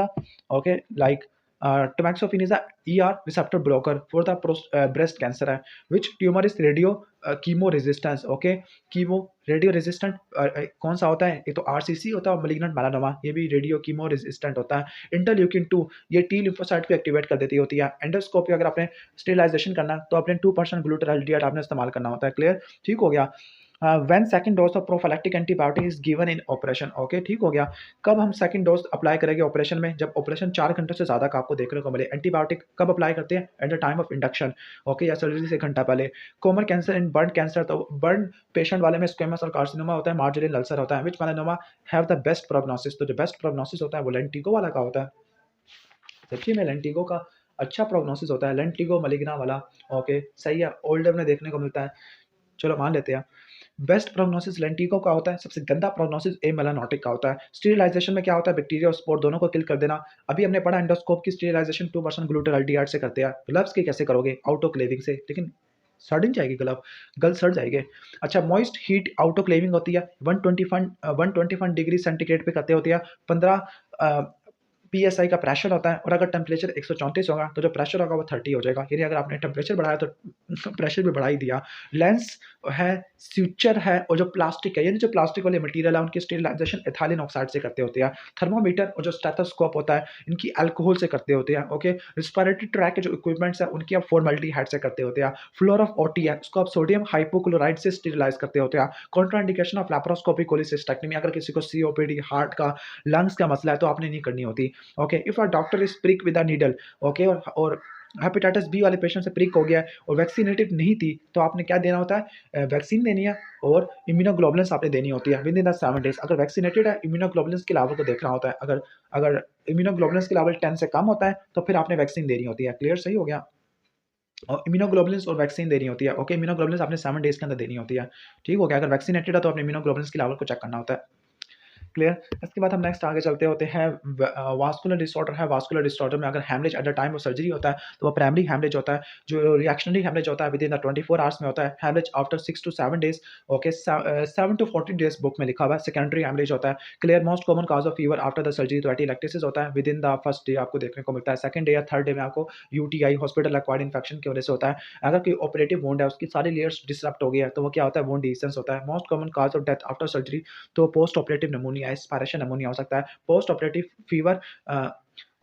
okay like tamoxifen is ER receptor blocker for the breast cancer है, which tumor is radio chemo resistance, okay। chemo radio resistant कौन सा होता है, एक तो RCC होता है और malignant melanoma, ये भी रेडियो कीमो रेजिस्टेंट होता है। इंटरल्यूकिन 2 ये T लिम्फोसाइट को एक्टिवेट कर देती होती है। एंडोस्कोपी अगर आपने स्टेरिलाइजेशन करना है तो आपने 2% ग्लूटाराइड आपने इस्तेमाल करना होता है, क्लियर, ठीक हो गया। When second dose of prophylactic antibiotic is given in operation, okay, ठीक हो गया। कब हम सेकंड डोज अप्लाई करेंगे ऑपरेशन में, जब ऑपरेशन 4 घंटे से ज़्यादा का आपको देखने को मिले। एंटीबायोटिक कब अप्लाई करते हैं, eight the time of induction, okay, या सर्जरी से 1 घंटा पहले। Common cancer in burn cancer, तो बर्न पेशेंट वाले में स्क्वेमस और कार्सिनोमा होता है, मार्जिनल अल्सर होता है, which melanoma have the best prognosis, तो जो बेस्ट प्रोग्नोसिस होता है वो लेंटिगो वाला का होता है। सच्ची में लेंटिगो का अच्छा प्रोग्नोसिस होता है, लेंटिगो मलिग्ना वाला, ओके, सही है, ओल्डर में देखने को मिलता है, चलो मान लेते हैं। बेस्ट प्रोग्नोसिस लेंटिको का होता है, सबसे गंदा प्रोग्नोसिस ए मेलानोटिक का होता है। स्टेरिलाइजेशन में क्या होता है, बैक्टीरिया और स्पोर दोनों को किल कर देना। अभी हमने पढ़ा एंडोस्कोप की स्टेरिलाइजेशन 2% ग्लूटाल्डिहाइड से करते हैं। ग्लव्स की कैसे करोगे, आउटोक्लेविंग से, लेकिन सड़ नहीं जाएगी ग्लव, गल सड़ जाएंगे। अच्छा, मॉइस्ट हीट आउटोक्लेविंग होती है 121 डिग्री सेंटीग्रेड पे करते होती है। 15 पीएसआई का प्रेशर होता है, और अगर टेम्परेचर 134 होगा तो जो प्रेशर होगा वो 30 हो जाएगा। यानी अगर आपने टेम्परेचर बढ़ाया तो प्रेशर भी बढ़ा ही दिया। लेंस है, स्यूचर है, और जो प्लास्टिक है, यानी जो प्लास्टिक वाले मटेरियल है उनकी स्टेरिलाइजेशन एथिलीन ऑक्साइड से करते होते हैं। थर्मोमीटर और जो स्टेथोस्कोप होता है इनकी अल्कोहल से करते होते हैं। ओके, रिस्पिरेटरी ट्रैक के जो इक्विपमेंट्स है उनकी आप फॉर्मेल्डिहाइड से करते होते हैं। फ्लोर ऑफ ओटी है, उसको आप सोडियम हाइपोक्लोराइड से स्टेरिलाइज करते होते हैं। कॉन्ट्राइंडिकेशन ऑफ लैप्रोस्कोपिक कोलिसिस्टेक्टमी, अगर किसी को सीओपीडी, हार्ट का, लंग्स का मसला है तो आपने नहीं करनी होती। Okay, if a doctor is prick with a needle, okay, और हेपेटाइटिस बी वाले पेशेंट से प्रिक हो गया है और वैक्सीनेटेड नहीं थी तो आपने क्या देना होता है, वैक्सीन देनी है और इम्यूनोग्लोबुलिन्स आपने देनी होती है विद इन द 7 डेज। अगर वैक्सीनेटेड है, इम्यूनोग्लोबुलिन्स के लेवल को देखना होता है। अगर अगर इम्यूनोग्लोबुलिन्स के लेवल 10 से कम होता है तो फिर आपने वैक्सीन देनी होती है। क्लियर, सही हो गया। और इम्यूनोग्लोबुलिन्स और वैक्सीन देनी होती है। ओके, इम्यूनोग्लोबुलिन्स आपने 7 डेज के अंदर देनी होती है। ठीक हो गया। अगर वैक्सीनेटेड है तो अपने इम्यूनोग्लोबुलिन्स के लेवल को चेक करना होता है। क्लियर। इसके बाद हम नेक्स्ट आगे चलते होते हैं। वास्कुलर डिसऑर्डर है। वास्कुलर डिसऑर्डर में अगर haemorrhage at the time of surgery होता है तो वो प्राइमरी हैमरेज होता है। जो रिएक्शनरी हैमरेज होता है विद इन द 24 आवर्स में होता है। Haemorrhage after 6 to 7 days, okay, 7 to 14 days book में लिखा हुआ है। सेकेंडरी हैमरेज होता है। Clear. Most common cause of fever after the surgery तो एटीलैक्टिसिस होता है। Within the first day आपको देखने को मिलता है। सेकंड डे या थर्ड डे में आपको यूटीआई, हॉस्पिटल एक्वायर्ड इन्फेक्शन की वजह से होता है। अगर कोई ऑपरेटिव वुंड है, उसकी सारी लेयर्स डिसरप्ट हो गई है तो वो क्या होता है, वुंड डिसेंस होता है। Most common cause of death after surgery तो post operative pneumonia, aspiration pneumonia हो सकता है। पोस्ट ऑपरेटिव फीवर,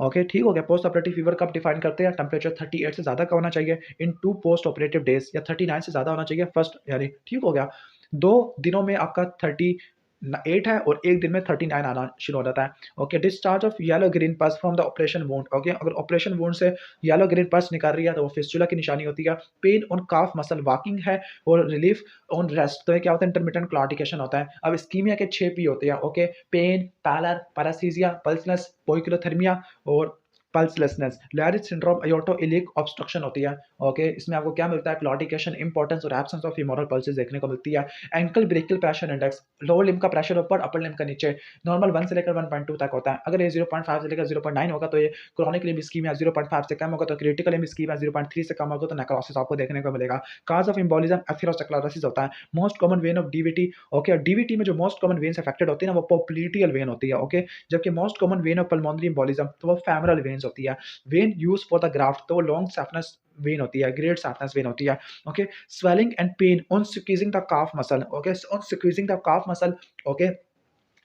ओके, ठीक हो गया। पोस्ट ऑपरेटिव फीवर कब डिफाइन करते हैं, टेम्परेचर 38 से ज़्यादा का होना चाहिए इन 2 पोस्ट ऑपरेटिव डेज, या 39 से ज़्यादा होना चाहिए फर्स्ट, यानी ठीक हो गया। 2 दिनों में आपका 38 है और 1 दिन में 39 आना शुरू हो जाता है। Okay, discharge of yellow green pus from the operation wound. Okay, अगर ऑपरेशन वुंड से येलो ग्रीन पस निकल रही है तो वो फिस्टुला की निशानी होती है। Pain on calf muscle walking है, और रिलीफ ऑन रेस्ट तो ये क्या होता है, इंटरमिटेंट क्लॉटिकेशन होता है। अब इस्कीमिया के 6 पी होते हैं। ओके, पेन, पैलर, पैरासीजिया, पल्सनेस, पोइकिलोथर्मिया और पल्सलेसनेस। लैरिज सिंड्रोम अयोर्टो इलिक ऑब्स्ट्रक्शन होती है। ओके, इसमें आपको क्या मिलता है, क्लॉटिकेशन, इंपॉर्टेंस और एब्सेंस ऑफ फीमोरल पल्सेस देखने को मिलती है। Ankle brachial pressure index, lower limb का प्रेशर ऊपर, अपर लिम्ब का नीचे, नॉर्मल 1 से लेकर 1.2 तक होता है। अगर ये 0.5 से लेकर 0.9 होगा तो ये क्रॉनिक लिम्ब इस्कीमिया, 0.5 से कम होगा तो क्रिटिकल लिम्ब इस्कीमिया, 0.3 से कम होगा तो नेक्रोसिस आपको देखने को मिलेगा। काज ऑफ एम्बोलिज्म एथेरोस्क्लेरोसिस होता है। Most common when of DVT. Okay, DVT में जो मोस्ट कॉमन वेन्स अफेक्टेड होती है ना वो पोप्लीटियल वेन होती है। ओके, जबकि most common when of pulmonary embolism तो वो फेमरल वेन्स होती है। When use for the graft तो वो लॉन्ग सैफनस वेन होती है, ग्रेट सैफनस वेन होती है। Okay, swelling and pain on squeezing the calf muscle. Okay, on squeezing the calf muscle, okay,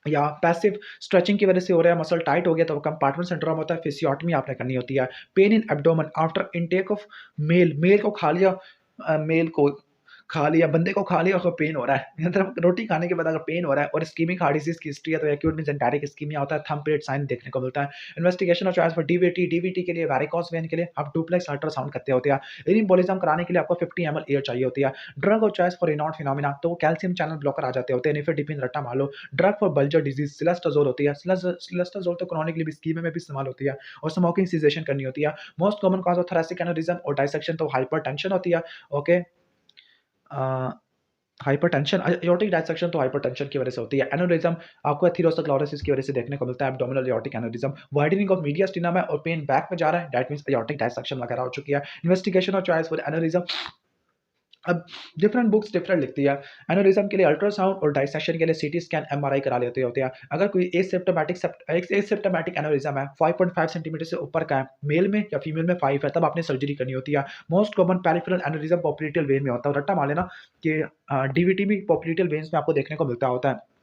या पैसिव स्ट्रेचिंग की वजह से हो रहा है, मसल टाइट हो गया तो वो कंपार्टमेंट सिंड्रोम होता है। फिजियोटमी आपने करनी होती है। Pain in abdomen after intake of meal, meal को खा लिया, मेल को खा लिया, बंदे को खा लिया, उसको पेन हो रहा है, मतलब रोटी खाने के बाद अगर पेन हो रहा है और इस्कीमिक हार्ट डिजीज की हिस्ट्री है तो एक्यूट मेसेंटेरिक इस्कीमिया होता है। थंब पीरियड साइन देखने को मिलता है। Investigation of choice for DVT, DVT के लिए वैरिकोस वेन के लिए आप डुप्लेक्स अल्ट्रासाउंड करते होते हैं। एम्बोलिज्म कराने के लिए आपको 50 ml एयर चाहिए होती है। Drug of choice for Raynaud phenomena तो वो कैल्शियम चैनल ब्लॉकर आ जाते होते हैं, निफेडिपिन रट्टा मान लो। ड्रग फॉर बल्जर डिजीज सिलेस्टाजोल होती है। सिलेस्टाजोल तो क्रॉनिक लिम्ब इस्कीमिया में भी इस्तेमाल होती है। और स्मोकिंग सीजेशन करनी होती है। Most common cause of thoracic aneurysm और डाइसेक्शन तो हाइपरटेंशन होती है। ओके, हाइपरटेंशन, एयोर्टिक डायसेक्शन तो हाइपरटेंशन की वजह से होती है। एनेरिज्म आपको एथेरोस्क्लेरोसिस की वजह से देखने को मिलता है। Abdominal aortic aneurysm, widening of mediastinum है और पेन बैक में जा रहा है, दैट मींस एयोर्टिक डायसेक्शन वगैरह हो चुकी है। Investigation of choice for aneurysm, अब डिफरेंट बुक्स डिफरेंट लिखती है। एनेरिज्म के लिए अल्ट्रासाउंड और डाइसेक्शन के लिए सीटी स्कैन, एमआरआई करा लेते होते हैं। अगर कोई एसिम्प्टोमेटिक एनेरिज्म है 5.5 सेंटीमीटर से ऊपर का है, मेल में या फीमेल में 5 है, तब आपने सर्जरी करनी होती है। Most common peripheral aneurysm पोप्लीटियल when में होता है। रट्टा मान लेना कि डीवीटी भी पोप्लीटियल वेन्स में आपको देखने को मिलता होता है।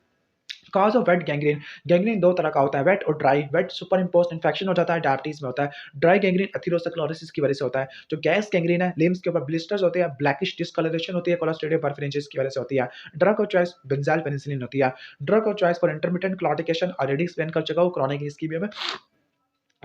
Cause of wet gangrene, gangrene 2 तरह का होता है, वेट और dry. Wet super imposed infection हो जाता है, डायबिटीज में होता है। ड्राई गैंग्रीन एथेरोस्क्लेरोसिस की वजह से होता है। जो गैस गैंग्रीन है, लिम्स के ऊपर ब्लिस्टर्स होते हैं, ब्लैकिश डिस्कलरेशन होती है, क्लोस्ट्रिडियम परफरेंसेस की वजह से होती है। Drug of choice benzyl penicillin होती है। Drug of choice for intermittent claudication already explain कर चुका हूं क्रॉनिक इस्कीमिया में।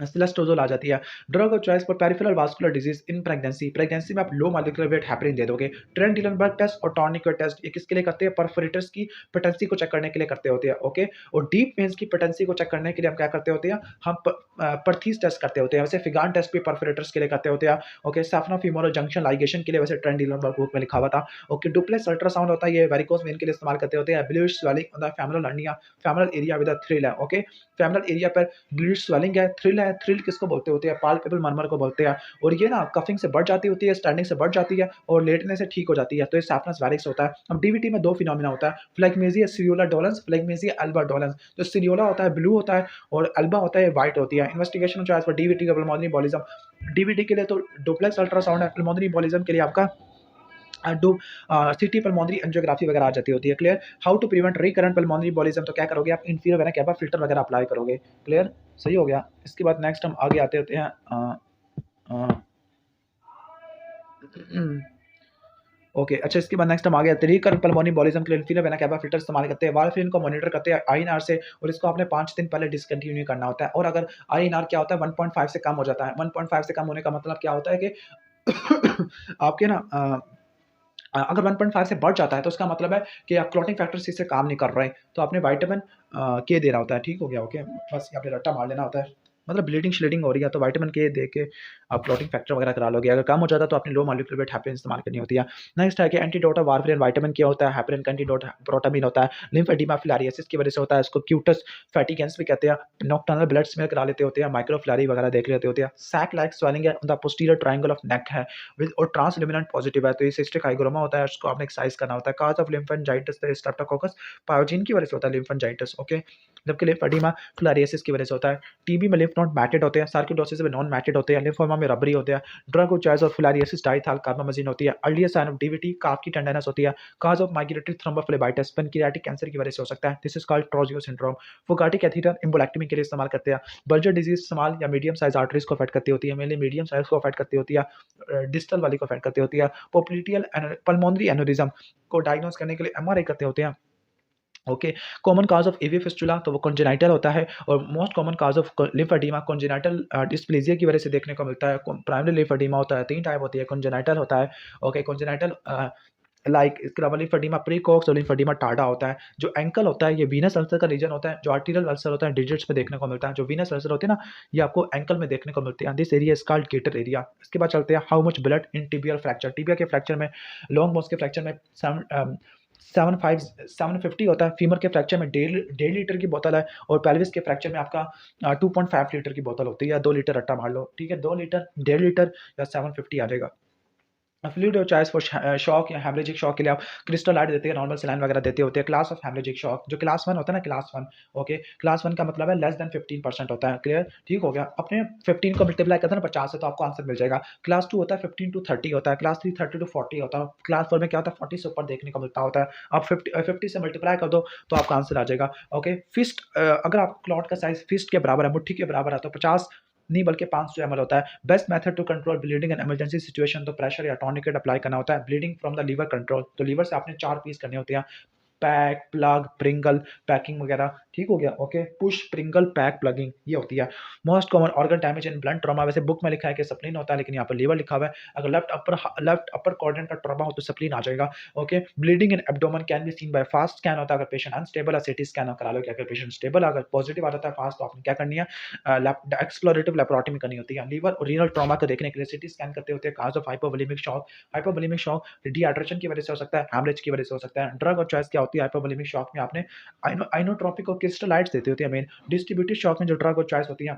सिलेस्टोजोल आ जाती है। Drug of choice for peripheral vascular disease in pregnancy, pregnancy में आप लो मॉलिक्यूलर वेट हेपरिन दे दोगे। ट्रेंडिलनबर्ग टेस्ट और टॉर्निकेट टेस्ट ये किसके लिए करते हैं? परफोरेटर्स की पेटेंसी को चेक करने के लिए करते होते हैं। ओके, और डीप वेन्स की पेटेंसी को चेक करने के लिए हम क्या करते होते हैं? हम परथीस टेस्ट करते होते हैं। वैसे फिगान टेस्ट भी परफोरेटर्स के लिए करते होते हैं। ओके, सैफना फीमोरल जंक्शन लाइगेशन के लिए वैसे ट्रेंडिलनबर्ग बुक में लिखा हुआ था। ओके, डुप्लेक्स अल्ट्रासाउंड होता है, ये वेरिकोज वेन के लिए इस्तेमाल करते होते हैं। Bluish swelling on the femoral hernia, femoral area with a thrill है। ओके, फेमोरल एरिया पर ब्लूइश स्वेलिंग है, थ्रिल है। थ्रिल किसको बोलते होते हैं? पाल्पेबल मरमर को बोलते हैं। और ये ना कफिंग से बढ़ जाती होती है, स्टैंडिंग से बढ़ जाती है और लेटने से ठीक हो जाती है। तो ये सैफनस वेरिक्स होता है। अब डीवीटी में दो फिनोमिना होता है, फ्लेगमेजिया सीरियोला डोलेंस, फ्लेगमेजिया अल्बा डोलेंस। तो सीरियोला होता है ब्लू होता है और अल्बा होता है व्हाइट होती है। इन्वेस्टिगेशन चॉइस फॉर डीवीटी का पल्मोनरी एम्बोलिज्म, डीवीटी के लिए तो डुप्लेक्स अल्ट्रासाउंड है, पल्मोनरी एम्बोलिज्म के लिए आपका डू सिटी पल्मोनरी एंजियोग्राफी वगैरह आ जाती होती है। Clear? How to prevent recurrent pulmonary embolism, तो क्या करोगे आप? इंफीरियर वेना कैवा फिल्टर वगैरह अप्लाई करोगे। क्लियर? सही हो गया। इसके बाद नेक्स्ट हम आगे आते होते हैं ओके, अच्छा, इसके बाद नेक्स्ट हम आगे आते हैं रिकरेंट पल्मोनरी एम्बोलिज्म के लिए इंफीरियर वेना कैवा फिल्टर इस्तेमाल करते हैं। वारफेरिन को मॉनिटर करते हैं आईएनआर से और इसको आपने 5 दिन पहले डिसकंटिन्यू करना होता है। और अगर आईएनआर क्या होता है? 1.5 से कम हो जाता है। 1.5 से कम होने का मतलब क्या होता है कि आपके ना अगर 1.5 से बढ़ जाता है तो उसका मतलब है कि आप क्लॉटिंग फैक्टर सी से काम नहीं कर रहे हैं, तो आपने विटामिन के देना होता है। ठीक हो गया? ओके, बस यहाँ पे रट्टा मार लेना होता है। मतलब ब्लीडिंग श्लीडिंग हो रही है तो विटामिन के दे के आप क्लॉटिंग फैक्टर वगैरह करा लोगे। अगर कम हो जाता है तो आपने लो मॉलिक्यूलर वेट हेपरिन इस्तेमाल करनी होती है। नेक्स्ट है कि एंटीडोट ऑफ वारफेरिन विटामिन के होता है, हेपरिन का एंटीडोट प्रोटामिन होता है। लिम्फेडिमा फिलारियसिस की वजह से होता है, इसको क्यूटस फैटिगेंस भी कहते हैं। नॉक्टर्नल ब्लड स्मेयर करा लेते होते हैं, माइक्रोफ्लैरी वगैरह देख लेते होते हैं। सैक लाइक स्वेलिंग है the posterior triangle of neck है और ट्रांसल्यूमिनेंट पॉजिटिव है, तो ये सिस्टिक हाइग्रोमा होता है, उसको आपने एक्सरसाइज करना होता है। कॉज ऑफ लिम्फेंजाइटिस स्ट्रेप्टोकोकस पायोजिन की वजह से होता है लिम्फेंजाइटिस। ओके, जबकि लिम्फेडिमा फिलारियसिस की वजह से होता है। टीबी में लिम्फ नोड मैटेड होते हैं, सार्कोइडोसिस में नॉन मैटेड होते हैं, लिम्फोमा में रबरी होते हैं। Drug of choice of filariasis diethylcarbamazine होती है। Earliest sign of DVT calf की टेंडेनेस होती है। Cause of migratory thrombophlebitis pancreatic cancer की वजह से हो सकता है, this is called Trousseau syndrome. Fogarty catheter embolectomy के लिए इस्तेमाल करते हैं। बर्जर डिजीज स्मॉल या मीडियम साइज आर्टरीज को अफेक्ट करती होती है, मेनली मीडियम साइज को अफेक्ट करती होती है, डिस्टल वाली को अफेक्ट करती होती है। पोप्लिटियल पल्मोनरी एनोरिज्म को डायग्नोज करने के लिए एमआरआई करते होते हैं। Okay, common cause of AV fistula तो वो कॉन्जेनाइटल होता है और most common cause of lymphoedema congenital dysplasia की वजह से देखने को मिलता है। प्राइमरी लिम्फेडिमा होता है, 3 टाइप होती है, कॉन्जेनाइटल होता है। ओके, कॉन्जेनाइटल लाइक इसके अलावा लिम्फेडिमा प्रीकॉक्स और लिम्फेडिमा टार्डा होता है। जो एंकल होता है ये वीनस अल्सर का रीजन होता है। जो आर्टीरियल अल्सर होता है डिजिट्स में देखने को मिलता है। जो वीनस अल्सर होते हैं ना, ये आपको एंकल में देखने को मिलते हैं। This area is called gaiter area. इसके बाद चलते हैं how much blood in tibial fracture. Tibia के फ्रैक्चर में, लॉन्ग बोन्स के फ्रैक्चर में 750 होता है। फीमर के फ्रैक्चर में 1.5 लीटर की बोतल है और पेल्विस के फ्रैक्चर में आपका 2.5 लीटर की बोतल होती है, या 2 लीटर रट्टा मार लो। ठीक है, 2 लीटर, 1.5 लीटर या 750 आ जाएगा। फ्लूइड और चॉइस फॉर शॉक या हेमरेजिक शॉक के लिए आप क्रिस्टलाइट देते हैं, नॉर्मल सलाइन वगैरह देते होते हैं। क्लास ऑफ हेमरेजिक शॉक जो क्लास 1 होता है ना, क्लास 1। ओके, क्लास 1 का मतलब है लेस देन 15% होता है। क्लियर? ठीक हो गया। अपने 15 को मल्टीप्लाई करते हैं ना 50 से तो आपको आंसर मिल जाएगा। क्लास 2 होता है 15 टू 30 होता है। क्लास 3 30 टू 40 होता है। क्लास 4 में क्या होता है? 40 से ऊपर देखने को मिलता होता है। आप 50 से मल्टीप्लाई कर दो तो आपका आंसर आ जाएगा। ओके, फिस्ट अगर आप क्लॉट का साइज फिस्ट के बराबर है, मुट्ठी के बराबर है, तो 50 नहीं बल्कि 500 ml होता है। Best method to control bleeding in emergency situation, तो प्रेशर या टॉर्निकेट अप्लाई करना होता है। Bleeding from the liver control, तो लीवर से आपने 4 पीस करने होते हैं। पैक, प्लग, प्रिंगल, पैकिंग वगैरह। ठीक हो गया? Okay, push, Pringle, pack, plugging ये होती है। Most common organ damage in blunt trauma, वैसे बुक में लिखा है कि स्प्लीन होता है लेकिन यहाँ पर लीवर लिखा हुआ है। अगर लेफ्ट अपर क्वाड्रेंट का ट्रॉमा हो तो स्प्लीन आ जाएगा। Okay, bleeding in abdomen can be seen by FAST scan होता है अगर पेशेंट अनस्टेबल है, सीटी स्कैन करा लो। अगर पेशेंट स्टेबल अगर पॉजिटिव आ जाता है फास्ट, तो आपने क्या करनी है? एक्सप्लोरेटिव लेप्रोटमी करनी होती है। लीवर और रीनल ट्रॉमा को देखने के लिए सीटी स्कैन करते होते हैं। Cause of hypovolemic shock, hypovolemic shock dehydration की वजह से हो सकता है, हैमरेज की वजह से हो सकता है। ड्रग और चॉइस क्या होती है? हाइपोवोलेमिक शॉक में आपने आइनोट्रोपिक और क्रिस्टलाइट्स देते होते हैं मेन। डिस्ट्रीब्यूटेड शॉक में जो ड्रग और चॉइस होती है,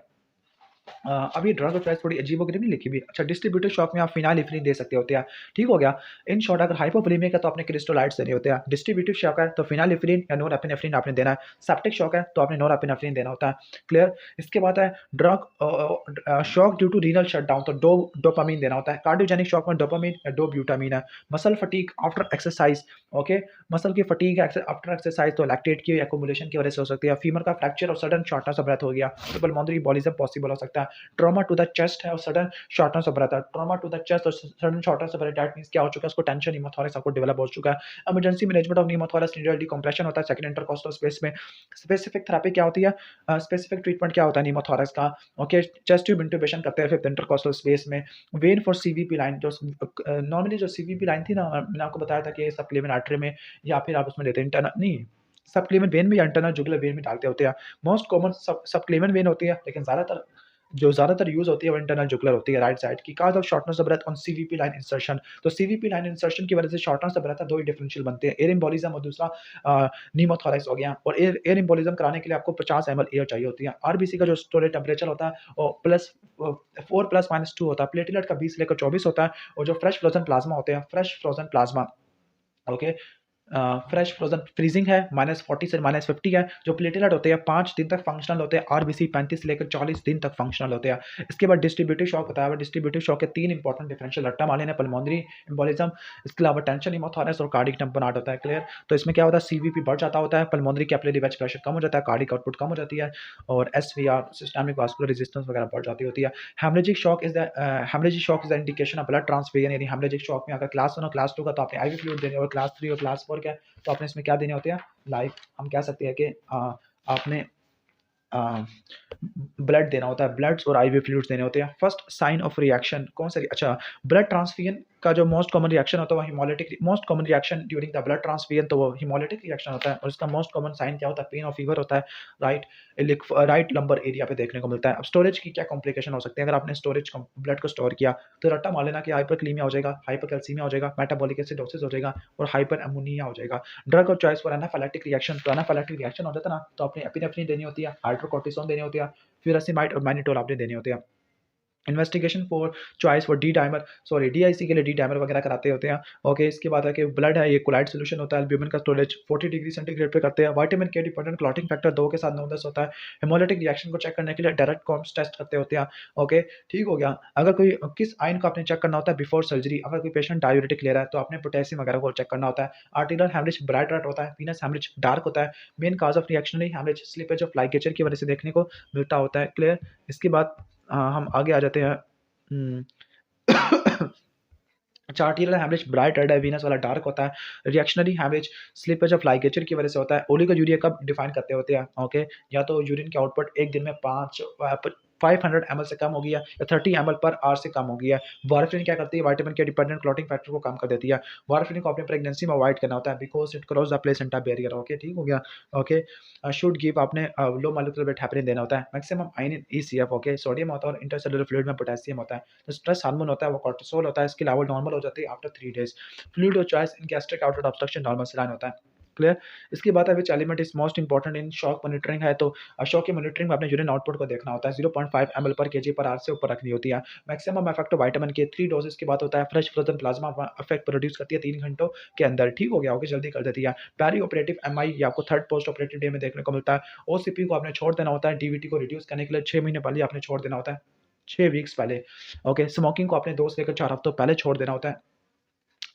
अब ये ड्रग और चॉइस थोड़ी अजीबोगरीब नहीं लिखी हुई। अच्छा, डिस्ट्रीब्यूटेड शॉक में आप फिनाइलिफ्रीन दे सकते होते हैं। ठीक हो गया? इन शॉर्ट अगर हाइपोवोलेमिक है तो आपने क्रिस्टलाइट्स देने होते हैं। डिस्ट्रीब्यूटेड शॉक है तो फिनाइलिफ्रीन या नोरएपिनेफ्रिन आपने देना है। सेप्टिक शॉक है तो आपने नोरएपिनेफ्रिन देना होता है। क्लियर? इसके बाद है drug shock due to renal shutdown, तो डोपामीन देना होता है। कार्डियोजेनिक शॉक में डोपामीन या डोब्यूटामीन है। Muscle fatigue after exercise, okay, muscle की फटीग आफ्टर एक्सरसाइज तो लैक्टेट की एक्युमुलेशन की वजह से हो सकती है। फीमर का फ्रैक्चर और सडन शॉर्टनेस ऑफ ब्रेथ हो गया तो पल्मोनरी एम्बोलिज्म पॉसिबल हो सकता है। है, ट्रॉमा टू द चेस्ट है और सडन शॉर्टनेस ऑफ ब्रेथ है। ट्रॉमा टू द चेस्ट और sudden shortness of breath, that means क्या हो चुका है, उसको टेंशन न्यूमोथोरैक्स आपको डेवलप हो चुका है। Emergency management of pneumothorax neural decompression होता है सेकंड इंटरकोस्टल स्पेस में। स्पेसिफिक थेरेपी क्या होती है, स्पेसिफिक ट्रीटमेंट क्या होता है न्यूमोथोरैक्स का, ओके, चेस्ट ट्यूब इंट्यूबेशन करते हैं फिफ्थ इंटरकोस्टल स्पेस में। वेन फॉर सीवीपी लाइन, जो नॉर्मली जो सीवीपी लाइन थी ना, मैंने आपको बताया था कि सबक्लेवियन आर्टरी में या फिर आप उसमें देते हैं इंटरनल नहीं, सबक्लेवियन वेन में या इंटरनल जुगुलर वेन में डालते होते हैं। मोस्ट कॉमन सबक्लेवियन वेन होती है, लेकिन ज़्यादातर यूज़ होती है वो इंटरनल जुगुलर होती है राइट साइड की। Cause of shortness of breath on CVP line insertion, तो सीवीपी लाइन इंसर्शन की वजह से शॉर्टनेस ऑफ ब्रेथ है, दो ही डिफरेंशियल बनते हैं, एयर एम्बोलिज्म और दूसरा न्यूमोथोरैक्स हो गया। और एयर एम्बोलिज्म कराने के लिए आपको 50 ml एयर चाहिए होती है। आरबीसी का जो स्टोरेज टेम्परेचर होता है वो +4 +-2 होता है, प्लेटलेट का 20 लेकर 24 होता है, और जो फ्रेश फ्रोजन प्लाज्मा होते हैं, fresh frozen plasma, okay, fresh frozen freezing है -40 से -50 है। जो प्लेटलेट होते हैं 5 दिन तक फंक्शनल होते हैं, आरबीसी 35 से लेकर 40 दिन तक फंक्शनल होते हैं। इसके बाद डिस्ट्रीब्यूटिव शॉक बताया हुआ, डिस्ट्रीब्यूटिव शॉक के 3 इंपॉर्टेंट डिफरेंशियल, रट्टा मालिन है, पल्मोनरी एम्बोलिज्म, इसके अलावा टेंशन न्यूमोथोरैक्स और कार्डिक टैम्पोनाट होता है, क्लियर। तो इसमें क्या होता है, सीवीपी बढ़ जाता होता है, पल्मोनरी कैपिलरी वेज प्रेशर कम हो जाता है, कार्डिक आउटपुट कम हो जाती है, और एसवीआर सिस्टमिक वास्कुलर रेजिस्टेंस वगैरह बढ़ जाती होती है। Haemorrhagic shock is the indication of blood transfusion, यानी हेमरेजिक शॉक में अगर क्लास 1 और क्लास 2 का तो आपने आईवी फ्लूइड देने, और क्लास 3 और क्लास 4 का तो आपने इसमें क्या देने होते हैं, लाइक हम कह सकते हैं कि आपने ब्लड देना होता है, ब्लड्स और आईवी फ्लूइड्स देने होते हैं। फर्स्ट साइन ऑफ रिएक्शन कौन सा, अच्छा, ब्लड ट्रांसफ्यूजन का जो मोस्ट कॉमन रिएक्शन होता है वो haemolytic, most common reaction during the blood transfusion तो वो हिमोलिटिक रिएक्शन होता है, और इसका मोस्ट कॉमन साइन क्या होता है, पेन और फीवर होता है, राइट, राइट लंबर एरिया पे देखने को मिलता है। अब स्टोरेज की क्या कॉम्प्लिकेशन हो सकते हैं, अगर आपने स्टोरेज ब्लड को स्टोर किया तो रट्टा मार लेना कि हाइपरक्लीमिया हो जाएगा, हाइपरकैल्सीमिया हो जाएगा, मेटाबॉलिक एसिडोसिस हो जाएगा, और हाइपर एमोनिया हो जाएगा। Drug of choice for anaphylactic reaction, तो एनाफिलैक्टिक रिएक्शन हो जाता है ना, तो आपने एपिनेफ्रिन देनी होती है, हाइड्रोकोर्टिसोन देनी होती है, फ्यूरासिमाइड और मैनिटोल आपने देने होते हैं। Investigation for choice for D dimer, sorry DIC के लिए डी डाइमर वगैरह कराते होते हैं, ओके। इसके बाद है कि ब्लड है, ये कोलाइड सोल्यूशन होता है, एल्ब्यूमिन का स्टोरेज 40 डिग्री सेंटीग्रेड पे करते हैं। विटामिन के डिपेंडेंट क्लॉटिंग फैक्टर 2 के साथ 9-10 होता है। हेमोलिटिक रिएक्शन को चेक करने के लिए डायरेक्ट कॉम्स टेस्ट करते होते हैं, ओके, ठीक हो गया। अगर कोई किस आयन को आपने चेक करना होता है बिफोर सर्जरी, अगर कोई पेशेंट डायबिटिक ले रहा है तो आपने पोटेशियम वगैरह को चेक करना होता है। आर्टिकुलर हेमरेज ब्राइट रेड होता है, वीनस हेमरेज डार्क होता है। Main cause of reactionary haemorrhage slippage of ligature की वजह से देखने को मिलता होता है, क्लियर। इसके बाद हम आगे आ जाते हैं। चार्टियल हेमरेज ब्राइट रेड है, वीनस वाला डार्क होता है। Reactionary haemorrhage slippage of ligature की वजह से होता है। ओलिगोयूरिया कब डिफाइन करते होते हैं, ओके, या तो यूरिन की आउटपुट एक दिन में 500 ml से कम हो गया या 30 ml पर आवर से कम हो गया। वारफरिन क्या करती है, विटामिन के डिपेंडेंट क्लॉटिंग फैक्टर को कम कर देती है। वारफरिन को अपनी प्रेगनेंसी में अवॉइड करना होता है because it cross the placenta barrier, okay, ठीक हो गया, ओके। शुड गिव आपने लो मॉलिक्यूलर वेट हेपरिन देना होता है। मैक्सिमम आयन इन ईसीएफ, ओके, सोडियम होता है, और इंटरसेलुलर फ्लूइड में पोटेशियम होता है। तो स्ट्रेस हार्मोन होता है वो कोर्टिसोल होता है, इसकी लेवल नॉर्मल हो जाती है आफ्टर 3 डेज। फ्लूइड और choice in gastric outlet obstruction normal saline होता है, क्लियर। इसके बाद है which element is most important in shock monitoring है, तो शॉक की मॉनिटरिंग में अपने यूरिन आउटपुट को देखना होता है। 0.5 ml पर केजी पर आवर से ऊपर रखनी होती है। मैक्सिमम इफेक्ट विटामिन के 3 डोजेस के बाद होता है। Fresh frozen plasma effect produce करती है 3 घंटों के अंदर, ठीक हो गया, ओके, जल्दी कर देती है। पेरी ऑपरेटिव एमआई ये आपको थर्ड पोस्ट ऑपरेटिव डे में देखने को मिलता है। ओसीपी को आपने छोड़ देना होता है, डीवीटी को रिड्यूस करने के लिए 6 महीने पहले आपने छोड़ देना होता है, 6 वीक्स पहले, ओके। स्मोकिंग को आपने 2 से लेकर 4 हफ्तों पहले छोड़ देना होता है,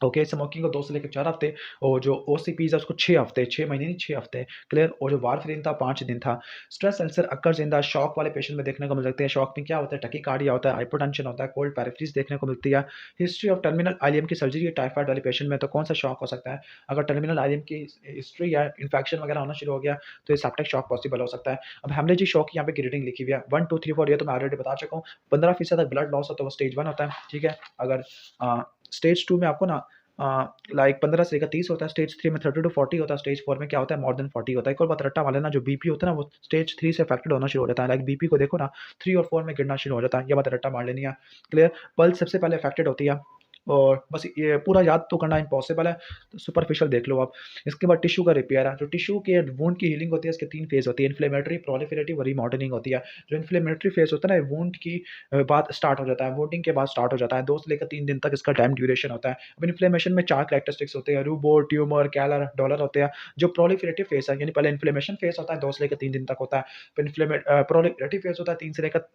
ओके। स्मोकिंग को 2 से लेकर 4 हफ्ते, और जो ओसीपीज है उसको 6 हफ्ते, 6 महीने नहीं 6 हफ्ते, क्लियर। और जो वारफरिन था 5 दिन था। Stress ulcer occurs in the shock वाले पेशेंट में देखने को मिल सकते हैं। शॉक में क्या होता है, टकीकार्डिया होता है, हाइपोटेंशन होता है, कोल्ड पैराफ्रीज देखने को मिलती है। हिस्ट्री ऑफ टर्मिनल आईलियम की सर्जरी है टाइफाइड वाले पेशेंट में, तो कौन सा शॉक हो सकता है, अगर टर्मिनल आईलियम की हिस्ट्री या इन्फेक्शन वगैरह होना शुरू हो गया तो ये सेप्टिक शॉक पॉसिबल हो सकता है। अब हेमरेजिक शॉक की यहाँ पे ग्रेडिंग लिखी हुई है 1 2 3 4, ये तो मैं ऑलरेडी बता चुका हूँ। 15% तक ब्लड लॉस हो तो वो स्टेज 1 होता है, ठीक है। अगर स्टेज 2 में आपको ना लाइक 15 से लेकर 30 होता है, स्टेज 3 में 30 to 40 होता है, स्टेज 4 में क्या होता है, मोर देन 40 होता है। एक और बात रट्टा वाले ना, जो बीपी होता है ना वो स्टेज 3 से अफेक्टेड होना शुरू हो जाता है। लाइक बीपी को देखो ना 3 और 4 में गिरना शुरू हो जाता है, ये बात रट्टा मार लेनी है, क्लियर। पल्स सबसे पहले अफेक्टेड होती है, और बस ये पूरा याद तो करना इम्पॉसिबल है, तो सुपरफिशियल देख लो आप। इसके बाद टिश्यू का रिपेयर है, जो टिश्यू के वुंड की हीलिंग होती है इसके 3 फेज होती है, इन्फ्लेमेटरी, प्रोलिफरेटिव और रिमॉडलिंग होती है। जो इन्फ्लेमेटरी फेज होता है ना, वुंड की बाद स्टार्ट हो जाता है, वुंडिंग के बाद स्टार्ट हो जाता है, 2 से लेकर 3 दिन तक इसका टाइम ड्यूरेशन होता है। अब इन्फ्लेमेशन में 4 कैरेक्टरिस्टिक्स होते हैं, रूबोर, ट्यूमर, कैलर, डॉलर होते हैं। जो प्रोलिफरेटिव फेज है, यानी पहले इन्फ्लेमेशन फेज होता है 2 से लेकर 3 दिन तक होता है, फिर प्रोलिफरेटिव फेज होता है 3 से लेकर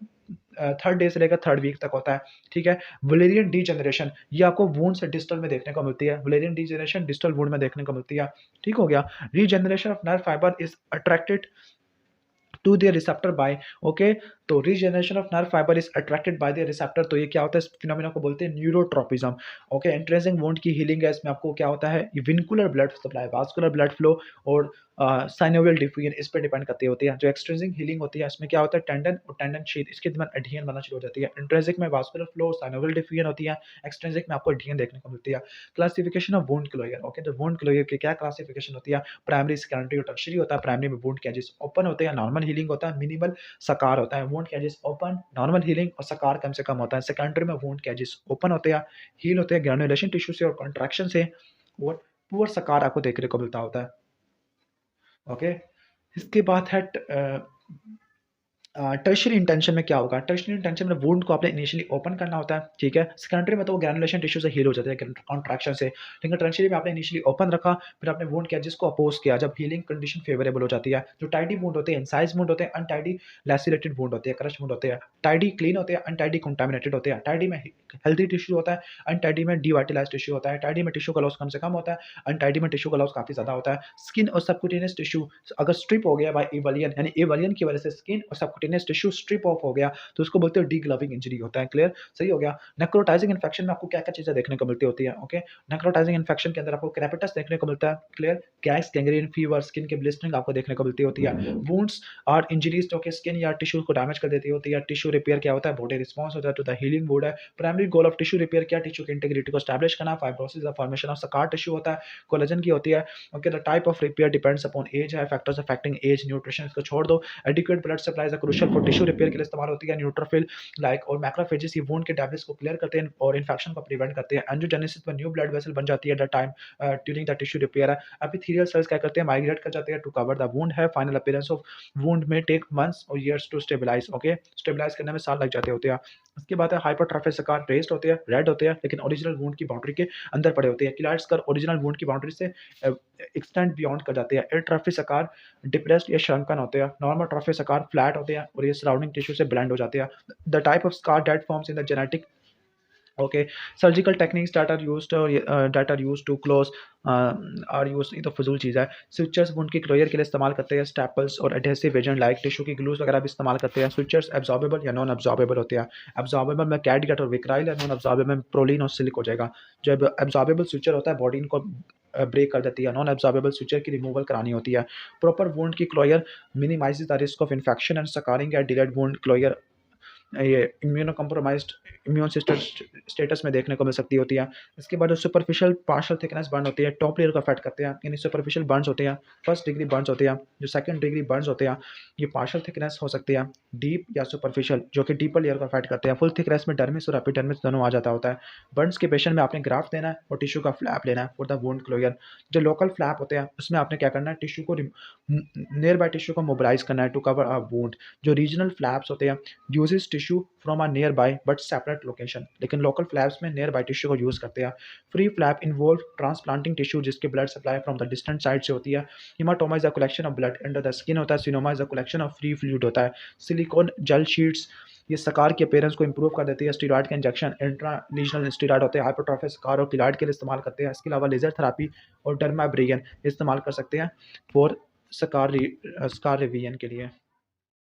3rd डे से लेकर 3rd वीक तक होता है, ठीक है। वलेरियन डीजेनरेशन ये आपको वुंड से डिस्टल में देखने को मिलती है, वलेरियन डीजेनरेशन डिस्टल वुंड में देखने को मिलती है, ठीक हो गया। Regeneration of nerve fibre is attracted to their receptor by, okay. तो regeneration of nerve fibre is attracted by the receptor, तो ये क्या होता है, इस फिनोमेना को बोलते हैं न्यूरोट्रोपिज्म। ओके, इंट्रेंसिक वुंड की हीलिंग है, इसमें आपको क्या होता है, vincular blood supply, vascular blood flow और साइनोवियल डिफ्यूजन इस पे डिपेंड करती होती है। जो एक्सट्रिंसिक हीलिंग होती है इसमें क्या होता है, टेंडन और टेंडन शीथ इसके दरमियान एडहेजन बनना शुरू हो जाती है। इंट्रिंसिक में वास्कुलर फ्लो, साइनोवियल डिफ्यूजन होती है, एक्सट्रिंसिक में आपको एडहेजन देखने को मिलती है। Classification of wound closure, okay, तो वुंड क्लोजर की क्या क्लासिफिकेशन होती है, प्राइमरी, सेकेंडरी और टर्शियरी होता है। प्राइमरी में वुंड के एजेस ओपन होते हैं, नॉर्मल हीलिंग होता है, मिनिमल सकार होता है। वुंड के एजेस ओपन, नॉर्मल हीलिंग और सकार कम से कम होता है। सेकेंडरी में वुंड के एजेस ओपन होते हैं, हील होते हैं ग्रैनुलेशन टिश्यू से और कंट्रैक्शन से, और पुअर सकार आपको देखने को मिलता होता है। ओके, इसके बाद है टर्शियरी इंटेंशन में क्या होगा, टर्शियरी इंटेंशन में वुंड को आपने इनिशियली ओपन करना होता है, ठीक है। सेकेंडरी में तो वो ग्रैनुलेशन टिश्यू से हील हो जाता है कॉन्ट्रैक्शन से, लेकिन टर्शियरी में आपने इनिशियली ओपन रखा, फिर आपने वुंड के एजेस को अपोज किया जब हीलिंग कंडीशन फेवरेबल हो जाती है। जो टाइडी वुंड होते हैं, इंसाइज वुंड होते हैं, अनटाइडी लैसिरेटेड वुंड होते हैं, क्रश वुंड होते हैं। टाइडी क्लीन होते हैं, अनटाइडी कंटामिनेटेड होते हैं। टाइडी में हेल्दी टिश्यू होता है, अनटाइडी में डिवाइटलाइज्ड टिश्यू होता है। टाइडी में टिश्यू का लॉस कम से कम होता है, अनटाइडी में टिश्यू का लॉस काफी ज्यादा होता है। स्किन और सबक्यूटेनियस टिश्यू अगर स्ट्रिप हो गया बाय एवलियन, यानी एवलियन की वजह से स्किन और सबक्यूटेनियस टिश्यू स्ट्रिप ऑफ हो गया, तो उसको बोलते हैं डीग्लविंग इंजरी होता है। क्लियर, सही हो गया। नेक्रोटाइजिंग इन्फेक्शन में आपको क्या-क्या चीजें देखने को मिलती होती है, ओके। नेक्रोटाइजिंग इन्फेक्शन के अंदर आपको क्रेपिटस देखने को मिलता है, clear. Gas, gangrene, fever, skin की ब्लिस्टरिंग आपको देखने को मिलती होती है। वुंड्स और इंजरीज जो कि स्किन या टिश्यू को डैमेज कर देती होती है। टिश्यू रिपेयर क्या होता है, बॉडी रिस्पॉन्स होता है टू द हीलिंग वुड है। Primary goal of tissue repair क्या, टिश्यू की इंटीग्रिटी को एस्टैब्लिश करना। Fibrosis the formation of scar tissue होता है, कोलेजन की होती है। Okay, the type of repair depends upon age है, फैक्टर्स अफेक्टिंग एज, न्यूट्रिशन इसको छोड़ दो। Adequate blood supply is crucial for tissue repair के लिए इस्तेमाल होती है। न्यूट्रोफिल लाइक और मैक्रोफेजेस ये वुंड के डैमेज को क्लियर करते हैं और इन्फेक्शन को प्रिवेंट करते हैं। एंजियोजेनेसिस में न्यू ब्लड वेसल बन जाती है at the time during the tissue repair है। एपिथेलियल सेल्स क्या करते हैं, माइग्रेट कर जाते हैं टू कवर द वुंड है। फाइनल अपीयरेंस ऑफ वुंड में टेक मंथ्स और years to stabilize, okay, stabilize करने में साल लग जाते होते हैं। इसके बाद है हाइपरट्रॉफिक स्कार, रेस्ड होते हैं, रेड होते हैं, लेकिन ओरिजिनल वुंड की बाउंड्री के अंदर पड़े होते हैं। किलाइड स्कार ओरिजिनल वुंड की बाउंड्री से एक्सटेंड बियॉन्ड कर जाते हैं। एट्रॉफिक स्कार डिप्रेस्ड या श्रंकन होते हैं। नॉर्मल ट्रॉफिक स्कार फ्लैट होते हैं और ये सराउंडिंग टिश्यू से ब्लेंड हो जाते हैं। The type of scar that forms in the genetic, okay, surgical techniques that are used or that are used to close are used, ये तो फजूल चीज़ है। स्विचर्स वुंड की क्लोजर के लिए इस्तेमाल करते हैं। स्टैपल्स और एडहेसिव एजेंट लाइक टिश्यू की ग्लूज वगैरह भी इस्तेमाल करते हैं। स्विचर्स एब्जॉर्बेबल या नॉन एब्जॉर्बेबल होते हैं। एब्जॉर्बेबल में कैटगट और विक्राइल है, नॉन एब्जॉर्बेबल में प्रोलीन और सिलिक हो जाएगा। जब एब्जॉर्बेबल स्विचर होता है बॉडी इनको ब्रेक कर देती है, नॉन एब्जॉर्बेबल स्विचर की रिमूवल करानी होती है। प्रॉपर वुंड की closure minimises the risk of infection and scarring at delayed wound closure ये immunocompromised immune system status में देखने को मिल सकती होती है। इसके बाद सुपरफिशियल पार्शियल थिकनेस बर्न होती है, टॉप लेयर को अफेक्ट करते हैं। यानी सुपरफिशियल बर्न्स होते हैं, फर्स्ट डिग्री बर्न्स होते हैं, जो सेकंड डिग्री बर्न्स होते हैं ये पार्शियल थिकनेस हो सकती है, डीप या सुपरफिशियल, जो कि डीपर लेयर को अफेक्ट करते हैं। फुल थिकनेस में डर्मिस और एपिडर्मिस दोनों आ जाता होता है। बर्न्स के पेशेंट में आपने ग्राफ्ट देना है और टिश्यू का फ्लैप लेना है फॉर द वुंड क्लोजर। जो लोकल फ्लैप होते हैं उसमें आपने क्या करना है, टिश्यू को नियर बाय टिश्यू को मोबिलाइज करना है टू कवर अ वुंड। जो रीजनल फ्लैप्स होते हैं uses tissue from a nearby but separate location, लेकिन लोकल फ्लैप्स में नियर बाय टिश्यू को यूज करते हैं। Free flap involve transplanting tissue जिसकी blood supply from the distant side से होती है। Haematoma is the collection of blood under the skin होता है। Seroma is the collection of free fluid होता है। सिलिकॉन जेल शीट्स ये सकार के अपीयरेंस को इंप्रूव कर देती है। स्टीरॉयड के इंजेक्शन इंट्रा लीजनल स्टीरॉयड होते हैं, हाइपरट्रॉफिक सकार और किलॉइड के लिए इस्तेमाल करते हैं। इसके अलावा लेजर थेरेपी और डर्माब्रेजन इस्तेमाल कर सकते हैं फॉर स्कार रिवीजन के लिए।